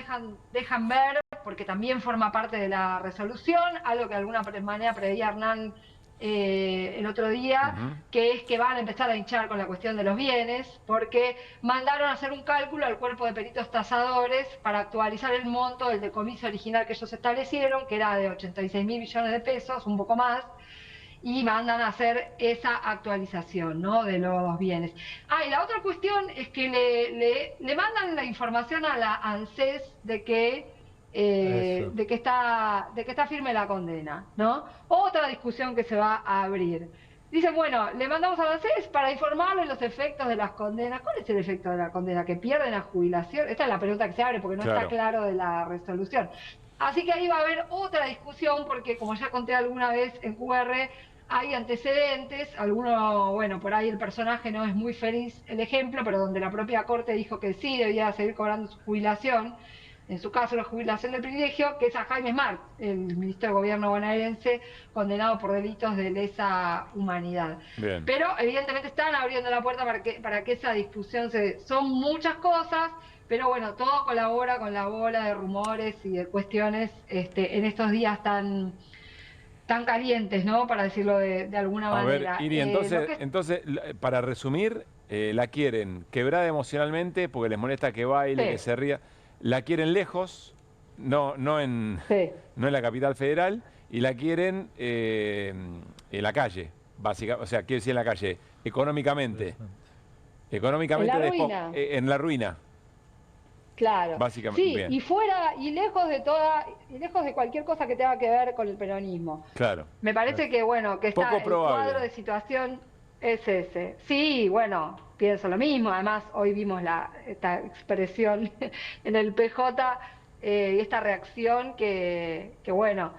dejan ver, porque también forma parte de la resolución, algo que de alguna manera preveía Hernán el otro día, que es que van a empezar a hinchar con la cuestión de los bienes, porque mandaron a hacer un cálculo al cuerpo de peritos tasadores para actualizar el monto del decomiso original que ellos establecieron, que era de 86.000 millones de pesos, un poco más, y mandan a hacer esa actualización, ¿no?, de los bienes. Y la otra cuestión es que le mandan la información a la ANSES de que está firme la condena, ¿no? Otra discusión que se va a abrir. Dicen, bueno, le mandamos a la ANSES para informarle los efectos de las condenas. ¿Cuál es el efecto de la condena? ¿Que pierden la jubilación? Esta es la pregunta que se abre porque no está claro de la resolución. Así que ahí va a haber otra discusión porque, como ya conté alguna vez en QR, hay antecedentes, alguno, bueno, por ahí el personaje no es muy feliz el ejemplo, pero donde la propia Corte dijo que sí debía seguir cobrando su jubilación, en su caso la jubilación del privilegio, que es a Jaime Smart, el ministro de Gobierno bonaerense, condenado por delitos de lesa humanidad. Bien. Pero evidentemente están abriendo la puerta para que esa discusión se dé. Son muchas cosas, pero bueno, todo colabora con la bola de rumores y de cuestiones en estos días tan calientes, ¿no? Para decirlo de alguna manera. A ver, Iri, entonces, para resumir, la quieren quebrada emocionalmente porque les molesta que baile, que se ría. La quieren lejos, no en la capital federal, y la quieren en la calle, básicamente. O sea, quiero decir en la calle, económicamente. Económicamente en la ruina. Claro. Básicamente. Sí, bien. y fuera, y lejos de cualquier cosa que tenga que ver con el peronismo. Claro. Me parece que, bueno, que está el cuadro de situación es ese. Sí, bueno, pienso lo mismo. Además, hoy vimos esta expresión en el PJ y esta reacción que bueno,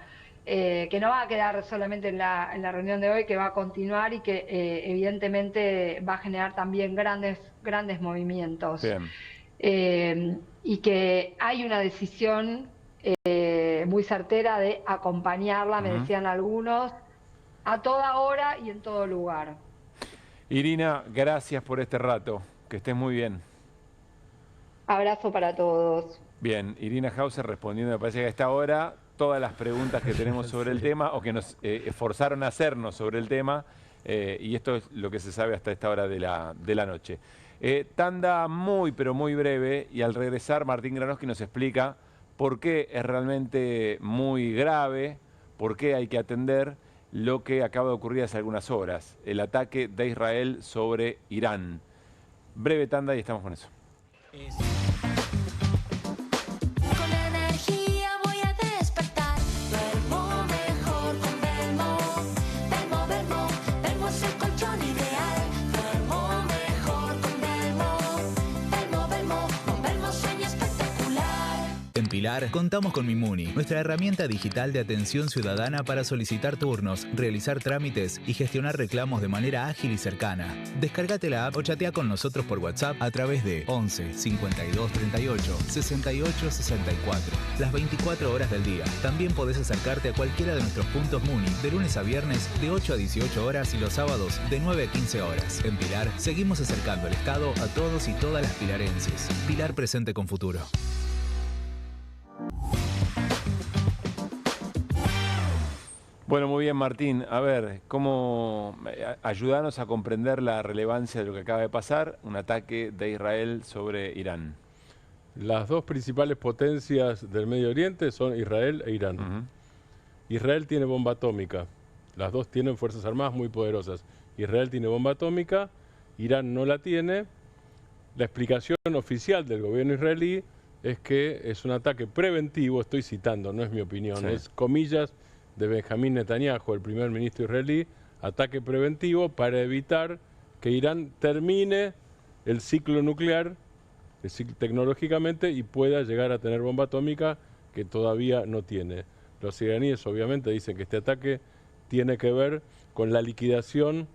que no va a quedar solamente en la reunión de hoy, que va a continuar y que evidentemente va a generar también grandes movimientos. Bien. Y que hay una decisión muy certera de acompañarla, me decían algunos, a toda hora y en todo lugar. Irina, gracias por este rato. Que estés muy bien. Abrazo para todos. Bien, Irina Hauser respondiendo, me parece que a esta hora, todas las preguntas que tenemos sobre el tema o que nos forzaron a hacernos sobre el tema, y esto es lo que se sabe hasta esta hora de la noche. Tanda muy, pero muy breve, y al regresar Martín Granowski nos explica por qué es realmente muy grave, por qué hay que atender lo que acaba de ocurrir hace algunas horas, el ataque de Israel sobre Irán. Breve tanda y estamos con eso. Con energía voy a despertar. Duermo mejor con Belmo. Belmo es el colchón ideal. Duermo mejor con Belmo. Con Belmo sueño espectacular. En Pilar contamos con Mimuni, nuestra herramienta digital de atención ciudadana para solicitar turnos, realizar trámites y gestionar reclamos de manera ágil y cercana. Descárgate la app o chatea con nosotros por WhatsApp a través de 11 52 38 68 64. Las 24 horas del día. También podés acercarte a cualquiera de nuestros puntos Muni de lunes a viernes de 8 a 18 horas y los sábados de 9 a 15 horas. En Pilar seguimos acercando el Estado a todos y todas las pilarenses. Pilar presente con futuro. Bueno, muy bien, Martín. A ver, ayúdanos a comprender la relevancia de lo que acaba de pasar, un ataque de Israel sobre Irán. Las dos principales potencias del Medio Oriente son Israel e Irán. Israel tiene bomba atómica. Las dos tienen fuerzas armadas muy poderosas. Israel tiene bomba atómica, Irán no la tiene. La explicación oficial del gobierno israelí es que es un ataque preventivo, estoy citando, no es mi opinión, Sí. es comillas de Benjamín Netanyahu, el primer ministro israelí, ataque preventivo para evitar que Irán termine el ciclo nuclear tecnológicamente y pueda llegar a tener bomba atómica que todavía no tiene. Los iraníes obviamente dicen que este ataque tiene que ver con la liquidación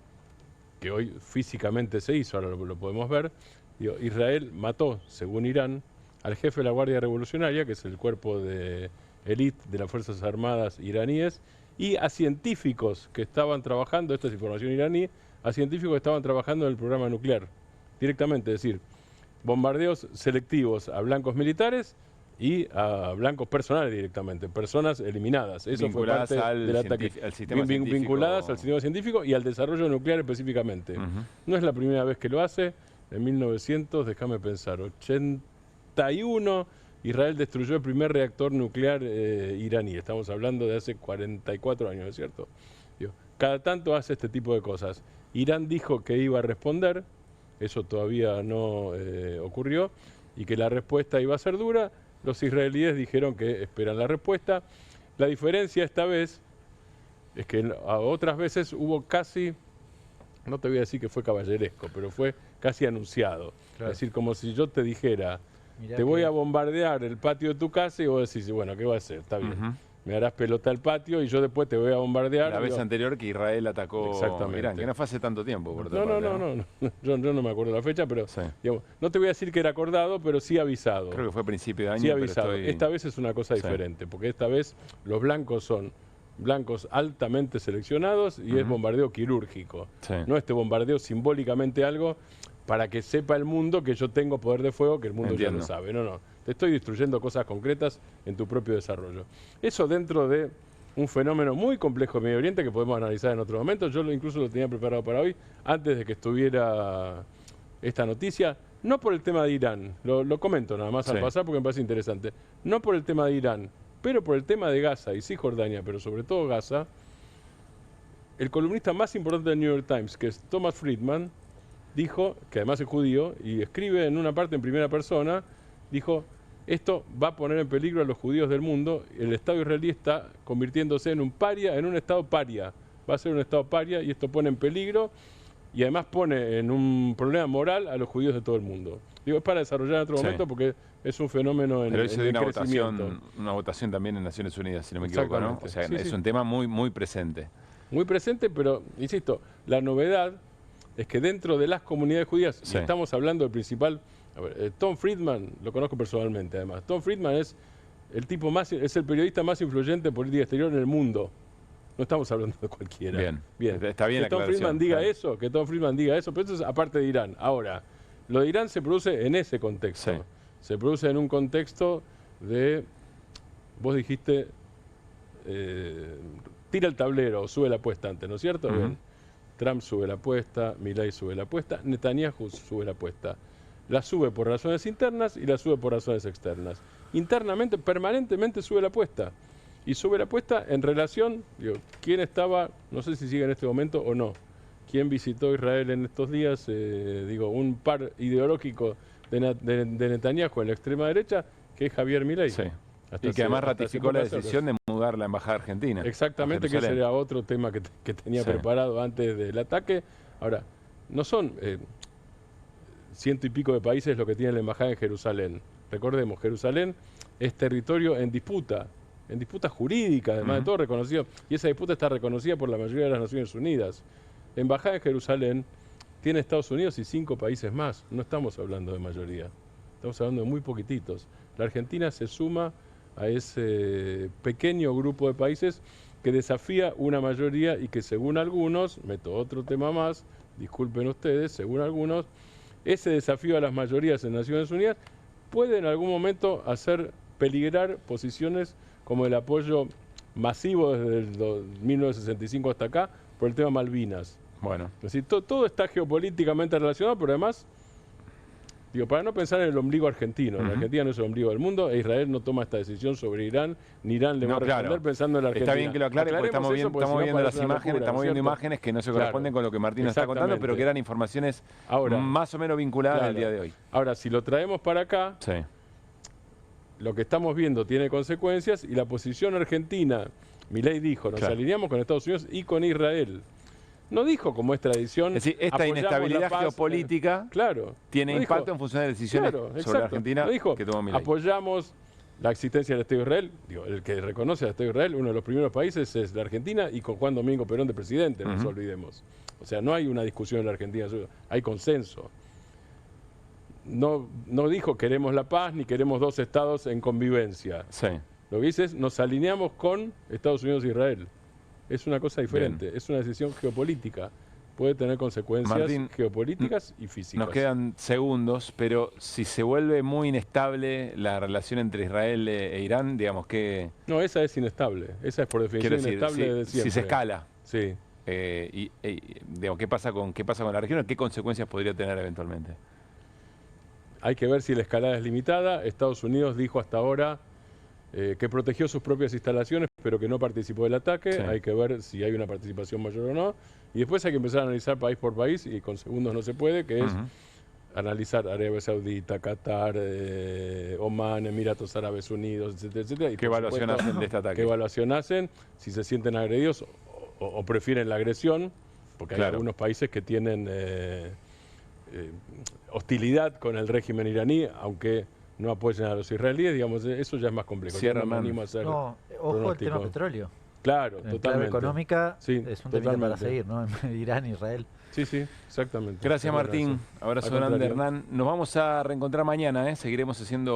que hoy físicamente se hizo, ahora lo podemos ver. Digo, Israel mató, según Irán, al jefe de la Guardia Revolucionaria, que es el cuerpo de élite de las Fuerzas Armadas iraníes, y a científicos que estaban trabajando, esta es información iraní, a científicos que estaban trabajando en el programa nuclear, directamente, es decir, bombardeos selectivos a blancos militares y a blancos personales directamente, personas eliminadas. Eso Vinculadas fue parte al del ataque. al sistema científico. Vinculadas al sistema científico y al desarrollo nuclear específicamente. No es la primera vez que lo hace. En 1900, déjame pensar, 81, Israel destruyó el primer reactor nuclear iraní. Estamos hablando de hace 44 años, ¿no es cierto? Digo, cada tanto hace este tipo de cosas. Irán dijo que iba a responder, eso todavía no ocurrió, y que la respuesta iba a ser dura. Los israelíes dijeron que esperan la respuesta. La diferencia esta vez es que a otras veces hubo casi, no te voy a decir que fue caballeresco, pero fue casi anunciado. Claro. Es decir, como si yo te dijera, Mirá te voy que- a bombardear el patio de tu casa y vos decís, bueno, ¿qué va a hacer? Está bien. Me harás pelota al patio y yo después te voy a bombardear. La vez Digo, anterior que Israel atacó Exactamente. Irán, que no fue hace tanto tiempo. Por otra no, parte, no. Yo no me acuerdo la fecha, pero digamos, no te voy a decir que era acordado, pero sí avisado. Creo que fue a principio de año. Sí pero avisado. estoy- Esta vez es una cosa Sí. diferente, porque esta vez los blancos son blancos altamente seleccionados y es Ujú. bombardeo quirúrgico. Sí. No este bombardeo simbólicamente algo para que sepa el mundo que yo tengo poder de fuego, que el mundo ya Entiendo. lo sabe. No. Te estoy destruyendo cosas concretas en tu propio desarrollo. Eso dentro de un fenómeno muy complejo en Medio Oriente que podemos analizar en otro momento. Yo incluso lo tenía preparado para hoy, antes de que estuviera esta noticia. No por el tema de Irán, lo comento nada más al Sí. pasar porque me parece interesante. No por el tema de Irán, pero por el tema de Gaza y Cisjordania, pero sobre todo Gaza. El columnista más importante del New York Times, que es Thomas Friedman, dijo, que además es judío, y escribe en una parte en primera persona, dijo, esto va a poner en peligro a los judíos del mundo, el Estado israelí está convirtiéndose en un paria, en un Estado paria, va a ser un Estado paria y esto pone en peligro y además pone en un problema moral a los judíos de todo el mundo. Digo, es para desarrollar en otro Sí. momento porque es un fenómeno en, Pero eso de en crecimiento. una votación también en Naciones Unidas, si no me equivoco, ¿no? Exactamente. O sea, Sí, es sí. un tema muy, muy presente. Muy presente, pero, insisto, la novedad es que dentro de las comunidades judías, Sí. y estamos hablando del principal, a ver, Tom Friedman, lo conozco personalmente además, Tom Friedman es el tipo más, es el periodista más influyente en política exterior en el mundo. No estamos hablando de cualquiera. Bien. Está bien que la Tom aclaración, Friedman diga claro. eso, que Tom Friedman diga eso, pero eso es aparte de Irán. Ahora, lo de Irán se produce en ese contexto. Sí. Se produce en un contexto de, vos dijiste, tira el tablero, sube la apuesta antes, ¿no es cierto? Ujú. Bien. Trump sube la apuesta, Milei sube la apuesta, Netanyahu sube la apuesta. La sube por razones internas y la sube por razones externas. Internamente, permanentemente sube la apuesta. Y sube la apuesta en relación, digo, ¿quién estaba, no sé si sigue en este momento o no, quién visitó Israel en estos días? Digo, un par ideológico de Netanyahu en la extrema derecha, que es Javier Milei. Sí. Hasta Y que además hasta hace ratificó la pocas horas. decisión de mudar la embajada argentina. Exactamente, a que ese Jerusalén. era otro tema que tenía Sí. preparado antes del ataque. Ahora, no son ciento y pico de países lo que tiene la embajada en Jerusalén. Recordemos, Jerusalén es territorio en disputa jurídica, además de todo reconocido, y esa disputa está reconocida por la mayoría de las Naciones Unidas. La embajada en Jerusalén tiene Estados Unidos y 5 países más, no estamos hablando de mayoría, estamos hablando de muy poquititos. La Argentina se suma a ese pequeño grupo de países que desafía una mayoría y que según algunos, meto otro tema más, disculpen ustedes, según algunos, ese desafío a las mayorías en Naciones Unidas puede en algún momento hacer peligrar posiciones como el apoyo masivo desde el 1965 hasta acá por el tema Malvinas. Bueno. Es decir, todo está geopolíticamente relacionado, pero además, Digo, para no pensar en el ombligo argentino. La Argentina no es el ombligo del mundo, e Israel no toma esta decisión sobre Irán, ni Irán le va a responder pensando en la Argentina. Está bien que lo aclare, porque estamos viendo las imágenes, estamos viendo imágenes que no se corresponden con lo que Martín está contando, pero que eran informaciones más o menos vinculadas al día de hoy. Ahora, si lo traemos para acá, lo que estamos viendo tiene consecuencias, y la posición argentina, Milei dijo, nos alineamos con Estados Unidos y con Israel. No dijo, como es tradición, es decir, esta inestabilidad geopolítica tiene impacto en función de decisiones sobre Argentina que tomó Milei. Apoyamos la existencia del Estado de Israel. Digo, el que reconoce al Estado de Israel, uno de los primeros países es la Argentina, y con Juan Domingo Perón de presidente, no nos olvidemos. O sea, no hay una discusión en la Argentina, hay consenso. No dijo queremos la paz ni queremos dos estados en convivencia. Lo que dice es nos alineamos con Estados Unidos e Israel. Es una cosa diferente, es una decisión geopolítica. Puede tener consecuencias geopolíticas y físicas. Nos quedan segundos, pero si se vuelve muy inestable la relación entre Israel e Irán, digamos que... No, esa es inestable. Esa es por definición inestable de siempre. Si se escala. Sí. Digamos, ¿qué pasa con la región? ¿Qué consecuencias podría tener eventualmente? Hay que ver si la escalada es limitada. Estados Unidos dijo hasta ahora que protegió sus propias instalaciones, pero que no participó del ataque. Hay que ver si hay una participación mayor o no. Y después hay que empezar a analizar país por país, y con segundos no se puede, que es analizar Arabia Saudita, Qatar, Omán, Emiratos Árabes Unidos, etcétera, etcétera. Y ¿qué evaluación hacen de este ataque? ¿Qué evaluación hacen? Si se sienten agredidos o prefieren la agresión, porque hay algunos países que tienen hostilidad con el régimen iraní, aunque no apoyen a los israelíes, digamos, eso ya es más complejo. Ojo el tema petróleo. Claro, en totalmente. clave económica es un tema para seguir, ¿no? Irán, Israel. Sí, exactamente. Gracias, Martín. Abrazo grande, Hernán. Nos vamos a reencontrar mañana, seguiremos haciendo